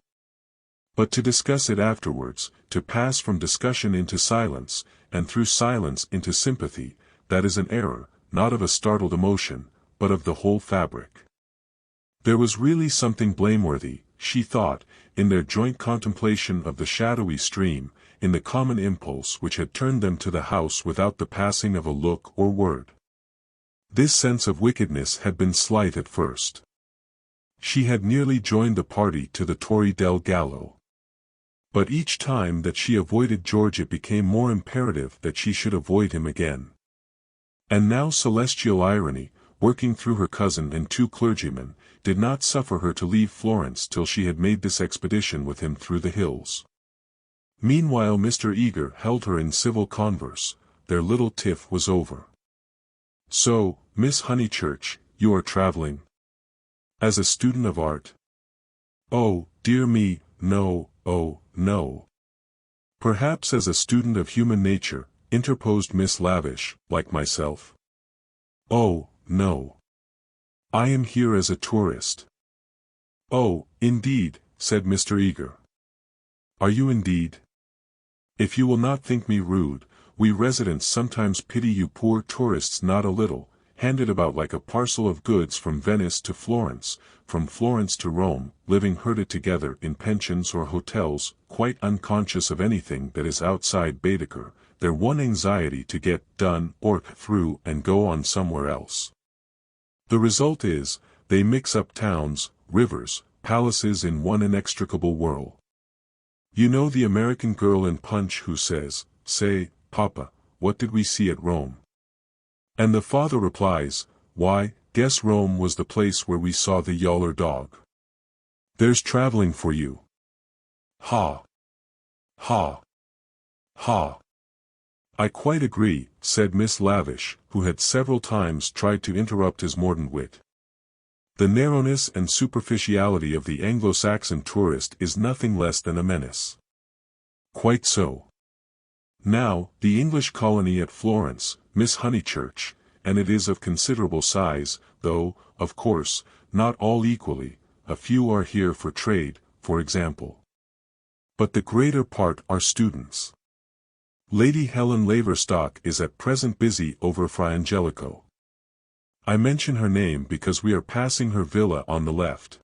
But to discuss it afterwards, to pass from discussion into silence, and through silence into sympathy, that is an error, not of a startled emotion, but of the whole fabric. There was really something blameworthy, she thought, in their joint contemplation of the shadowy stream, in the common impulse which had turned them to the house without the passing of a look or word. This sense of wickedness had been slight at first. She had nearly joined the party to the Torre del Gallo. But each time that she avoided George it became more imperative that she should avoid him again. And now celestial irony, working through her cousin and two clergymen, did not suffer her to leave Florence till she had made this expedition with him through the hills. Meanwhile Mr. Eager held her in civil converse. Their little tiff was over. "So, Miss Honeychurch, you are traveling? As a student of art?" "Oh, dear me, no, oh, no." "Perhaps as a student of human nature," interposed Miss Lavish, "like myself?" "Oh, no. I am here as a tourist." "Oh, indeed," said Mr. Eager. "Are you indeed? If you will not think me rude, we residents sometimes pity you poor tourists not a little, handed about like a parcel of goods from Venice to Florence, from Florence to Rome, living herded together in pensions or hotels, quite unconscious of anything that is outside Baedeker, their one anxiety to get done or through and go on somewhere else. The result is, they mix up towns, rivers, palaces in one inextricable whirl. You know the American girl in Punch who says, "Say, Papa, what did we see at Rome?" And the father replies, "Why, guess Rome was the place where we saw the yaller dog." There's traveling for you. Ha! Ha! Ha! "I quite agree," said Miss Lavish, who had several times tried to interrupt his mordant wit. "The narrowness and superficiality of the Anglo-Saxon tourist is nothing less than a menace." "Quite so. Now, the English colony at Florence, Miss Honeychurch, and it is of considerable size, though, of course, not all equally, a few are here for trade, for example. But the greater part are students. Lady Helen Laverstock is at present busy over Fra Angelico. I mention her name because we are passing her villa on the left.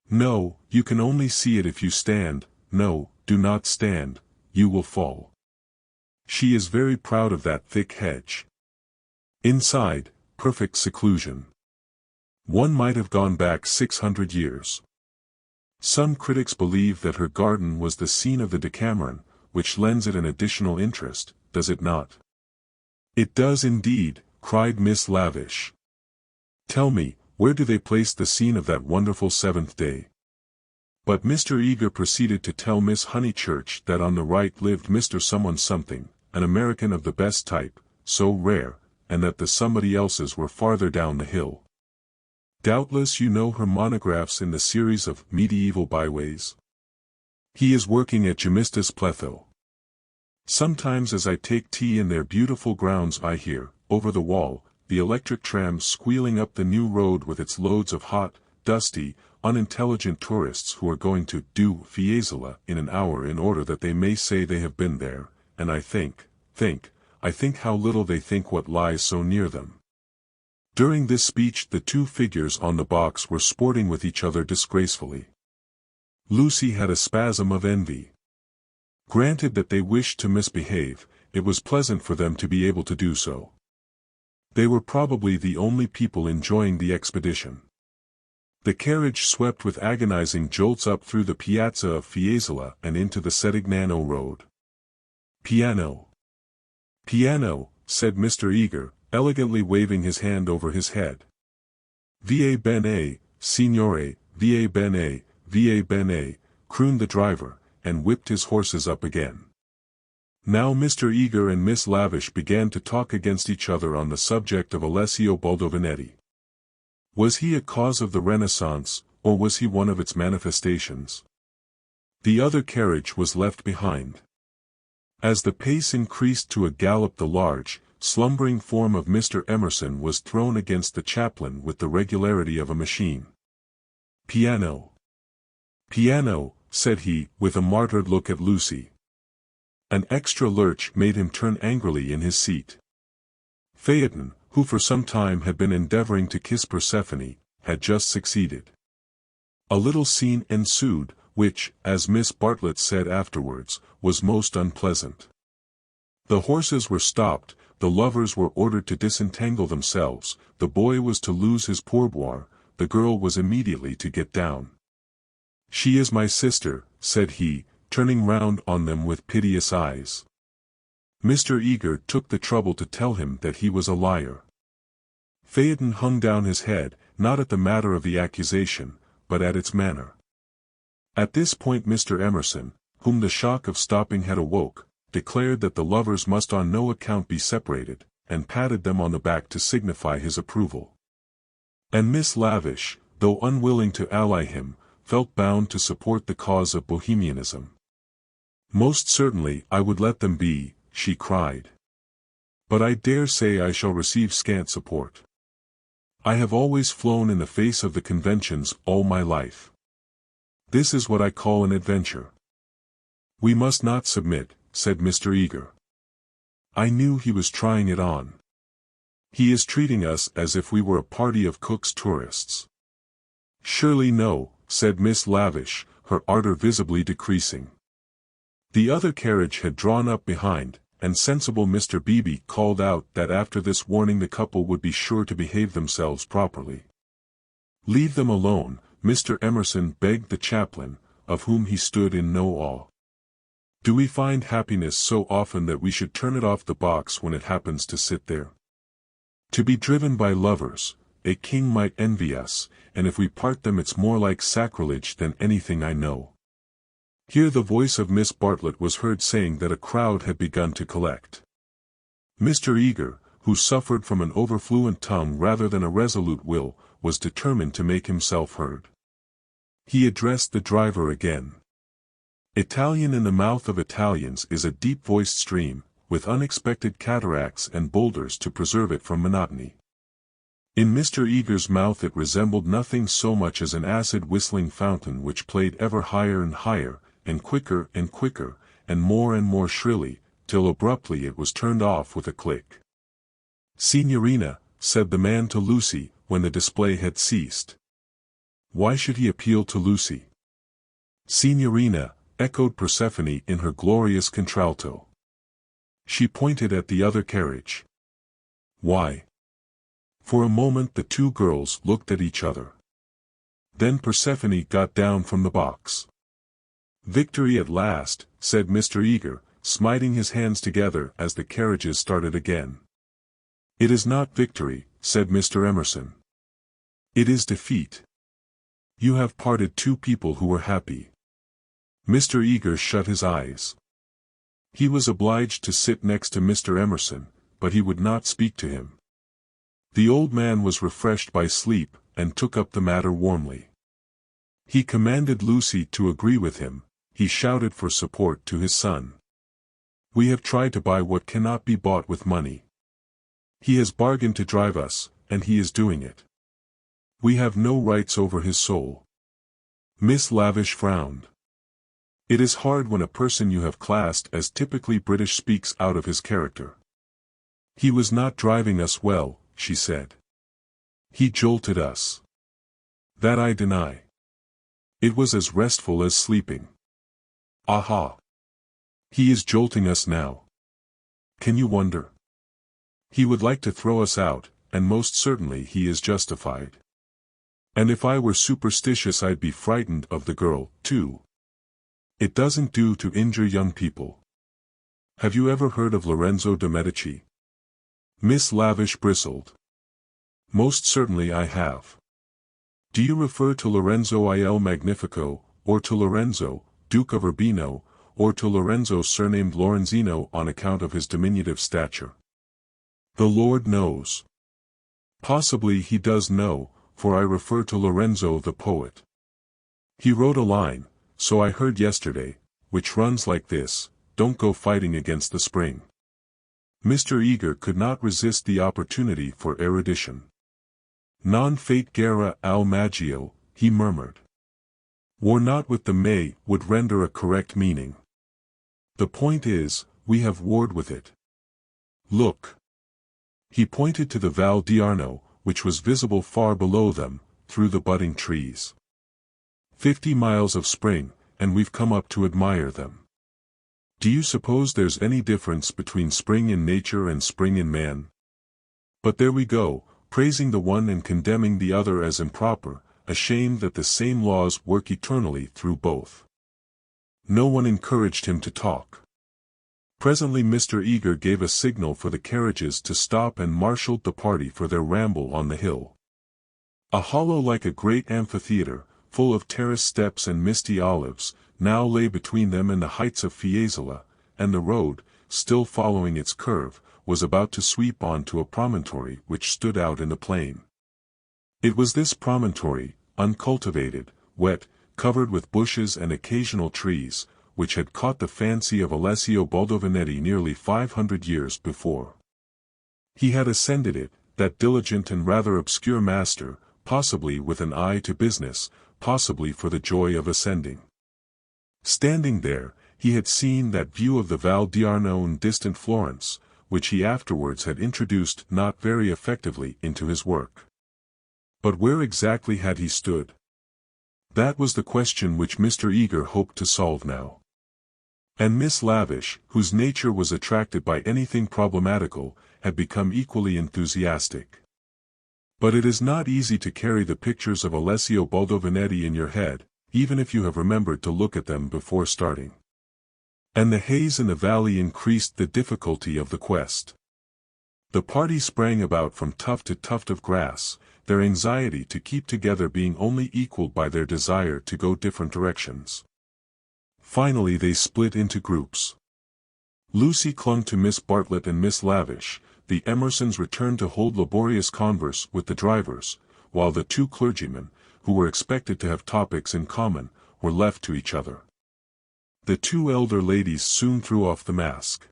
No, you can only see it if you stand. No, do not stand, you will fall. She is very proud of that thick hedge. Inside, perfect seclusion. One might have gone back 600 years. Some critics believe that her garden was the scene of the Decameron, which lends it an additional interest, does it not? It does indeed, cried Miss Lavish. Tell me, where do they place the scene of that wonderful seventh day? But Mr. Eager proceeded to tell Miss Honeychurch that on the right lived Mr. Someone Something, an American of the best type, so rare, and that the somebody else's were farther down the hill. Doubtless you know her monographs in the series of Medieval Byways. He is working at Gemistus Pletho. Sometimes as I take tea in their beautiful grounds I hear, over the wall, the electric tram squealing up the new road with its loads of hot, dusty, unintelligent tourists who are going to do Fiesole in an hour in order that they may say they have been there, and I think how little they think what lies so near them. During this speech the two figures on the box were sporting with each other disgracefully. Lucy had a spasm of envy. Granted that they wished to misbehave, it was pleasant for them to be able to do so. They were probably the only people enjoying the expedition. The carriage swept with agonizing jolts up through the piazza of Fiesole and into the Sedignano road. "Piano! Piano!" said Mr. Eager, elegantly waving his hand over his head. "Va bene, signore, va bene, va bene," crooned the driver, and whipped his horses up again. Now Mr. Eager and Miss Lavish began to talk against each other on the subject of Alessio Baldovinetti. Was he a cause of the Renaissance, or was he one of its manifestations? The other carriage was left behind. As the pace increased to a gallop the large, slumbering form of Mr. Emerson was thrown against the chaplain with the regularity of a machine. "Piano! Piano!" said he, with a martyred look at Lucy. An extra lurch made him turn angrily in his seat. Phaeton, who for some time had been endeavoring to kiss Persephone, had just succeeded. A little scene ensued, which, as Miss Bartlett said afterwards, was most unpleasant. The horses were stopped, the lovers were ordered to disentangle themselves, the boy was to lose his pourboire, the girl was immediately to get down. "She is my sister," said he, turning round on them with piteous eyes. Mr. Eager took the trouble to tell him that he was a liar. Phaeton hung down his head, not at the matter of the accusation, but at its manner. At this point Mr. Emerson, whom the shock of stopping had awoke, declared that the lovers must on no account be separated, and patted them on the back to signify his approval. And Miss Lavish, though unwilling to ally him, felt bound to support the cause of Bohemianism. "Most certainly I would let them be," she cried. "But I dare say I shall receive scant support. I have always flown in the face of the conventions all my life. This is what I call an adventure." "We must not submit," said Mr. Eager. "I knew he was trying it on. He is treating us as if we were a party of Cook's tourists." "Surely no," said Miss Lavish, her ardor visibly decreasing. The other carriage had drawn up behind, and sensible Mr. Beebe called out that after this warning the couple would be sure to behave themselves properly. "Leave them alone," Mr. Emerson begged the chaplain, of whom he stood in no awe. "Do we find happiness so often that we should turn it off the box when it happens to sit there? To be driven by lovers, a king might envy us, and if we part them it's more like sacrilege than anything I know." Here the voice of Miss Bartlett was heard saying that a crowd had begun to collect. Mr. Eager, who suffered from an overfluent tongue rather than a resolute will, was determined to make himself heard. He addressed the driver again. "Italian in the mouth of Italians is a deep-voiced stream, with unexpected cataracts and boulders to preserve it from monotony." In Mr. Eager's mouth it resembled nothing so much as an acid-whistling fountain which played ever higher and higher, and quicker, and more shrilly, till abruptly it was turned off with a click. "Signorina," said the man to Lucy, when the display had ceased. Why should he appeal to Lucy? "Signorina," echoed Persephone in her glorious contralto. She pointed at the other carriage. "Why?" For a moment the two girls looked at each other. Then Persephone got down from the box. "Victory at last," said Mr. Eager, smiting his hands together as the carriages started again. "It is not victory," said Mr. Emerson. "It is defeat. You have parted two people who were happy." Mr. Eager shut his eyes. He was obliged to sit next to Mr. Emerson, but he would not speak to him. The old man was refreshed by sleep, and took up the matter warmly. He commanded Lucy to agree with him, he shouted for support to his son. "We have tried to buy what cannot be bought with money. He has bargained to drive us, and he is doing it. We have no rights over his soul." Miss Lavish frowned. "It is hard when a person you have classed as typically British speaks out of his character." "He was not driving us well," she said. "He jolted us." "That I deny. It was as restful as sleeping." "Aha! He is jolting us now. Can you wonder? He would like to throw us out, and most certainly he is justified. And if I were superstitious I'd be frightened of the girl, too. It doesn't do to injure young people. Have you ever heard of Lorenzo de' Medici?" Miss Lavish bristled. "Most certainly I have." "Do you refer to Lorenzo il Magnifico, or to Lorenzo, Duke of Urbino, or to Lorenzo surnamed Lorenzino on account of his diminutive stature?" "The Lord knows. Possibly he does know, for I refer to Lorenzo the poet. He wrote a line, so I heard yesterday, which runs like this: 'Don't go fighting against the spring.'" Mr. Eager could not resist the opportunity for erudition. "Non fate guerra al maggio," he murmured. "War not with the May" would render a correct meaning. "The point is, we have warred with it. Look." He pointed to the Val d'Arno, which was visible far below them, through the budding trees. 50 miles of spring, and we've come up to admire them. Do you suppose there's any difference between spring in nature and spring in man? But there we go, praising the one and condemning the other as improper, ashamed that the same laws work eternally through both. No one encouraged him to talk. Presently Mr. Eager gave a signal for the carriages to stop and marshaled the party for their ramble on the hill. A hollow like a great amphitheatre, full of terrace steps and misty olives, now lay between them and the heights of Fiesole, and the road, still following its curve, was about to sweep on to a promontory which stood out in the plain. It was this promontory, uncultivated, wet, covered with bushes and occasional trees, which had caught the fancy of Alessio Baldovinetti nearly 500 years before. He had ascended it, that diligent and rather obscure master, possibly with an eye to business, possibly for the joy of ascending. Standing there, he had seen that view of the Val d'Arno in distant Florence, which he afterwards had introduced not very effectively into his work. But where exactly had he stood? That was the question which Mr. Eager hoped to solve now. And Miss Lavish, whose nature was attracted by anything problematical, had become equally enthusiastic. But it is not easy to carry the pictures of Alessio Baldovinetti in your head, even if you have remembered to look at them before starting. And the haze in the valley increased the difficulty of the quest. The party sprang about from tuft to tuft of grass, their anxiety to keep together being only equaled by their desire to go different directions. Finally they split into groups. Lucy clung to Miss Bartlett and Miss Lavish, the Emersons returned to hold laborious converse with the drivers, while the two clergymen, who were expected to have topics in common, were left to each other. The two elder ladies soon threw off the mask.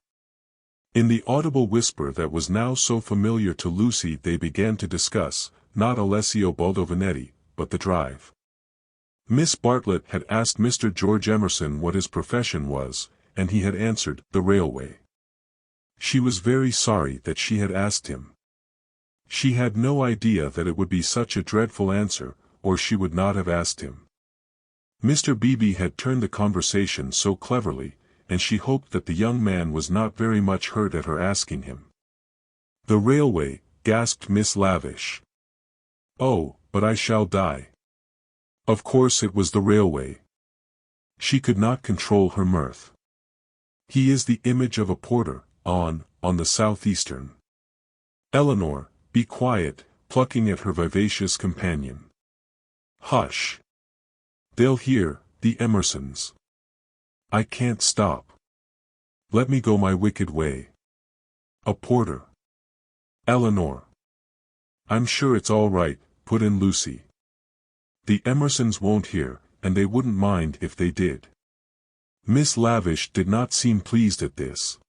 In the audible whisper that was now so familiar to Lucy they began to discuss, not Alessio Baldovinetti, but the drive. Miss Bartlett had asked Mr. George Emerson what his profession was, and he had answered, the railway. She was very sorry that she had asked him. She had no idea that it would be such a dreadful answer, or she would not have asked him. Mr. Beebe had turned the conversation so cleverly, and she hoped that the young man was not very much hurt at her asking him. The railway, gasped Miss Lavish. Oh, but I shall die. Of course it was the railway. She could not control her mirth. He is the image of a porter, on the southeastern. Eleanor, be quiet, plucking at her vivacious companion. Hush. They'll hear, the Emersons. I can't stop. Let me go my wicked way. A porter. Eleanor. I'm sure it's all right, put in Lucy. The Emersons won't hear, and they wouldn't mind if they did. Miss Lavish did not seem pleased at this.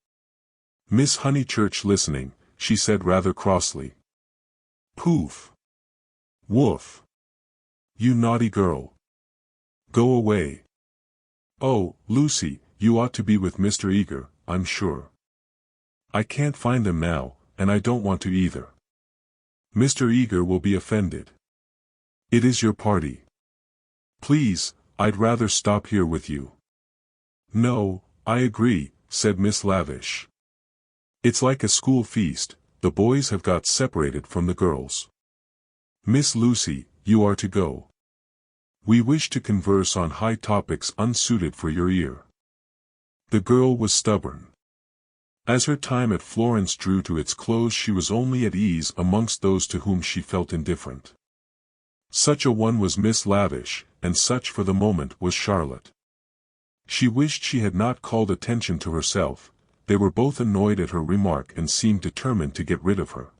Miss Honeychurch listening, she said rather crossly. Poof. Woof. You naughty girl. Go away. Oh, Lucy, you ought to be with Mr. Eager, I'm sure. I can't find them now, and I don't want to either. Mr. Eager will be offended. It is your party. Please, I'd rather stop here with you. No, I agree, said Miss Lavish. It's like a school feast, the boys have got separated from the girls. Miss Lucy, you are to go. We wish to converse on high topics unsuited for your ear. The girl was stubborn. As her time at Florence drew to its close she was only at ease amongst those to whom she felt indifferent. Such a one was Miss Lavish, and such for the moment was Charlotte. She wished she had not called attention to herself. They were both annoyed at her remark and seemed determined to get rid of her.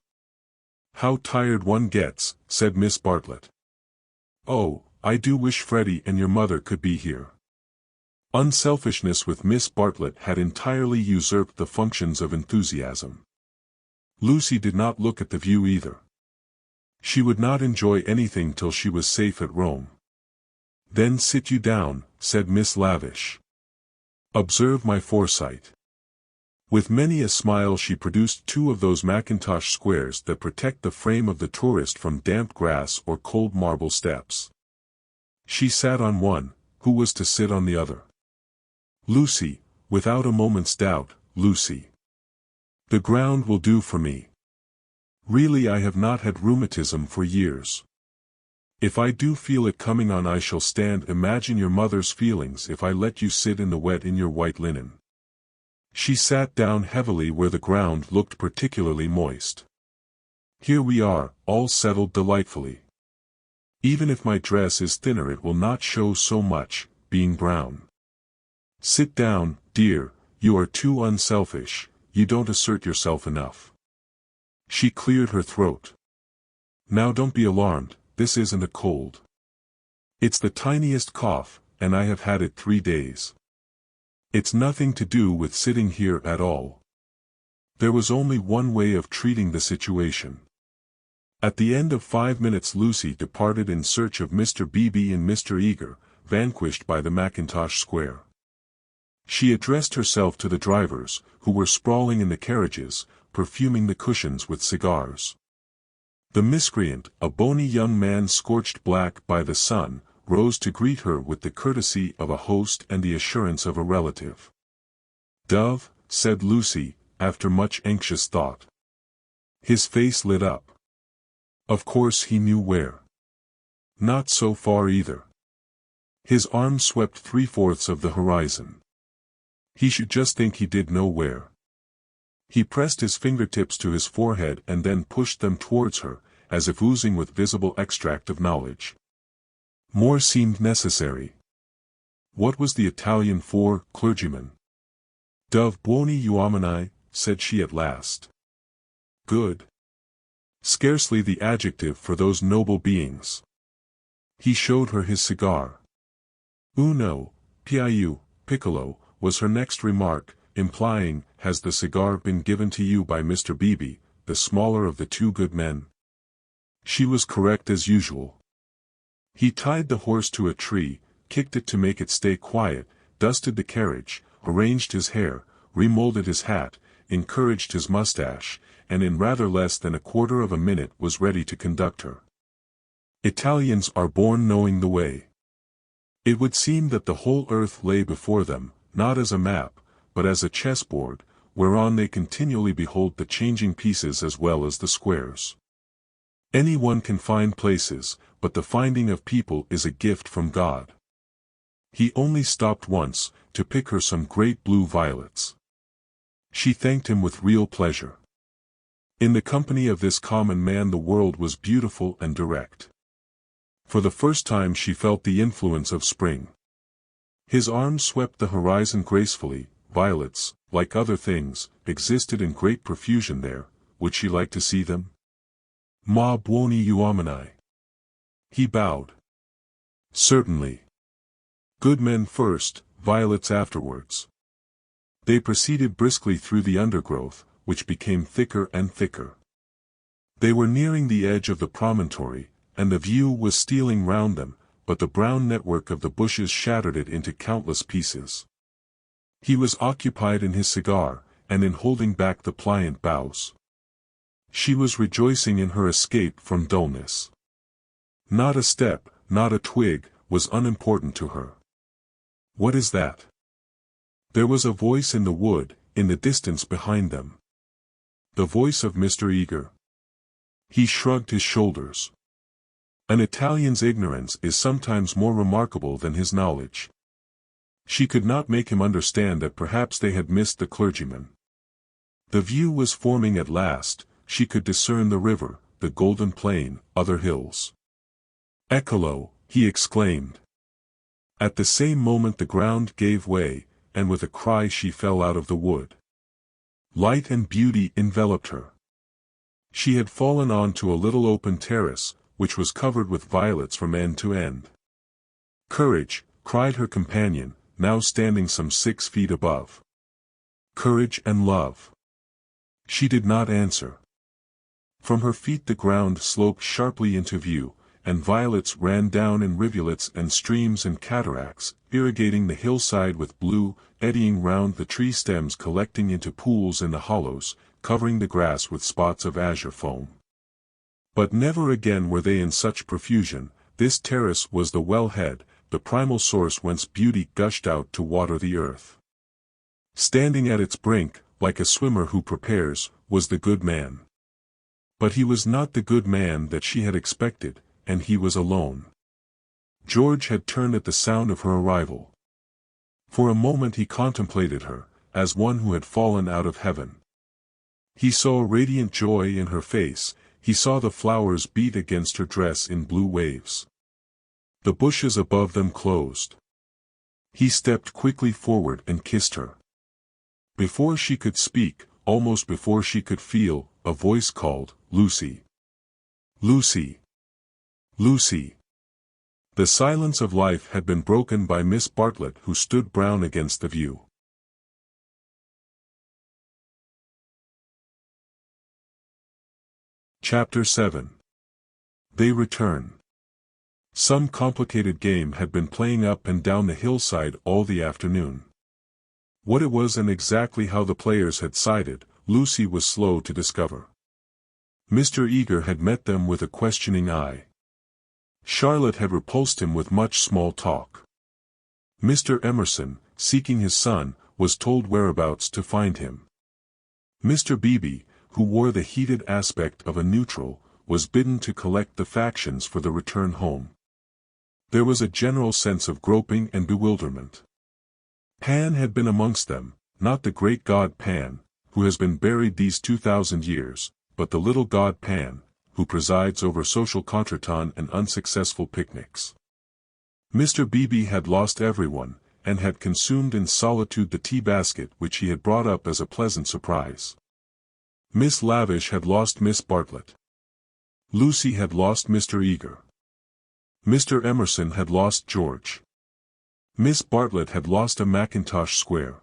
How tired one gets, said Miss Bartlett. Oh, I do wish Freddie and your mother could be here. Unselfishness with Miss Bartlett had entirely usurped the functions of enthusiasm. Lucy did not look at the view either. She would not enjoy anything till she was safe at Rome. Then sit you down, said Miss Lavish. Observe my foresight. With many a smile she produced two of those mackintosh squares that protect the frame of the tourist from damp grass or cold marble steps. She sat on one, who was to sit on the other? Lucy, without a moment's doubt, Lucy. The ground will do for me. Really, I have not had rheumatism for years. If I do feel it coming on, I shall stand. Imagine your mother's feelings if I let you sit in the wet in your white linen. She sat down heavily where the ground looked particularly moist. Here we are, all settled delightfully. Even if my dress is thinner it will not show so much, being brown. Sit down, dear, you are too unselfish, you don't assert yourself enough. She cleared her throat. Now don't be alarmed, this isn't a cold. It's the tiniest cough, and I have had it 3 days. It's nothing to do with sitting here at all. There was only one way of treating the situation. At the end of 5 minutes Lucy departed in search of Mr. Beebe and Mr. Eager, vanquished by the Mackintosh Square. She addressed herself to the drivers, who were sprawling in the carriages, perfuming the cushions with cigars. The miscreant, a bony young man scorched black by the sun, rose to greet her with the courtesy of a host and the assurance of a relative. "Dove," said Lucy, after much anxious thought. His face lit up. Of course he knew where. Not so far either. His arm swept 3/4 of the horizon. He should just think he did know where. He pressed his fingertips to his forehead and then pushed them towards her, as if oozing with visible extract of knowledge. More seemed necessary. What was the Italian for clergyman? "Dove buoni uomini," said she at last. Good. Scarcely the adjective for those noble beings. He showed her his cigar. "Uno, più, piccolo," was her next remark, implying, "Has the cigar been given to you by Mr. Beebe, the smaller of the two good men?" She was correct as usual. He tied the horse to a tree, kicked it to make it stay quiet, dusted the carriage, arranged his hair, remolded his hat, encouraged his mustache, and in rather less than 1/4 of a minute was ready to conduct her. Italians are born knowing the way. It would seem that the whole earth lay before them, not as a map, but as a chessboard, whereon they continually behold the changing pieces as well as the squares. Any one can find places, but the finding of people is a gift from God. He only stopped once, to pick her some great blue violets. She thanked him with real pleasure. In the company of this common man the world was beautiful and direct. For the first time she felt the influence of spring. His arm swept the horizon gracefully. Violets, like other things, existed in great profusion there. Would she like to see them? "Ma buoni uomini." He bowed. "Certainly. Good men first, violets afterwards." They proceeded briskly through the undergrowth, which became thicker and thicker. They were nearing the edge of the promontory, and the view was stealing round them, but the brown network of the bushes shattered it into countless pieces. He was occupied in his cigar, and in holding back the pliant boughs. She was rejoicing in her escape from dullness. Not a step, not a twig, was unimportant to her. What is that? There was a voice in the wood, in the distance behind them. The voice of Mr. Eager. He shrugged his shoulders. An Italian's ignorance is sometimes more remarkable than his knowledge. She could not make him understand that perhaps they had missed the clergyman. The view was forming at last. She could discern the river, the golden plain, other hills. "Eccolo!" he exclaimed. At the same moment the ground gave way, and with a cry she fell out of the wood. Light and beauty enveloped her. She had fallen on to a little open terrace, which was covered with violets from end to end. "Courage!" cried her companion, now standing some 6 feet above. "Courage and love." She did not answer. From her feet the ground sloped sharply into view, and violets ran down in rivulets and streams and cataracts, irrigating the hillside with blue, eddying round the tree stems, collecting into pools in the hollows, covering the grass with spots of azure foam. But never again were they in such profusion. This terrace was the wellhead, the primal source whence beauty gushed out to water the earth. Standing at its brink, like a swimmer who prepares, was the good man. But he was not the good man that she had expected, and he was alone. George had turned at the sound of her arrival. For a moment he contemplated her, as one who had fallen out of heaven. He saw radiant joy in her face, he saw the flowers beat against her dress in blue waves. The bushes above them closed. He stepped quickly forward and kissed her. Before she could speak, almost before she could feel, a voice called, "Lucy! Lucy! Lucy!" The silence of life had been broken by Miss Bartlett, who stood brown against the view. Chapter 7. They return. Some complicated game had been playing up and down the hillside all the afternoon. What it was and exactly how the players had sided, Lucy was slow to discover. Mr. Eager had met them with a questioning eye. Charlotte had repulsed him with much small talk. Mr. Emerson, seeking his son, was told whereabouts to find him. Mr. Beebe, who wore the heated aspect of a neutral, was bidden to collect the factions for the return home. There was a general sense of groping and bewilderment. Pan had been amongst them, not the great god Pan, who has been buried these 2,000 years, but the little god Pan, who presides over social contretemps and unsuccessful picnics. Mr. Beebe had lost everyone, and had consumed in solitude the tea basket which he had brought up as a pleasant surprise. Miss Lavish had lost Miss Bartlett. Lucy had lost Mr. Eager. Mr. Emerson had lost George. Miss Bartlett had lost a Mackintosh square.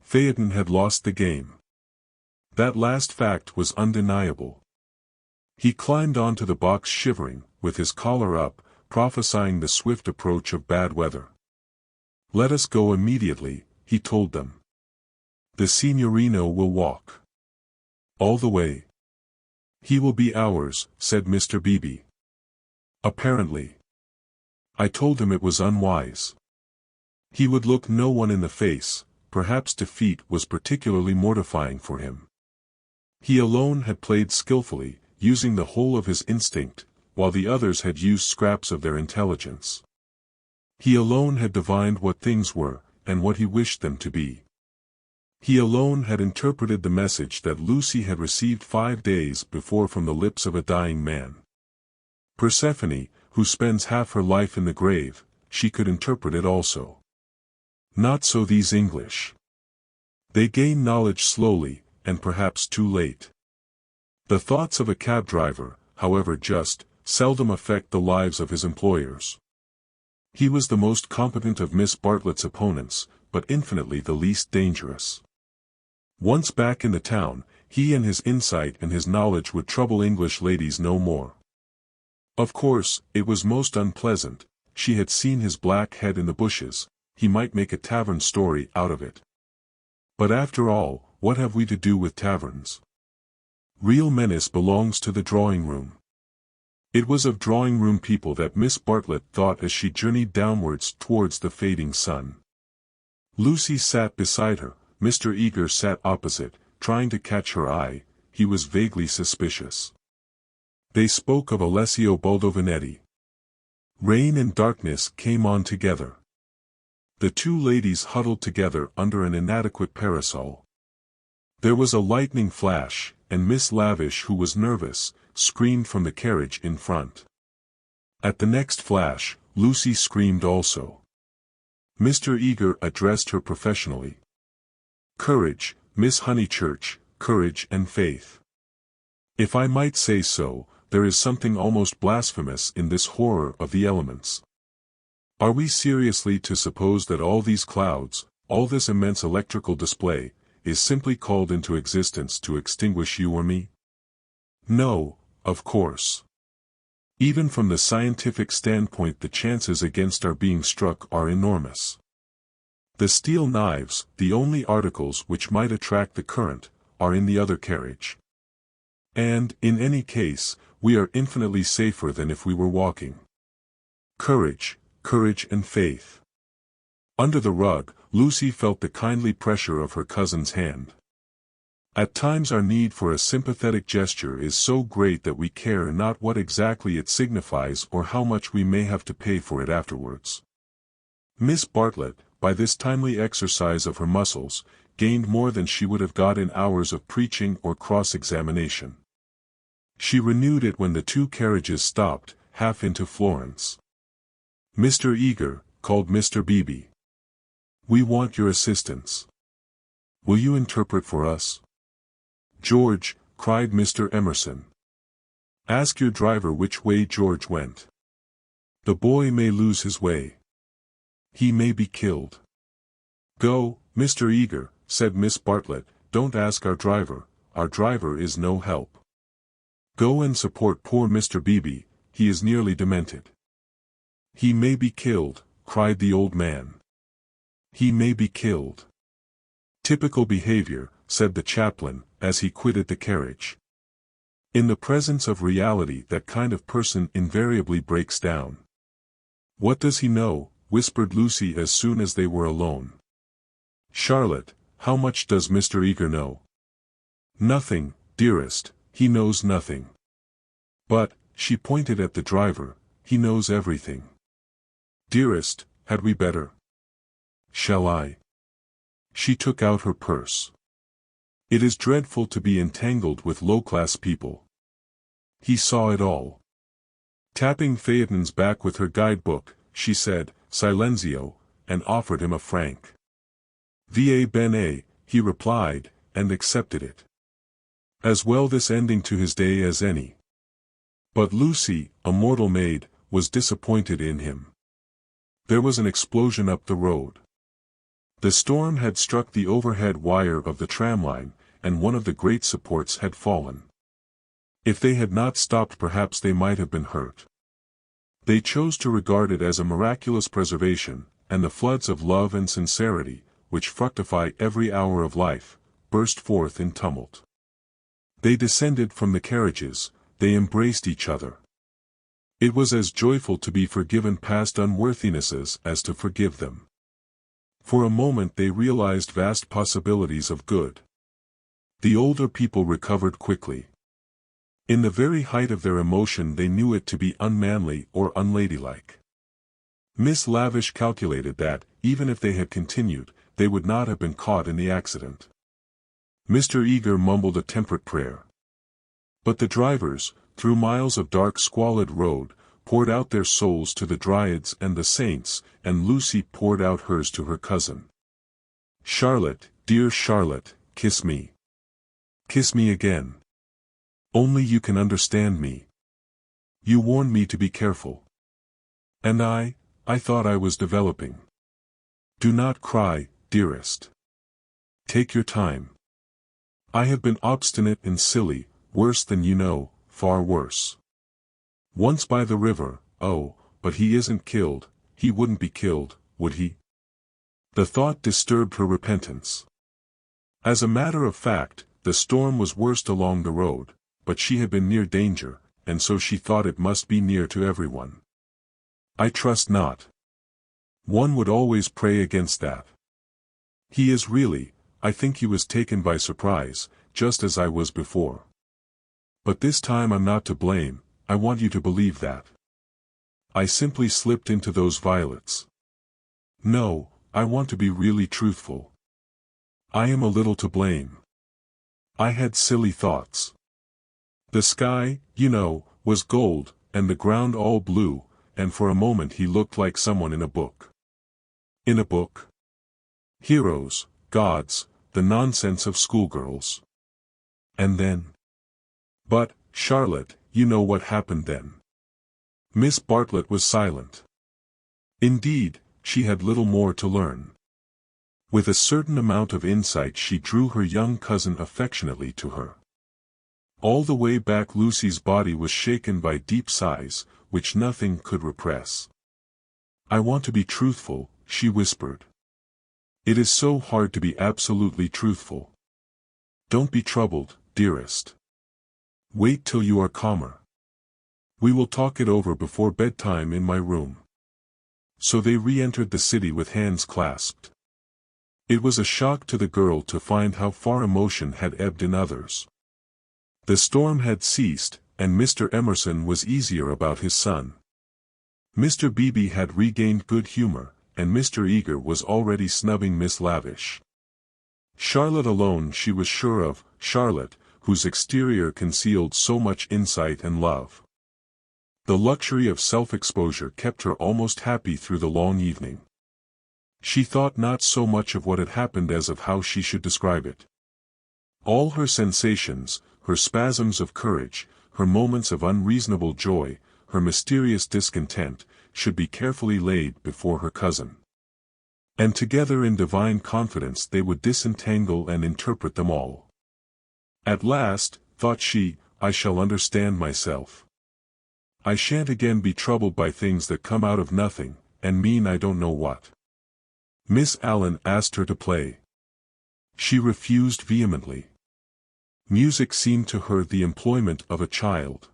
Phaeton had lost the game. That last fact was undeniable. He climbed onto the box shivering, with his collar up, prophesying the swift approach of bad weather. "Let us go immediately," he told them. "The signorino will walk all the way." "He will be ours," said Mr. Beebe. "Apparently. I told him it was unwise. He would look no one in the face, perhaps defeat was particularly mortifying for him. He alone had played skillfully, using the whole of his instinct, while the others had used scraps of their intelligence. He alone had divined what things were, and what he wished them to be. He alone had interpreted the message that Lucy had received 5 days before from the lips of a dying man. Persephone, who spends half her life in the grave, she could interpret it also. Not so these English. They gain knowledge slowly, and perhaps too late. The thoughts of a cab driver, however just, seldom affect the lives of his employers. He was the most competent of Miss Bartlett's opponents, but infinitely the least dangerous. Once back in the town, he and his insight and his knowledge would trouble English ladies no more. Of course, it was most unpleasant. She had seen his black head in the bushes. He might make a tavern story out of it. But after all, what have we to do with taverns? Real menace belongs to the drawing-room. It was of drawing-room people that Miss Bartlett thought as she journeyed downwards towards the fading sun. Lucy sat beside her, Mr. Eager sat opposite, trying to catch her eye. He was vaguely suspicious. They spoke of Alessio Baldovinetti. Rain and darkness came on together. The two ladies huddled together under an inadequate parasol. There was a lightning flash, and Miss Lavish, who was nervous, screamed from the carriage in front. At the next flash, Lucy screamed also. Mr. Eager addressed her professionally. "Courage, Miss Honeychurch, courage and faith. If I might say so, there is something almost blasphemous in this horror of the elements. Are we seriously to suppose that all these clouds, all this immense electrical display, is simply called into existence to extinguish you or me? No, of course. Even from the scientific standpoint the chances against our being struck are enormous. The steel knives, the only articles which might attract the current, are in the other carriage. And, in any case, we are infinitely safer than if we were walking. Courage, courage and faith. Under the rug, Lucy felt the kindly pressure of her cousin's hand. At times our need for a sympathetic gesture is so great that we care not what exactly it signifies or how much we may have to pay for it afterwards. Miss Bartlett, by this timely exercise of her muscles, gained more than she would have got in hours of preaching or cross-examination. She renewed it when the two carriages stopped, half into Florence. "Mr. Eager," called Mr. Beebe. "We want your assistance. Will you interpret for us?" "George," cried Mr. Emerson. "Ask your driver which way George went. The boy may lose his way. He may be killed." "Go, Mr. Eager," said Miss Bartlett, "don't ask our driver is no help. Go and support poor Mr. Beebe, he is nearly demented." "He may be killed," cried the old man. "He may be killed." "Typical behavior," said the chaplain, as he quitted the carriage. In the presence of reality that kind of person invariably breaks down. "What does he know?" whispered Lucy as soon as they were alone. "Charlotte, how much does Mr. Eager know?" "Nothing, dearest, he knows nothing." "But," she pointed at the driver, "he knows everything." "Dearest, had we better? Shall I?" She took out her purse. "It is dreadful to be entangled with low-class people." He saw it all. Tapping Phaeton's back with her guidebook, she said, "Silenzio," and offered him a franc. "Va bene," he replied, and accepted it. As well this ending to his day as any. But Lucy, a mortal maid, was disappointed in him. There was an explosion up the road. The storm had struck the overhead wire of the tramline, and one of the great supports had fallen. If they had not stopped, perhaps they might have been hurt. They chose to regard it as a miraculous preservation, and the floods of love and sincerity, which fructify every hour of life, burst forth in tumult. They descended from the carriages, they embraced each other. It was as joyful to be forgiven past unworthinesses as to forgive them. For a moment they realized vast possibilities of good. The older people recovered quickly. In the very height of their emotion they knew it to be unmanly or unladylike. Miss Lavish calculated that, even if they had continued, they would not have been caught in the accident. Mr. Eager mumbled a temperate prayer. But the drivers, through miles of dark squalid road, poured out their souls to the Dryads and the saints, and Lucy poured out hers to her cousin. "Charlotte, dear Charlotte, kiss me. Kiss me again. Only you can understand me. You warned me to be careful. And I thought I was developing. Do not cry, dearest. Take your time. I have been obstinate and silly, worse than you know, far worse. Once by the river, oh, but he isn't killed, he wouldn't be killed, would he?" The thought disturbed her repentance. As a matter of fact, the storm was worst along the road, but she had been near danger, and so she thought it must be near to everyone. "I trust not. One would always pray against that. He is really, I think he was taken by surprise, just as I was before. But this time I'm not to blame, I want you to believe that. I simply slipped into those violets. No, I want to be really truthful. I am a little to blame. I had silly thoughts. The sky, you know, was gold, and the ground all blue, and for a moment he looked like someone in a book. In a book? Heroes, gods, the nonsense of schoolgirls. And then? But, Charlotte, you know what happened then. Miss Bartlett was silent. Indeed, she had little more to learn. With a certain amount of insight she drew her young cousin affectionately to her. All the way back Lucy's body was shaken by deep sighs, which nothing could repress. "I want to be truthful," she whispered. "It is so hard to be absolutely truthful. Don't be troubled, dearest. Wait till you are calmer. We will talk it over before bedtime in my room." So they re-entered the city with hands clasped. It was a shock to the girl to find how far emotion had ebbed in others. The storm had ceased, and Mr. Emerson was easier about his son. Mr. Beebe had regained good humor, and Mr. Eager was already snubbing Miss Lavish. Charlotte alone she was sure of, Charlotte, whose exterior concealed so much insight and love. The luxury of self-exposure kept her almost happy through the long evening. She thought not so much of what had happened as of how she should describe it. All her sensations, her spasms of courage, her moments of unreasonable joy, her mysterious discontent, should be carefully laid before her cousin. And together in divine confidence they would disentangle and interpret them all. At last, thought she, I shall understand myself. I shan't again be troubled by things that come out of nothing, and mean I don't know what. Miss Allen asked her to play. She refused vehemently. Music seemed to her the employment of a child.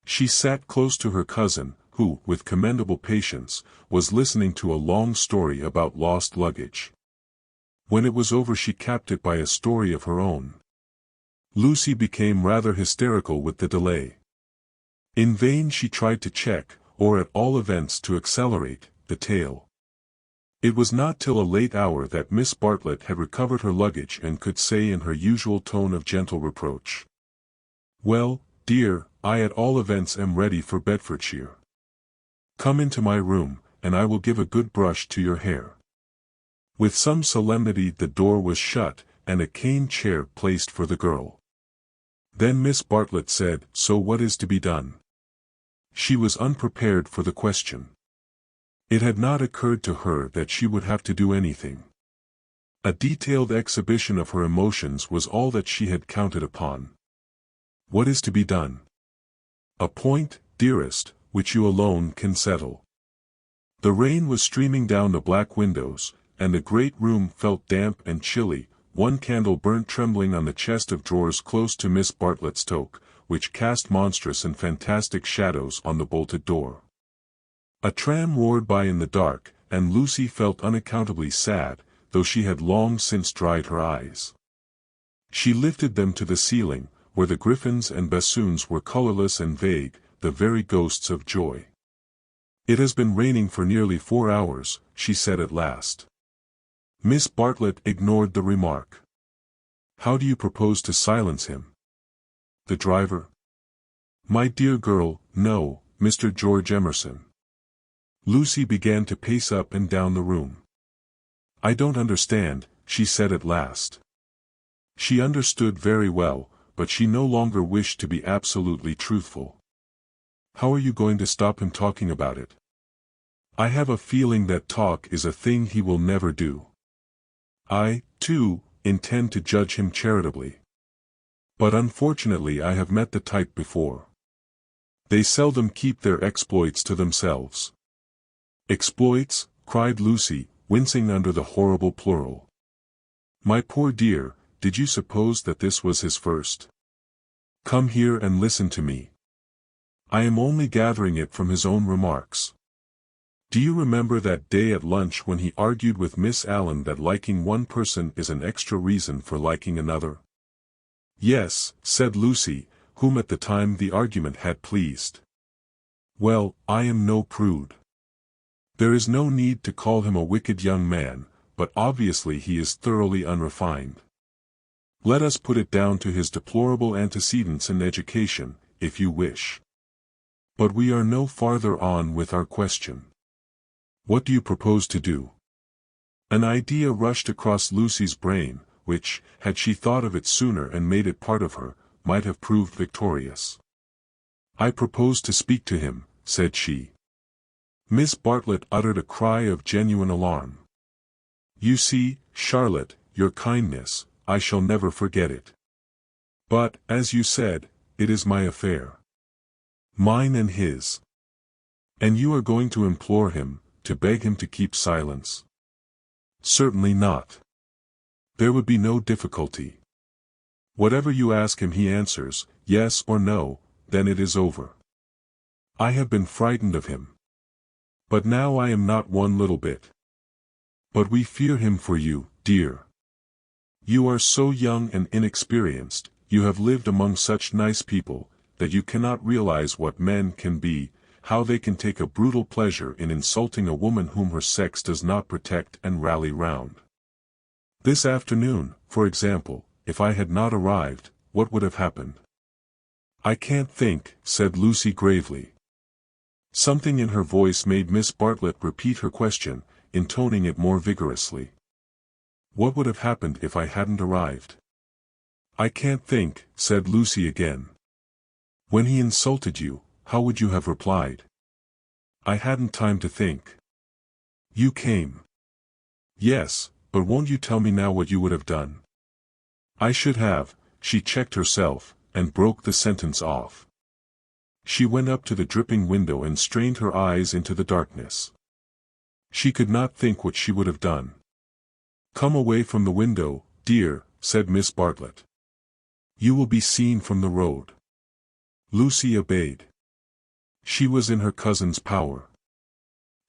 She sat close to her cousin, who, with commendable patience, was listening to a long story about lost luggage. When it was over she capped it by a story of her own. Lucy became rather hysterical with the delay. In vain she tried to check, or at all events to accelerate, the tale. It was not till a late hour that Miss Bartlett had recovered her luggage and could say in her usual tone of gentle reproach, "Well, dear, I at all events am ready for Bedfordshire. Come into my room, and I will give a good brush to your hair." With some solemnity the door was shut, and a cane chair placed for the girl. Then Miss Bartlett said, "So what is to be done?" She was unprepared for the question. It had not occurred to her that she would have to do anything. A detailed exhibition of her emotions was all that she had counted upon. What is to be done? A point, dearest, which you alone can settle. The rain was streaming down the black windows, and the great room felt damp and chilly. One candle burnt trembling on the chest of drawers close to Miss Bartlett's toque, which cast monstrous and fantastic shadows on the bolted door. A tram roared by in the dark, and Lucy felt unaccountably sad, though she had long since dried her eyes. She lifted them to the ceiling, where the griffins and bassoons were colorless and vague, the very ghosts of joy. "It has been raining for nearly 4 hours," she said at last. Miss Bartlett ignored the remark. "How do you propose to silence him? The driver?" "My dear girl, no, Mr. George Emerson." Lucy began to pace up and down the room. "I don't understand," she said at last. She understood very well, but she no longer wished to be absolutely truthful. "How are you going to stop him talking about it?" "I have a feeling that talk is a thing he will never do. I, too, intend to judge him charitably. But unfortunately I have met the type before. They seldom keep their exploits to themselves." "Exploits?" cried Lucy, wincing under the horrible plural. "My poor dear, did you suppose that this was his first? Come here and listen to me. I am only gathering it from his own remarks. Do you remember that day at lunch when he argued with Miss Allen that liking one person is an extra reason for liking another?" "Yes," said Lucy, whom at the time the argument had pleased. "Well, I am no prude. There is no need to call him a wicked young man, but obviously he is thoroughly unrefined. Let us put it down to his deplorable antecedents in education, if you wish. But we are no farther on with our question. What do you propose to do?" An idea rushed across Lucy's brain, which, had she thought of it sooner and made it part of her, might have proved victorious. "I propose to speak to him," said she. Miss Bartlett uttered a cry of genuine alarm. "You see, Charlotte, your kindness, I shall never forget it. But, as you said, it is my affair. Mine and his. And you are going to implore him, to beg him to keep silence?" "Certainly not. There would be no difficulty. Whatever you ask him he answers, yes or no, then it is over. I have been frightened of him. But now I am not one little bit. But we fear him for you, dear. You are so young and inexperienced, you have lived among such nice people, that you cannot realize what men can be, how they can take a brutal pleasure in insulting a woman whom her sex does not protect and rally round. This afternoon, for example, if I had not arrived, what would have happened? I can't think, said Lucy gravely. Something in her voice made Miss Bartlett repeat her question, intoning it more vigorously. What would have happened if I hadn't arrived? I can't think, said Lucy again. When he insulted you, how would you have replied? I hadn't time to think. You came. Yes, but won't you tell me now what you would have done? I should have, she checked herself, and broke the sentence off. She went up to the dripping window and strained her eyes into the darkness. She could not think what she would have done. Come away from the window, dear, said Miss Bartlett. You will be seen from the road. Lucy obeyed. She was in her cousin's power.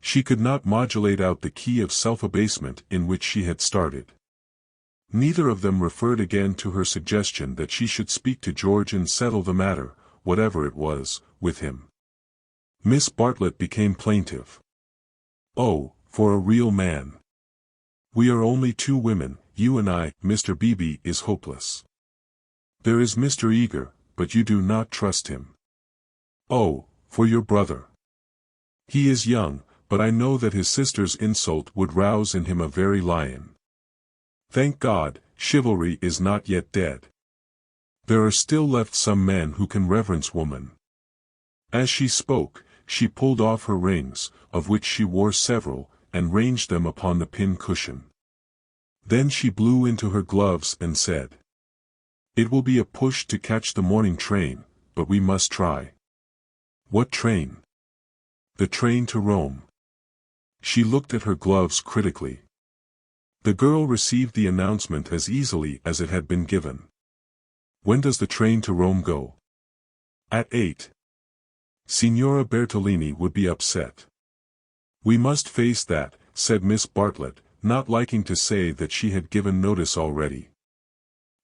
She could not modulate out the key of self-abasement in which she had started. Neither of them referred again to her suggestion that she should speak to George and settle the matter, whatever it was, with him. Miss Bartlett became plaintive. Oh, for a real man. We are only two women, you and I. Mr. Beebe is hopeless. There is Mr. Eager, but you do not trust him. Oh, for your brother. He is young, but I know that his sister's insult would rouse in him a very lion. Thank God, chivalry is not yet dead. There are still left some men who can reverence woman. As she spoke, she pulled off her rings, of which she wore several, and ranged them upon the pin cushion. Then she blew into her gloves and said, It will be a push to catch the morning train, but we must try. What train? The train to Rome. She looked at her gloves critically. The girl received the announcement as easily as it had been given. When does the train to Rome go? At 8. Signora Bertolini would be upset. We must face that, said Miss Bartlett, not liking to say that she had given notice already.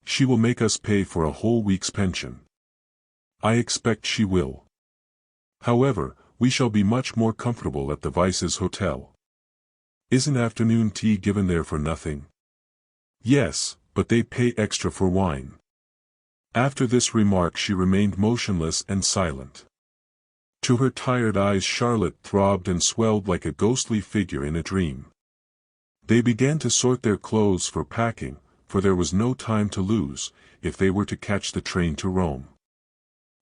She will make us pay for a whole week's pension. I expect she will. However, we shall be much more comfortable at the Vice's Hotel. Isn't afternoon tea given there for nothing? Yes, but they pay extra for wine. After this remark she remained motionless and silent. To her tired eyes Charlotte throbbed and swelled like a ghostly figure in a dream. They began to sort their clothes for packing, for there was no time to lose, if they were to catch the train to Rome.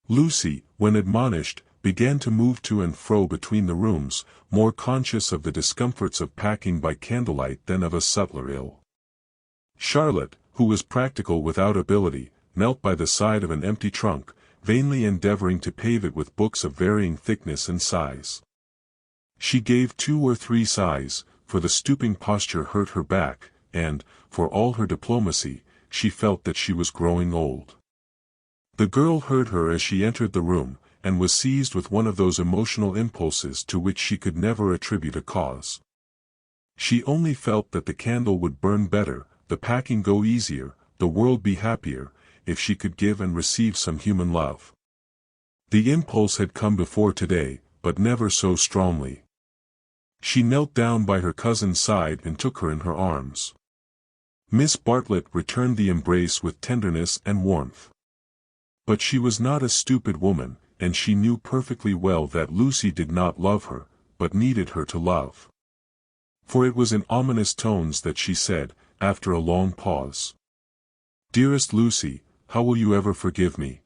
Lucy, when admonished, began to move to and fro between the rooms, more conscious of the discomforts of packing by candlelight than of a subtler ill. Charlotte, who was practical without ability, knelt by the side of an empty trunk, vainly endeavoring to pave it with books of varying thickness and size. She gave 2 or 3 sighs, for the stooping posture hurt her back, and, for all her diplomacy, she felt that she was growing old. The girl heard her as she entered the room, and was seized with one of those emotional impulses to which she could never attribute a cause. She only felt that the candle would burn better, the packing go easier, the world be happier, if she could give and receive some human love. The impulse had come before today, but never so strongly. She knelt down by her cousin's side and took her in her arms. Miss Bartlett returned the embrace with tenderness and warmth. But she was not a stupid woman, and she knew perfectly well that Lucy did not love her, but needed her to love. For it was in ominous tones that she said, after a long pause, "Dearest Lucy, how will you ever forgive me?"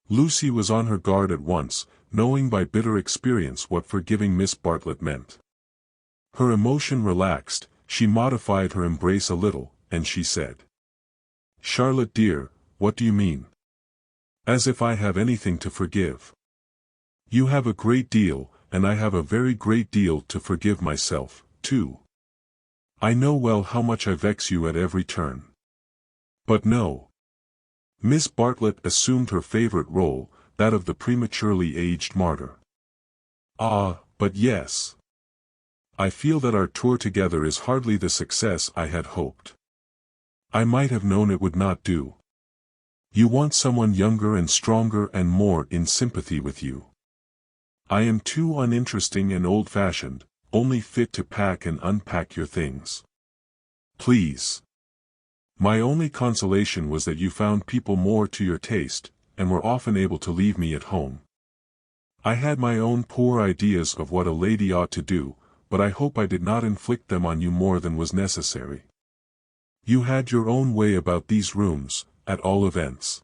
Lucy was on her guard at once, knowing by bitter experience what forgiving Miss Bartlett meant. Her emotion relaxed, she modified her embrace a little, and she said, "Charlotte dear, what do you mean? As if I have anything to forgive. You have a great deal, and I have a very great deal to forgive myself, too. I know well how much I vex you at every turn. But no." Miss Bartlett assumed her favorite role, that of the prematurely aged martyr. "Ah, but yes. I feel that our tour together is hardly the success I had hoped. I might have known it would not do. You want someone younger and stronger and more in sympathy with you. I am too uninteresting and old-fashioned, only fit to pack and unpack your things. Please. My only consolation was that you found people more to your taste, and were often able to leave me at home. I had my own poor ideas of what a lady ought to do, but I hope I did not inflict them on you more than was necessary. You had your own way about these rooms, at all events.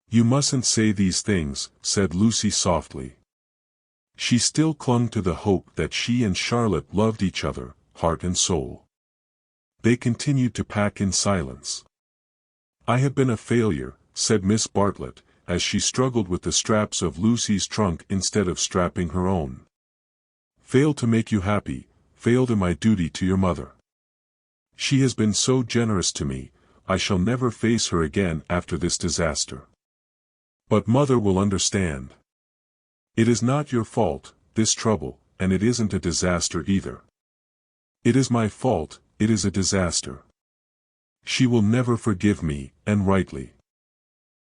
You mustn't say these things, said Lucy softly. She still clung to the hope that she and Charlotte loved each other, heart and soul. They continued to pack in silence. I have been a failure, said Miss Bartlett, as she struggled with the straps of Lucy's trunk instead of strapping her own. Failed to make you happy, failed in my duty to your mother. She has been so generous to me, I shall never face her again after this disaster. But mother will understand. It is not your fault, this trouble, and it isn't a disaster either. It is my fault, it is a disaster. She will never forgive me, and rightly.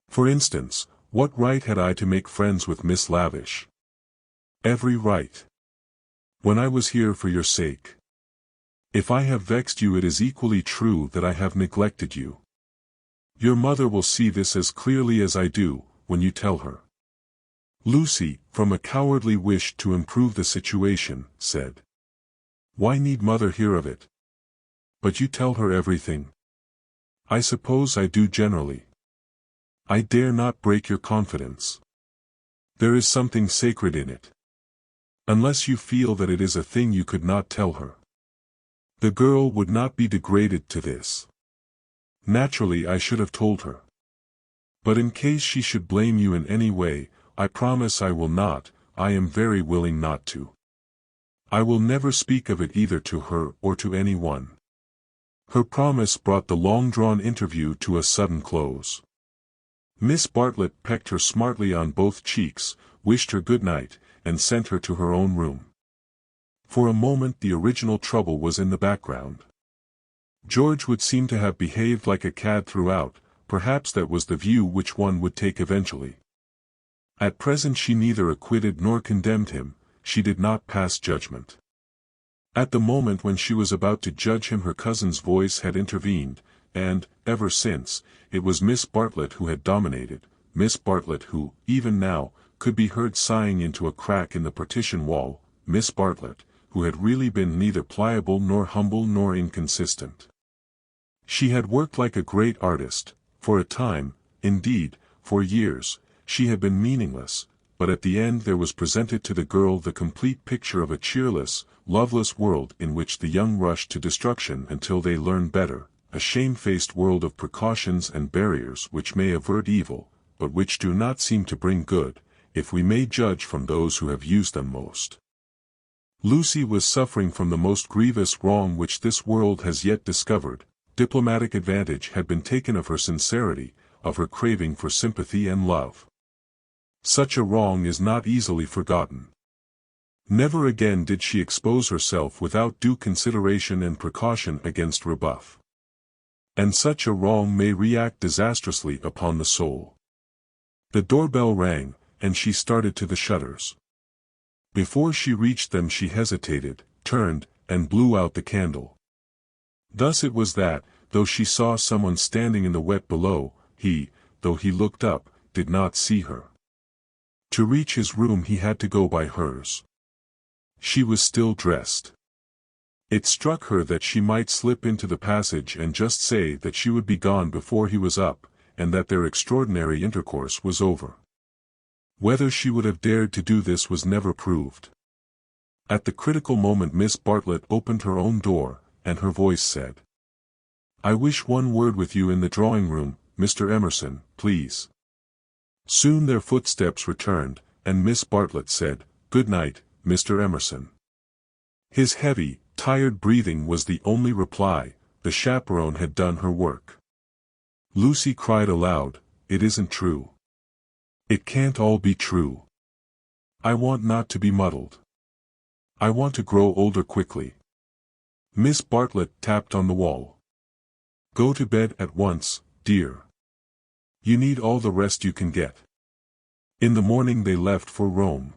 For instance, what right had I to make friends with Miss Lavish? Every right. When I was here for your sake. If I have vexed you, it is equally true that I have neglected you. Your mother will see this as clearly as I do, when you tell her. Lucy, from a cowardly wish to improve the situation, said. Why need mother hear of it? But you tell her everything. I suppose I do generally. I dare not break your confidence. There is something sacred in it. Unless you feel that it is a thing you could not tell her. The girl would not be degraded to this. Naturally I should have told her. But in case she should blame you in any way, I promise I will not, I am very willing not to. I will never speak of it either to her or to anyone. Her promise brought the long-drawn interview to a sudden close. Miss Bartlett pecked her smartly on both cheeks, wished her good night, and sent her to her own room. For a moment the original trouble was in the background. George would seem to have behaved like a cad throughout, perhaps that was the view which one would take eventually. At present she neither acquitted nor condemned him, she did not pass judgment. At the moment when she was about to judge him her cousin's voice had intervened, and, ever since, it was Miss Bartlett who had dominated, Miss Bartlett who, even now, could be heard sighing into a crack in the partition wall, Miss Bartlett, who had really been neither pliable nor humble nor inconsistent. She had worked like a great artist, for a time, indeed, for years, she had been meaningless, but at the end there was presented to the girl the complete picture of a cheerless, loveless world in which the young rush to destruction until they learn better, a shamefaced world of precautions and barriers which may avert evil, but which do not seem to bring good, if we may judge from those who have used them most. Lucy was suffering from the most grievous wrong which this world has yet discovered. Diplomatic advantage had been taken of her sincerity, of her craving for sympathy and love. Such a wrong is not easily forgotten. Never again did she expose herself without due consideration and precaution against rebuff. And such a wrong may react disastrously upon the soul. The doorbell rang, and she started to the shutters. Before she reached them she hesitated, turned, and blew out the candle. Thus it was that, though she saw someone standing in the wet below, he, though he looked up, did not see her. To reach his room he had to go by hers. She was still dressed. It struck her that she might slip into the passage and just say that she would be gone before he was up, and that their extraordinary intercourse was over. Whether she would have dared to do this was never proved. At the critical moment Miss Bartlett opened her own door, and her voice said, "I wish one word with you in the drawing-room, Mr. Emerson, please." Soon their footsteps returned, and Miss Bartlett said, "Good night, Mr. Emerson." His heavy, tired breathing was the only reply. The chaperone had done her work. Lucy cried aloud, "It isn't true. It can't all be true. I want not to be muddled. I want to grow older quickly. Miss Bartlett tapped on the wall. Go to bed at once, dear. You need all the rest you can get. In the morning they left for Rome.